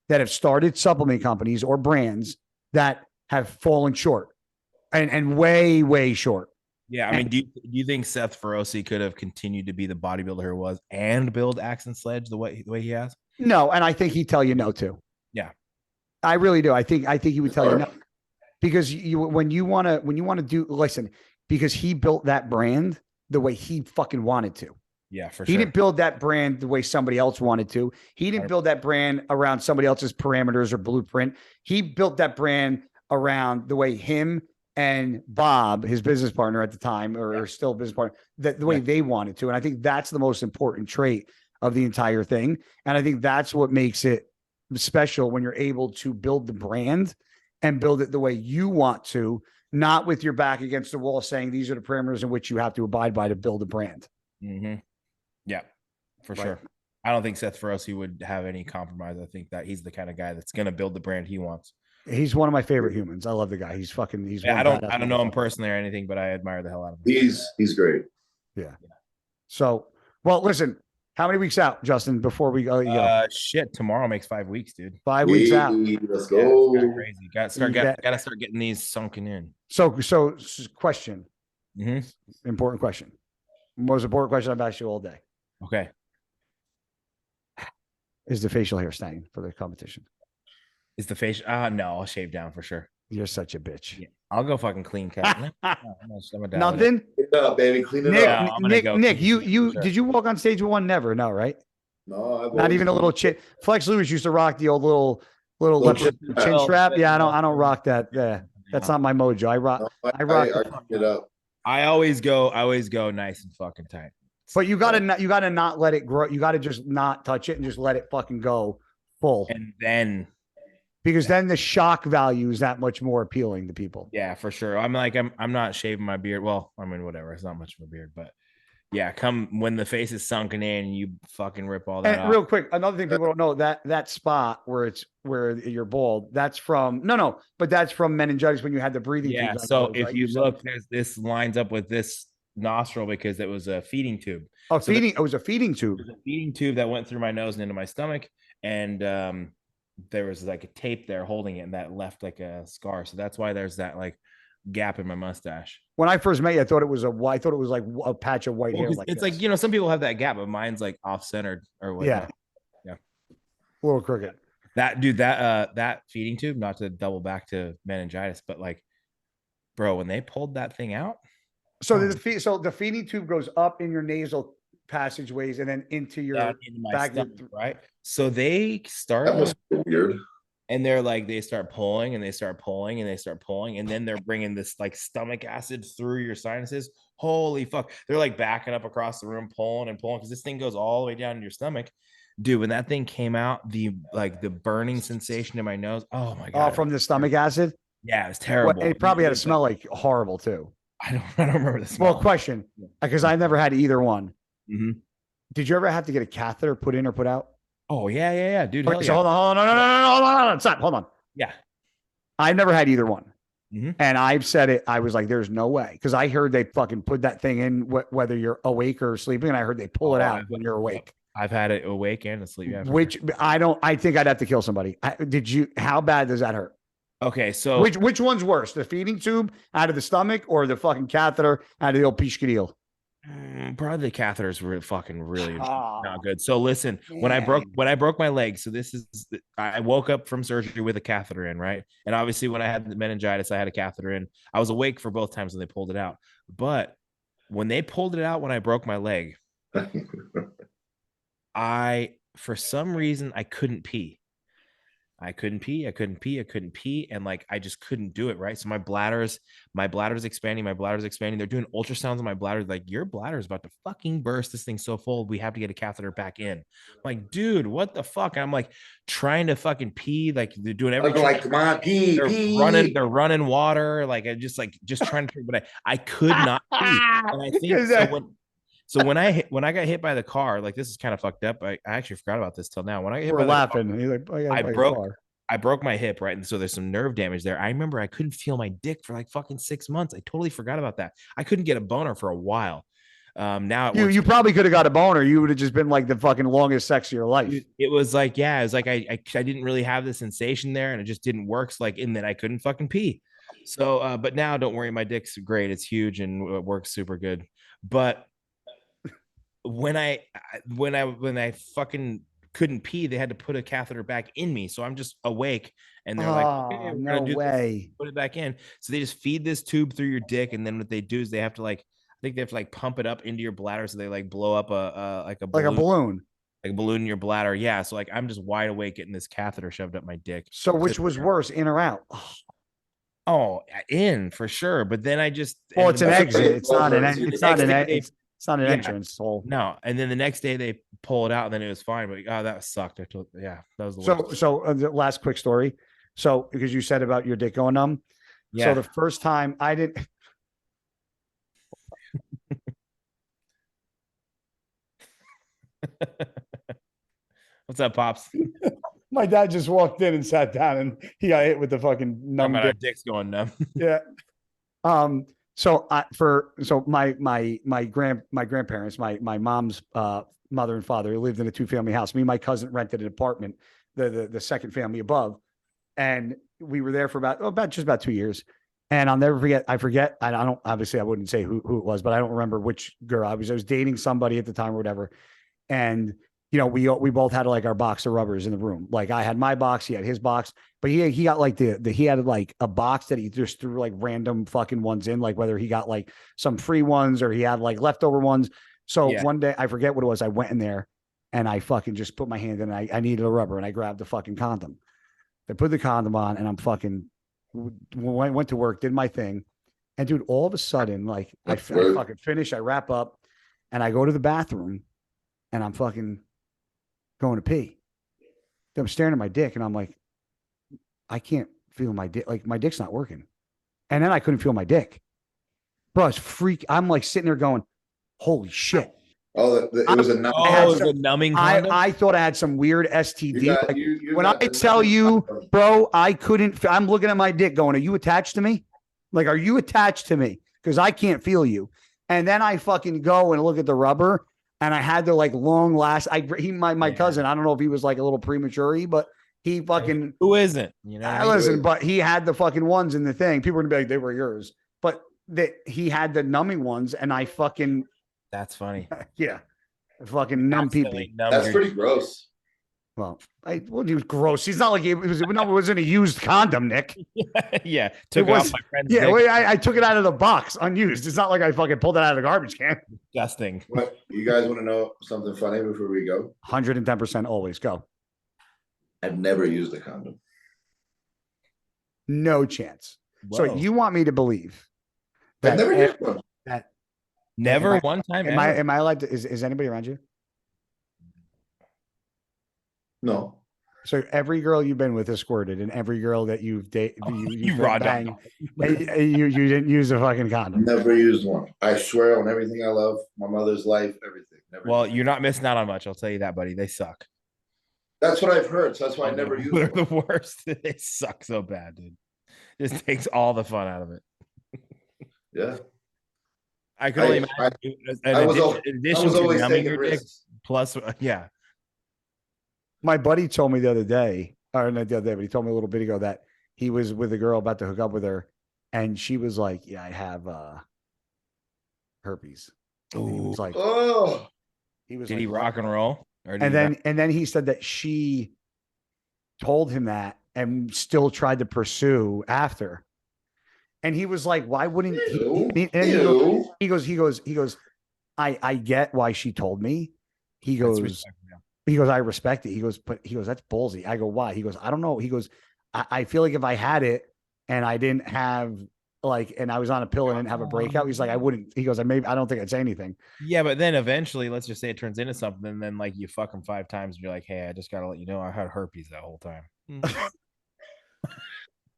that have started supplement companies or brands that have fallen short and way, way short. Yeah. I mean, do you think Seth Feroce could have continued to be the bodybuilder he was and build Axe and Sledge the way he has? No. And I think he'd tell you no too. Yeah. I really do. I think he would tell you no, because when you want to do, listen, because he built that brand the way he fucking wanted to. Yeah, for sure. He didn't build that brand the way somebody else wanted to. He didn't build that brand around somebody else's parameters or blueprint. He built that brand around the way him and Bob, his business partner at the time, or still business partner, the way they wanted to. And I think that's the most important trait of the entire thing. And I think that's what makes it special when you're able to build the brand and build it the way you want to, not with your back against the wall saying these are the parameters in which you have to abide by to build a brand. Mm-hmm. Yeah, for sure. I don't think Seth Feroce would have any compromise. I think that he's the kind of guy that's going to build the brand he wants. He's one of my favorite humans. I love the guy. He's I don't know him personally or anything, but I admire the hell out of him. He's great. Yeah. So, well, listen, how many weeks out, Justin, before we go? Shit, tomorrow makes 5 weeks, dude. 5 weeks out. Let's go. Yeah, crazy. Got to start getting these sunken in. So question. Mm-hmm. Important question. Most important question I've asked you all day. Okay. Is the facial hair staying for the competition? Is the facial? No, I'll shave down for sure. You're such a bitch. Yeah, I'll go fucking clean cut. Nothing. Clean it up, baby. Clean it up. Nick, you sure. Did you walk on stage with one? Never. No, right? No, not even a little chin. Flex Lewis used to rock the old little chin strap. Yeah, I don't rock that. Yeah, that's not my mojo. I rock it up. I always go nice and fucking tight. But you gotta not let it grow. You gotta just not touch it and just let it fucking go full. And then, because then the shock value is that much more appealing to people. Yeah, for sure. I'm not shaving my beard. Well, I mean, whatever. It's not much of a beard, but Yeah, come when the face is sunken in, you fucking rip all that And off. real quick, another thing people don't know, that spot where you're bald, that's from but that's from meningitis when you had the breathing Yeah, tubes on so your nose, if right? you look, this lines up with this nostril because it was a feeding tube. It was a feeding tube. There's a feeding tube that went through my nose and into my stomach, and there was like a tape there holding it, and that left like a scar. So that's why there's that like gap in my mustache. When I first met you, I thought it was like a patch of white hair. Like it's like, some people have that gap, but mine's like off centered or whatnot. Yeah. A little crooked. That feeding tube, not to double back to meningitis, but like, bro, when they pulled that thing out. So the feeding tube goes up in your nasal passageways and then into your into my back, stomach, right? So they start. That was weird. And they're like, they start pulling and they start pulling and they start pulling. And then they're bringing this like stomach acid through your sinuses. Holy fuck. They're like backing up across the room, pulling and pulling because this thing goes all the way down to your stomach. Dude, when that thing came out, the burning sensation in my nose. Oh my God. From the stomach acid? Yeah, it was terrible. It probably had to smell like horrible too. I don't remember the smell. Well, question, because I never had either one. Mm-hmm. Did you ever have to get a catheter put in or put out? Oh, yeah, dude. Okay, so hold on. No. Stop. Hold on. Yeah. I've never had either one. Mm-hmm. And I've said it. I was like, there's no way. Because I heard they fucking put that thing in whether you're awake or sleeping. And I heard they pull it out when you're awake. I've had it awake and asleep. Yeah, which I think I'd have to kill somebody. How bad does that hurt? Okay, so. Which one's worse? The feeding tube out of the stomach or the fucking catheter out of the old pishkadil? Probably the catheters were fucking really not good. So listen, when I broke my leg, so I woke up from surgery with a catheter in, right? And obviously when I had the meningitis, I had a catheter in. I was awake for both times when they pulled it out. But when they pulled it out when I broke my leg, for some reason I couldn't pee. I couldn't pee. And like, I just couldn't do it. Right. So my bladder's expanding. They're doing ultrasounds on my bladder. Like, your bladder is about to fucking burst. This thing's so full. We have to get a catheter back in. I'm like, dude, what the fuck? And I'm like trying to fucking pee. Like, they're doing everything. Like, come on, pee. They're running water. Like, I just trying to, but I could not pee. And I think so when I got hit by the car, like, this is kind of fucked up. I actually forgot about this till now. When I got hit by laughing. The car, I broke my hip, right? And so there's some nerve damage there. I remember I couldn't feel my dick for like fucking 6 months. I totally forgot about that. I couldn't get a boner for a while. Now you probably could have got a boner. You would have just been like the fucking longest sex of your life. It was like, I didn't really have the sensation there, and it just didn't work. So like, in that I couldn't fucking pee. So, but now don't worry, my dick's great. It's huge and it works super good. But when I fucking couldn't pee, they had to put a catheter back in me. So I'm just awake, and they're like, okay, no way. Put it back in. So they just feed this tube through your dick, and then what they do is they have to I think they have to pump it up into your bladder, so they like blow up a balloon in your bladder. Yeah. So like, I'm just wide awake getting this catheter shoved up my dick. So which was worse, in or out? Oh, in for sure. But then I just it's an exit. It's not an entrance. So no. And then the next day they pull it out, and then it was fine. But that sucked. That was the worst. So the last quick story. So because you said about your dick going numb. Yeah. So the first time I didn't. What's up, Pops? My dad just walked in and sat down, and he got hit with the fucking numb dick. Our dick's going numb. Yeah. So my grandparents, my mom's mother and father lived in a 2-family house. Me and my cousin rented an apartment, the second family above, and we were there for about 2 years. And I'll never forget. I don't obviously I wouldn't say who it was, but I don't remember which girl I was dating somebody at the time or whatever. And we both had like our box of rubbers in the room. Like, I had my box, he had his box, but he got like he had like a box that he just threw like random fucking ones in, like whether he got like some free ones or he had like leftover ones. So one day, I forget what it was, I went in there and I fucking just put my hand in, and I needed a rubber, and I grabbed the fucking condom. I put the condom on, and I'm fucking went to work, did my thing. And dude, all of a sudden, like I fucking finish, I wrap up, and I go to the bathroom, and I'm fucking going to pee. I'm staring at my dick, and I'm like, I can't feel my dick. Like, my dick's not working. And then I couldn't feel my dick. Bro, I'm like sitting there going, Holy shit. Oh, it was a numbing. The numbing condom? I thought I had some weird STD. When I the tell you, condom. bro, I couldn't. I'm looking at my dick going, are you attached to me? Like, are you attached to me? Because I can't feel you. And then I fucking go and look at the rubber, and I had the like long last. My cousin. I don't know if he was like a little premature, but he fucking who isn't? You know, listen. But he had the fucking ones in the thing. People were gonna be like, they were yours, but that he had the numbing ones, and I fucking. That's funny. Yeah, fucking numb people. That's pretty gross. Well, he was gross. He's not like it wasn't a used condom, Nick. Yeah, took it off my friend's dick. I took it out of the box unused. It's not like I fucking pulled it out of the garbage can. Disgusting. What, you guys want to know something funny before we go? 110% always go. I've never used a condom. No chance. Whoa. So you want me to believe that I've never used one. Never one time. Am I allowed to? Is anybody around you? No. So every girl you've been with is squirted, and every girl that you've dated, you bang, you didn't use a fucking condom. Never used one. I swear on everything I love, my mother's life, everything. Well, you're not missing out on much. I'll tell you that, buddy. They suck. That's what I've heard. So that's why I never used They're one. the worst. They suck so bad, dude. Just takes all the fun out of it. Yeah. I can only imagine. In addition to numbing your dick, plus, yeah. My buddy told me the other day, or not the other day, but he told me a little bit ago that he was with a girl about to hook up with her, and she was like, "Yeah, I have herpes." And he was like, "Oh." Did he rock and roll? And then he said that she told him that and still tried to pursue after. And he was like, "Why wouldn't he goes, I get why she told me." He goes, I respect it. He goes, that's ballsy. I go, why? He goes, I don't know. He goes, I feel like if I had it and I didn't have and I was on a pill and didn't have a breakout, he's like, I wouldn't. He goes, I don't think I'd say anything. Yeah, but then eventually, let's just say it turns into something, and then like you fuck him 5 times, and you're like, hey, I just gotta let you know I had herpes that whole time.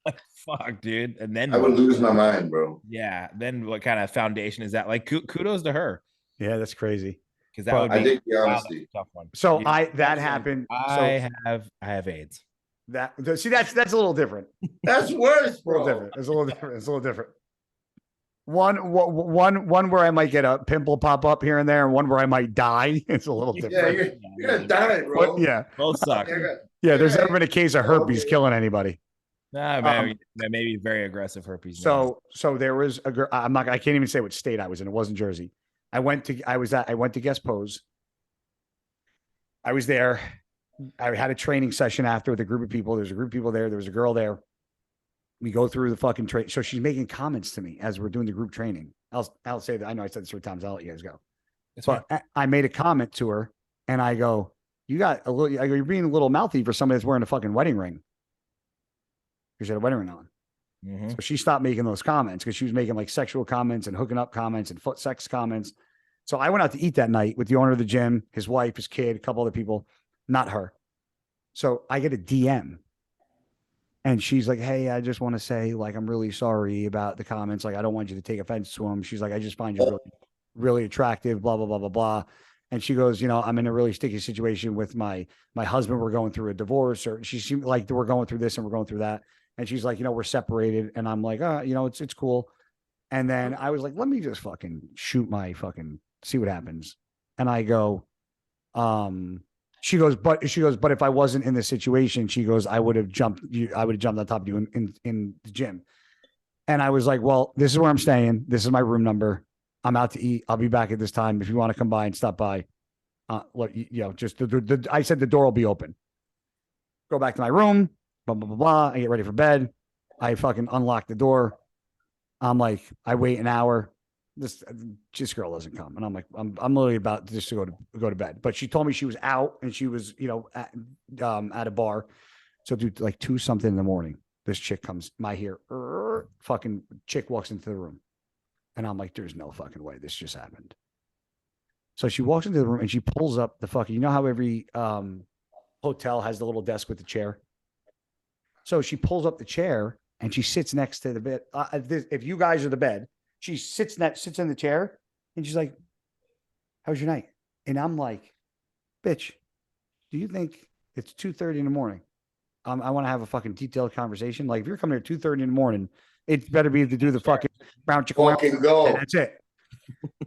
Like, fuck, dude. And then I would lose my mind, bro. Yeah. Then what kind of foundation is that? Like, kudos to her. Yeah, that's crazy. Because that would be I think the honesty. A tough one. So that happened. I have AIDS. That's a little different. That's worse, bro. It's a little different. One where I might get a pimple pop up here and there, and one where I might die. It's a little different. Yeah, you're gonna die, bro. But, yeah, both suck. Yeah, there's never been a case of herpes killing anybody. Nah, maybe very aggressive herpes. So there was a girl. I can't even say what state I was in. It wasn't Jersey. I went to guest pose. I was there. I had a training session after with a group of people. There's a group of people there. There was a girl there. We go through the fucking train. So she's making comments to me as we're doing the group training. I'll say that. I know I said this 3 times. I'll let you guys go. But I made a comment to her, and I go, "You got a little. I go, you're being a little mouthy for somebody that's wearing a fucking wedding ring. Because she had a wedding ring on." Mm-hmm. So she stopped making those comments because she was making like sexual comments and hooking up comments and foot sex comments. So I went out to eat that night with the owner of the gym, his wife, his kid, a couple other people, not her. So I get a DM and she's like, "Hey, I just want to say, like, I'm really sorry about the comments. Like, I don't want you to take offense to them." She's like, "I just find you really, really attractive, blah, blah, blah, blah, blah." And she goes, "I'm in a really sticky situation with my husband. We're going through a divorce," or she seemed like we're going through this and we're going through that. And she's like, "We're separated." And I'm like, it's cool. And then I was like, let me just fucking shoot my fucking see what happens. And I go, she goes, but if I wasn't in this situation, she goes, I would have jumped on top of you in the gym. And I was like, well, this is where I'm staying. This is my room number. I'm out to eat. I'll be back at this time. If you want to come by and stop by, just I said the door will be open. Go back to my room. Blah, blah, blah, blah. I get ready for bed. I fucking unlock the door. I'm like, I wait an hour. This girl doesn't come. And I'm like, I'm literally about just to go to bed. But she told me she was out and she was, at a bar. So dude, like 2 something in the morning, this chick comes, fucking chick walks into the room. And I'm like, there's no fucking way this just happened. So she walks into the room and she pulls up the fucking, how every hotel has the little desk with the chair. So she pulls up the chair and she sits next to the bed. If you guys are the bed, she sits in the chair and she's like, How's your night? And I'm like, bitch, do you think it's 2:30 in the morning? I want to have a fucking detailed conversation. Like, if you're coming here 2:30 in the morning, it better be to do the fucking brown chicken. Fucking go. And that's it.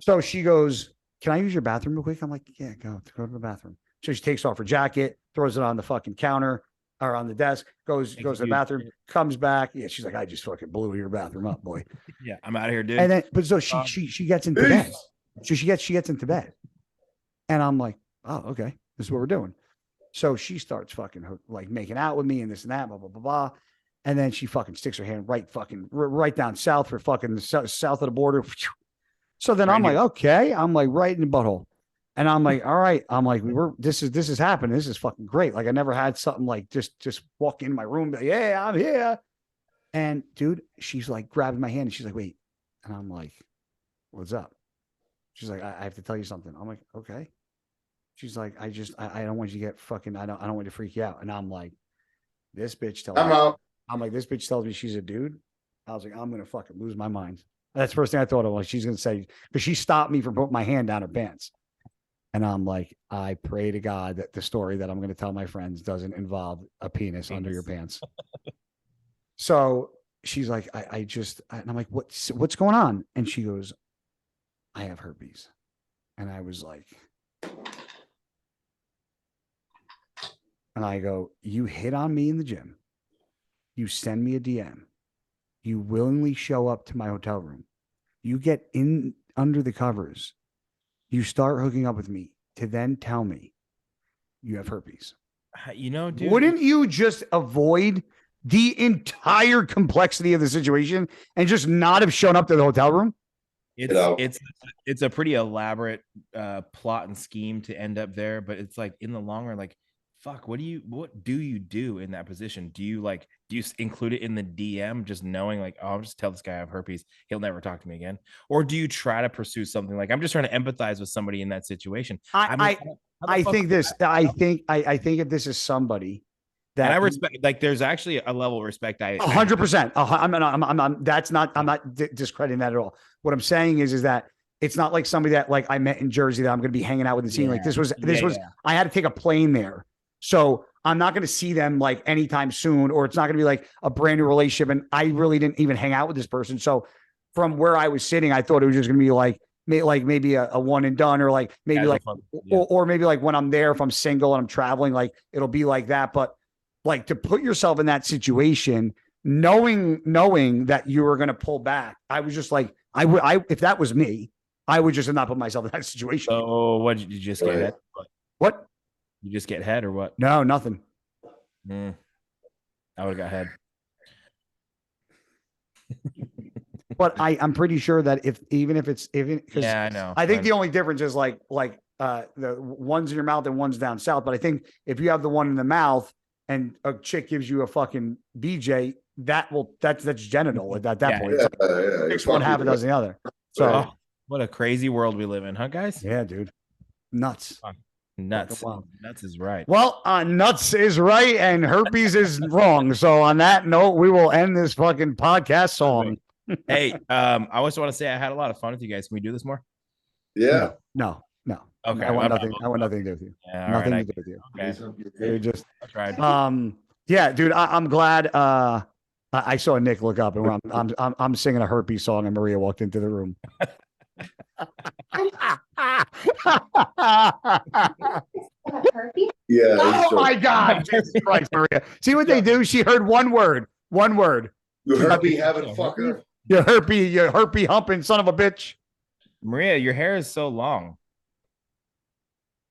So she goes, can I use your bathroom real quick? I'm like, yeah, go to the bathroom. So she takes off her jacket, throws it on the fucking counter or on the desk, goes to the bathroom, comes back. Yeah, she's like, I just fucking blew your bathroom up, boy. Yeah, I'm out of here, dude. And then, but so she gets into bed. So she gets into bed, and I'm like, oh, okay, this is what we're doing. So she starts fucking like making out with me and this and that, blah blah blah blah. And then she fucking sticks her hand right down south for fucking the south of the border. So then I'm like, okay, I'm like right in the butthole. And I'm like, all right. I'm like, this is happening. This is fucking great. Like I never had something like just walk in my room, like, yeah, I'm here. And dude, she's like grabbing my hand and she's like, wait. And I'm like, what's up? She's like, I have to tell you something. I'm like, okay. She's like, I don't want you to get fucking, I don't want you to freak you out. And I'm like, this bitch tells me, I'm like, this bitch tells me she's a dude. I was like, I'm going to fucking lose my mind. That's the first thing I thought of. Like, she's going to say, because she stopped me from putting my hand down her pants. And I'm like, I pray to God that the story that I'm going to tell my friends doesn't involve a penis under your pants. So she's like, and I'm like, what's going on? And she goes, I have herpes. And I was like, and I go, you hit on me in the gym. You send me a DM. You willingly show up to my hotel room. You get in under the covers. You start hooking up with me to then tell me you have herpes. You know, dude, wouldn't you just avoid the entire complexity of the situation and just not have shown up to the hotel room? It's a pretty elaborate plot and scheme to end up there, but it's like in the long run, like, fuck, what do you do in that position? Do you include it in the DM, just knowing like, oh, I'll just tell this guy I have herpes, he'll never talk to me again? Or do you try to pursue something like, I'm just trying to empathize with somebody in that situation? I think if this is somebody that, and I respect, like, there's actually a level of respect. 100%. I'm not discrediting that at all. What I'm saying is that it's not like somebody that like I met in Jersey that I'm going to be hanging out with and seeing. Like this was, I had to take a plane there. So I'm not going to see them like anytime soon, or it's not going to be like a brand new relationship. And I really didn't even hang out with this person. So from where I was sitting, I thought it was just going to be like maybe a one and done, or like maybe or maybe like when I'm there, if I'm single and I'm traveling, like it'll be like that. But like to put yourself in that situation, knowing that you were going to pull back, I was just like, if that was me, I would just have not put myself in that situation. Oh, what did you just get head? What? You just get head or what? No, nothing. I would have got head. But I'm pretty sure that yeah, I know. I think the only difference is like the one's in your mouth and one's down south. But I think if you have the one in the mouth and a chick gives you a fucking BJ, that's genital at that point. It's one half a dozen the other. So what a crazy world we live in, huh, guys? Yeah, dude. Nuts. Nuts. Nuts is right. Well, nuts is right and herpes is wrong. So on that note, we will end this fucking podcast song. Hey, I also want to say I had a lot of fun with you guys. Can we do this more? Yeah. No. Okay. I want nothing to do with you. Yeah, nothing to do with you. Okay. You just I tried. Yeah, dude. I'm glad. I saw Nick look up, and I'm singing a herpes song, and Maria walked into the room. Yeah. Oh my God. Jesus Christ, Maria. See what they do? She heard one word. You herpes having fucker. You herpes humping son of a bitch. Maria, your hair is so long.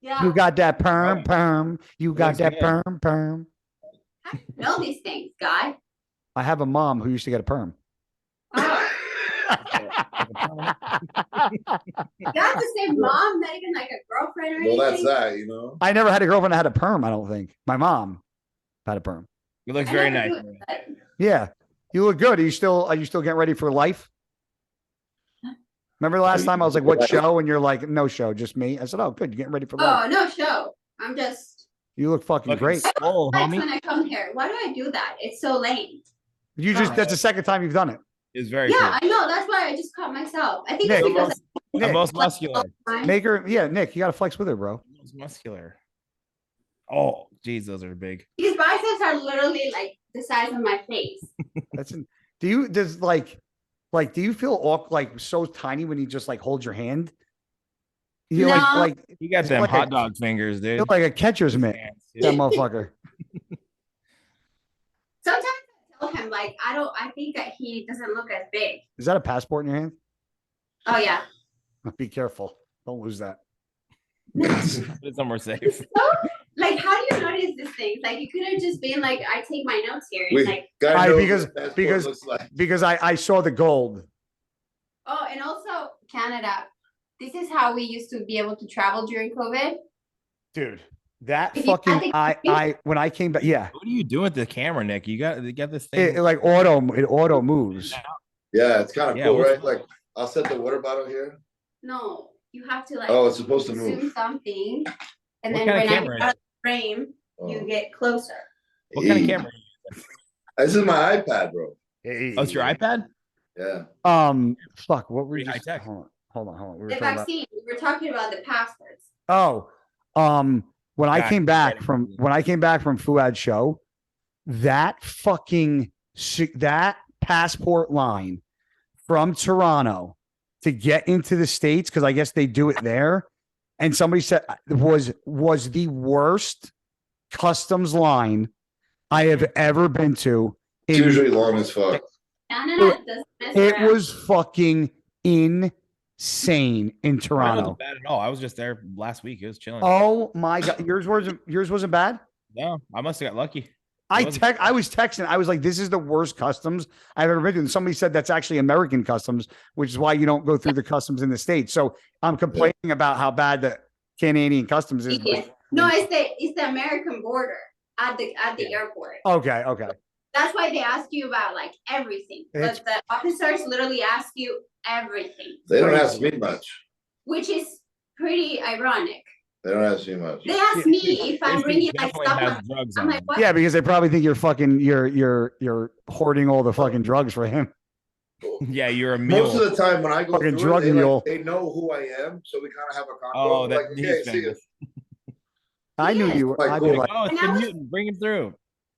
Yeah. You got that perm. You got that perm. I know these things, guy. I have a mom who used to get a perm. Oh. You got the same mom, not even like a girlfriend or anything? Well, that's that, you know. I never had a girlfriend that had a perm, I don't think. My mom had a perm. You look very nice. Yeah. You look good. Are you still getting ready for life? Remember the last time I was like, what show? And you're like, no show, just me. I said, oh, good. You're getting ready for life. Oh, no show. I'm just. You look fucking great. Oh, when I come here. Why do I do that? It's so lame. That's the second time you've done it. It's very cool. I know. That's why I just caught myself. I think it's because I'm most muscular. Make her, yeah, Nick, you got to flex with her, bro. Most muscular. Oh, geez, those are big. These biceps are literally like the size of my face. Do you feel like so tiny when you just like hold your hand? You No. like You got it's them like hot dog fingers, dude. feel like a catcher's mitt. That motherfucker. Sometimes I tell him like I think that he doesn't look as big. Is that a passport in your hand? Oh yeah. Be careful. Don't lose that. It's somewhere safe. So, like, how do you notice these things? Like, you could have just been like, I take my notes here. And, like, because I saw the gold. oh, and also Canada. This is how we used to be able to travel during COVID. Dude, that If you had fucking to- when I came back, yeah. What are you doing with the camera, Nick? You got this thing. It like auto moves. Yeah, it's kind of Yeah, cool, what's- right? Like, I'll set the water bottle here. No, you have to like. Oh, it's supposed to zoom move. something, and What then kind of when I camera get out is of the frame, you Oh. get closer. What kind of Hey. camera? This is my iPad, bro. Oh, it's your iPad? Yeah. Fuck, what were Pretty you just high-tech. hold on. We were The talking about vaccine. We were talking about the passports. when I God, came back getting- from Fuad's show, that fucking that passport line from Toronto to get into the States, because I guess they do it there. And somebody said was the worst customs line I have ever been to. It's usually long as fuck. Canada doesn't mess It around. was fucking insane in Mine Toronto. wasn't bad at all. I was just there last week. It was chilling. Oh my god, yours wasn't bad. No, I must have got lucky. I wasn't- was texting. I was like, "This is the worst customs I've ever been to." And somebody said that's actually American customs, which is why you don't go through the customs in the States. So I'm complaining about how bad the Canadian customs is. Yeah. No, it's the American border at the airport. Okay. That's why they ask you about like everything. It's- But the officers literally ask you everything, They don't ask me much. which is pretty ironic. They don't ask me much. They ask me if I'm This bringing dude like definitely stuff. has drugs I'm on like, him. what? Yeah, because they probably think you're hoarding all the fucking drugs for him. Yeah, you're a Most mule. of the time when I go Fucking through drug it, mule. they know who I am, so we kind of have a convo. Oh, Like, that okay, he's see you. famous. I knew you. Quite I'd be cool. like, Oh, it's And the I was- mutant. Bring him through.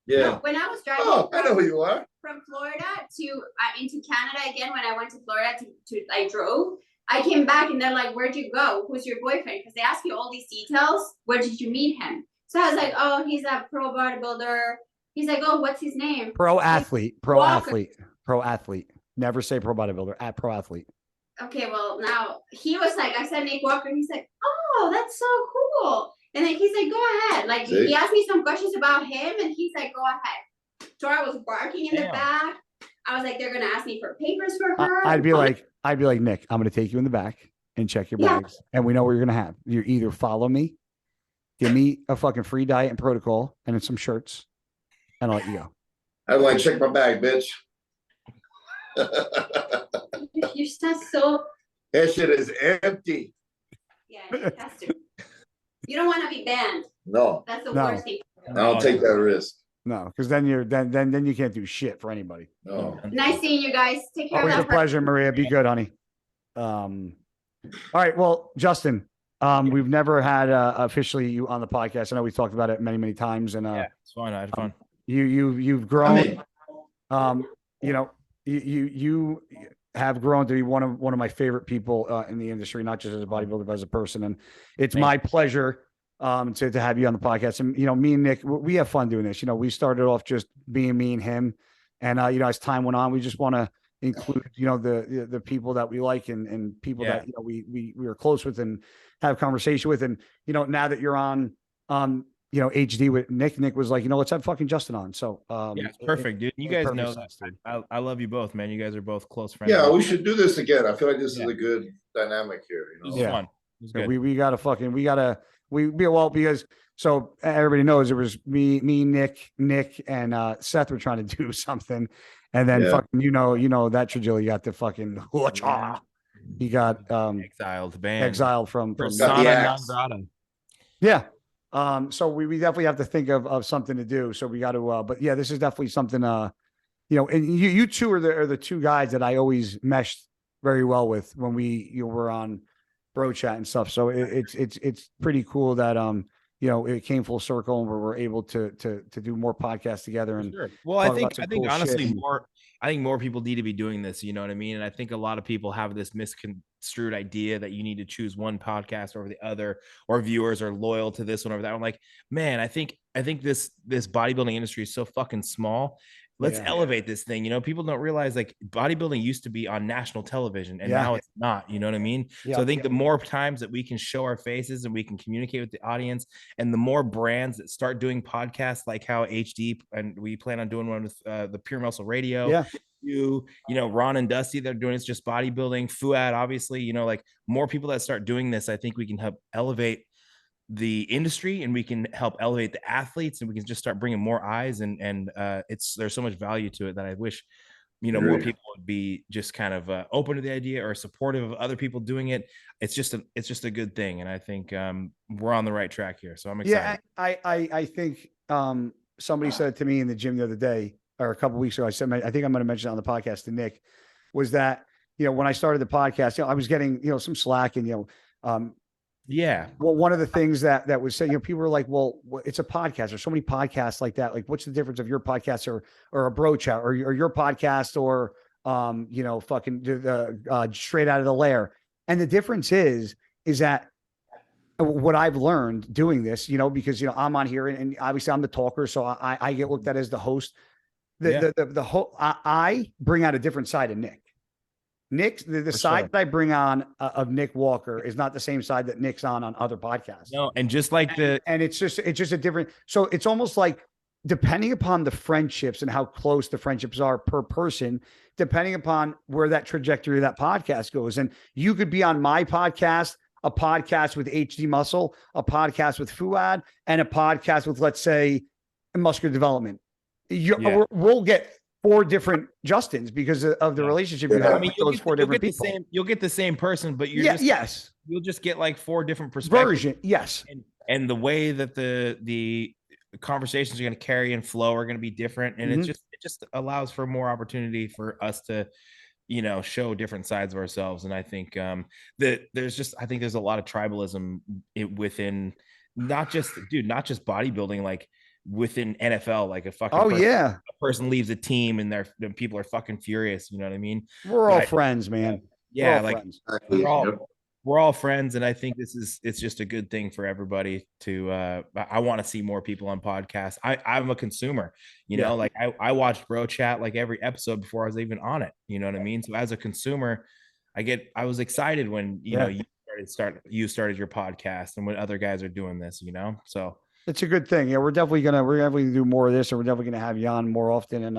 Yeah. No, when I was driving Oh, I know who you are. from Florida to into Canada again, when I went to Florida to I drove, I came back and they're like, "Where'd you go? Who's your boyfriend?" Because they ask you all these details. Where did you meet him? So I was like, "Oh, he's a pro bodybuilder." He's like, "Oh, what's his name?" pro athlete. Walker. Never say pro bodybuilder. At pro athlete. Okay, well now he was like, I said Nick Walker, and he's like, "Oh, that's so cool." And then he's like, "Go ahead." Like See? he asked me some questions about him, and he's like, "Go ahead." So I was barking in the Damn. back. I was like, "They're gonna ask me for papers for her." I'd be like, Nick, I'm going to take you in the back and check your Yeah. bags, and we know what you're going to have. You either follow me, give me a fucking free diet and protocol, and then some shirts, and I'll let you go. I'm like, check my bag, bitch. You're just so That shit is empty. yeah. It has to. You don't want to be banned. No, That's the No. worst thing. I don't take that risk. No, because then you can't do shit for anybody. No. Nice seeing you guys. Take care Always of a that. pleasure, Maria. Be good, honey. All right. Well, Justin, we've never had officially you on the podcast. I know we've talked about it many times, and Yeah, it's fun. I had fun. you've grown. You have grown to be one of my favorite people in the industry, not just as a bodybuilder, but as a person. And it's Thank my pleasure to have you on the podcast. And me and Nick, we have fun doing this. We started off just being me and him, and as time went on, we just want to include the people that we like and people Yeah. that we are close with and have conversation with. And now that you're on HD with Nick was like, let's have fucking Justin on. So Yeah, it's perfect, dude. You it guys know perfect that. sense, dude. I love you both, man. You guys are both close friends. Yeah, we should do this again. I feel like this Yeah. is a good dynamic here. This is Yeah. fun. It was Yeah, good. we gotta because so everybody knows it was me, Nick, and Seth were trying to do something, and then Yeah. fucking that Trujillo got the fucking he got Exiled band. exiled from Got the Persona non axe. grata. yeah. So we definitely have to think of something to do. So we got to but yeah, this is definitely something and you two are the two guys that I always meshed very well with when we were on Bro Chat and stuff. So it's pretty cool that it came full circle and we're able to do more podcasts together. And sure. Well, I think cool honestly I think more people need to be doing this, you know what I mean? And I think a lot of people have this misconstrued idea that you need to choose one podcast over the other, or viewers are loyal to this one over that. I'm like, man, I think this bodybuilding industry is so fucking small. Let's elevate this thing. People don't realize like bodybuilding used to be on national television and now it's not, you know what I mean? So I think the more times that we can show our faces and we can communicate with the audience, and the more brands that start doing podcasts like how HD, and we plan on doing one with the Pure Muscle Radio. Ron and Dusty, they're doing it's just bodybuilding. Fuad, obviously, like more people that start doing this, I think we can help elevate the industry and we can help elevate the athletes, and we can just start bringing more eyes, and there's so much value to it that I wish more people would be just kind of open to the idea or supportive of other people doing it. It's just a good thing, and I think we're on the right track here, so I'm excited. I think somebody said it to me in the gym the other day or a couple of weeks ago. I think I'm going to mention it on the podcast to Nick, was that when I started the podcast, I was getting some slack, and well, one of the things that was said, people were like, well, it's a podcast. There's so many podcasts like that. Like, what's the difference of your podcast or a Bro Chat or your podcast or, fucking Straight Out of the Lair. And the difference is that what I've learned doing this, because, I'm on here and obviously I'm the talker. So I get looked at as the host. I bring out a different side of Nick. Nick's the side that I bring on of Nick Walker is not the same side that Nick's on other podcasts. No, and just like it's just a different. So it's almost like depending upon the friendships and how close the friendships are per person, depending upon where that trajectory of that podcast goes. And you could be on my podcast, a podcast with HD Muscle, a podcast with Fuad, and a podcast with, let's say, Muscular Development. We'll get 4 different Justins because of the relationship you have with those 4 different people. You'll get the same person, but you'll just get like 4 different perspectives. Yes. And the way that the conversations are going to carry and flow are going to be different. And it just allows for more opportunity for us to, show different sides of ourselves. And I think that there's a lot of tribalism within not just bodybuilding, like within NFL, like a fucking a person leaves a team and people are fucking furious. You know what I mean? We're all friends, man. We're all friends, and I think it's just a good thing for everybody to. I want to see more people on podcasts. I'm a consumer, like I watched Bro Chat like every episode before I was even on it. You know what I mean? So as a consumer, I was excited when you started your podcast and when other guys are doing this. So. It's a good thing. Yeah, we're definitely gonna do more of this, and we're definitely gonna have you on more often. And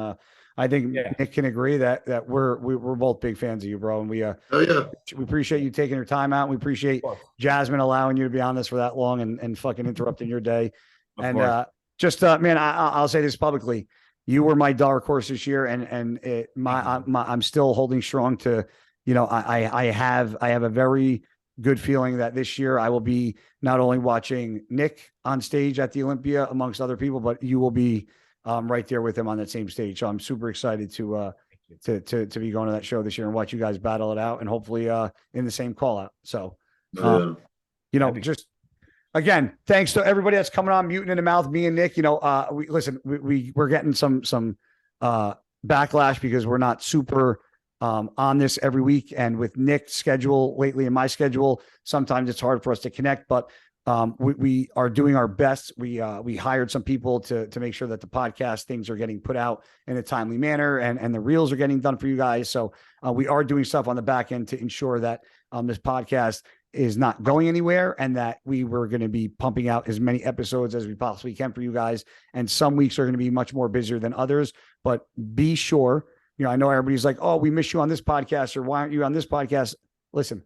I think Nick can agree that we're both big fans of you, bro. And we appreciate you taking your time out. We appreciate Jasmine allowing you to be on this for that long and fucking interrupting your day. Man, I'll say this publicly: you were my dark horse this year, and I'm still holding strong to. I have a very good feeling that this year I will be not only watching Nick on stage at the Olympia amongst other people, but you will be right there with him on that same stage. So I'm super excited to be going to that show this year and watch you guys battle it out, and hopefully in the same call out. So, just again, thanks to everybody that's coming on Mutant in the Mouth, me and Nick. We're getting some backlash because we're not super on this every week, and with Nick's schedule lately and my schedule, sometimes it's hard for us to connect, but we are doing our best. We hired some people to make sure that the podcast things are getting put out in a timely manner, and the reels are getting done for you guys. So we are doing stuff on the back end to ensure that this podcast is not going anywhere, and that we were going to be pumping out as many episodes as we possibly can for you guys. And some weeks are going to be much more busier than others, but be sure. I know everybody's like, oh, we miss you on this podcast, or why aren't you on this podcast? Listen,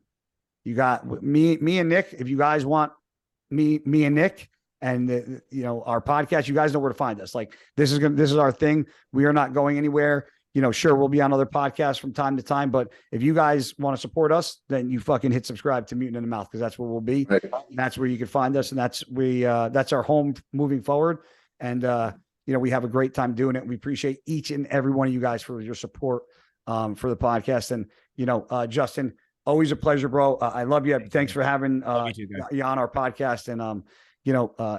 you got me and Nick. If you guys want me and Nick and our podcast, you guys know where to find us. Like this is our thing. We are not going anywhere. Sure, we'll be on other podcasts from time to time, but if you guys want to support us, then you fucking hit subscribe to Mutant in the Mouth, because that's where we'll be. Right. That's where you can find us. And that's our home moving forward. And, we have a great time doing it. We appreciate each and every one of you guys for your support for the podcast. And, Justin, always a pleasure, bro. I love you. Thanks for having you on our podcast. And,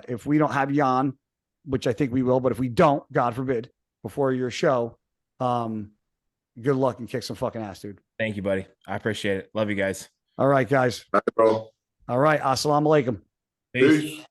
if we don't have you on, which I think we will, but if we don't, God forbid, before your show, good luck and kick some fucking ass, dude. Thank you, buddy. I appreciate it. Love you guys. All right, guys. Bye, bro. All right. Assalamu alaikum. Peace.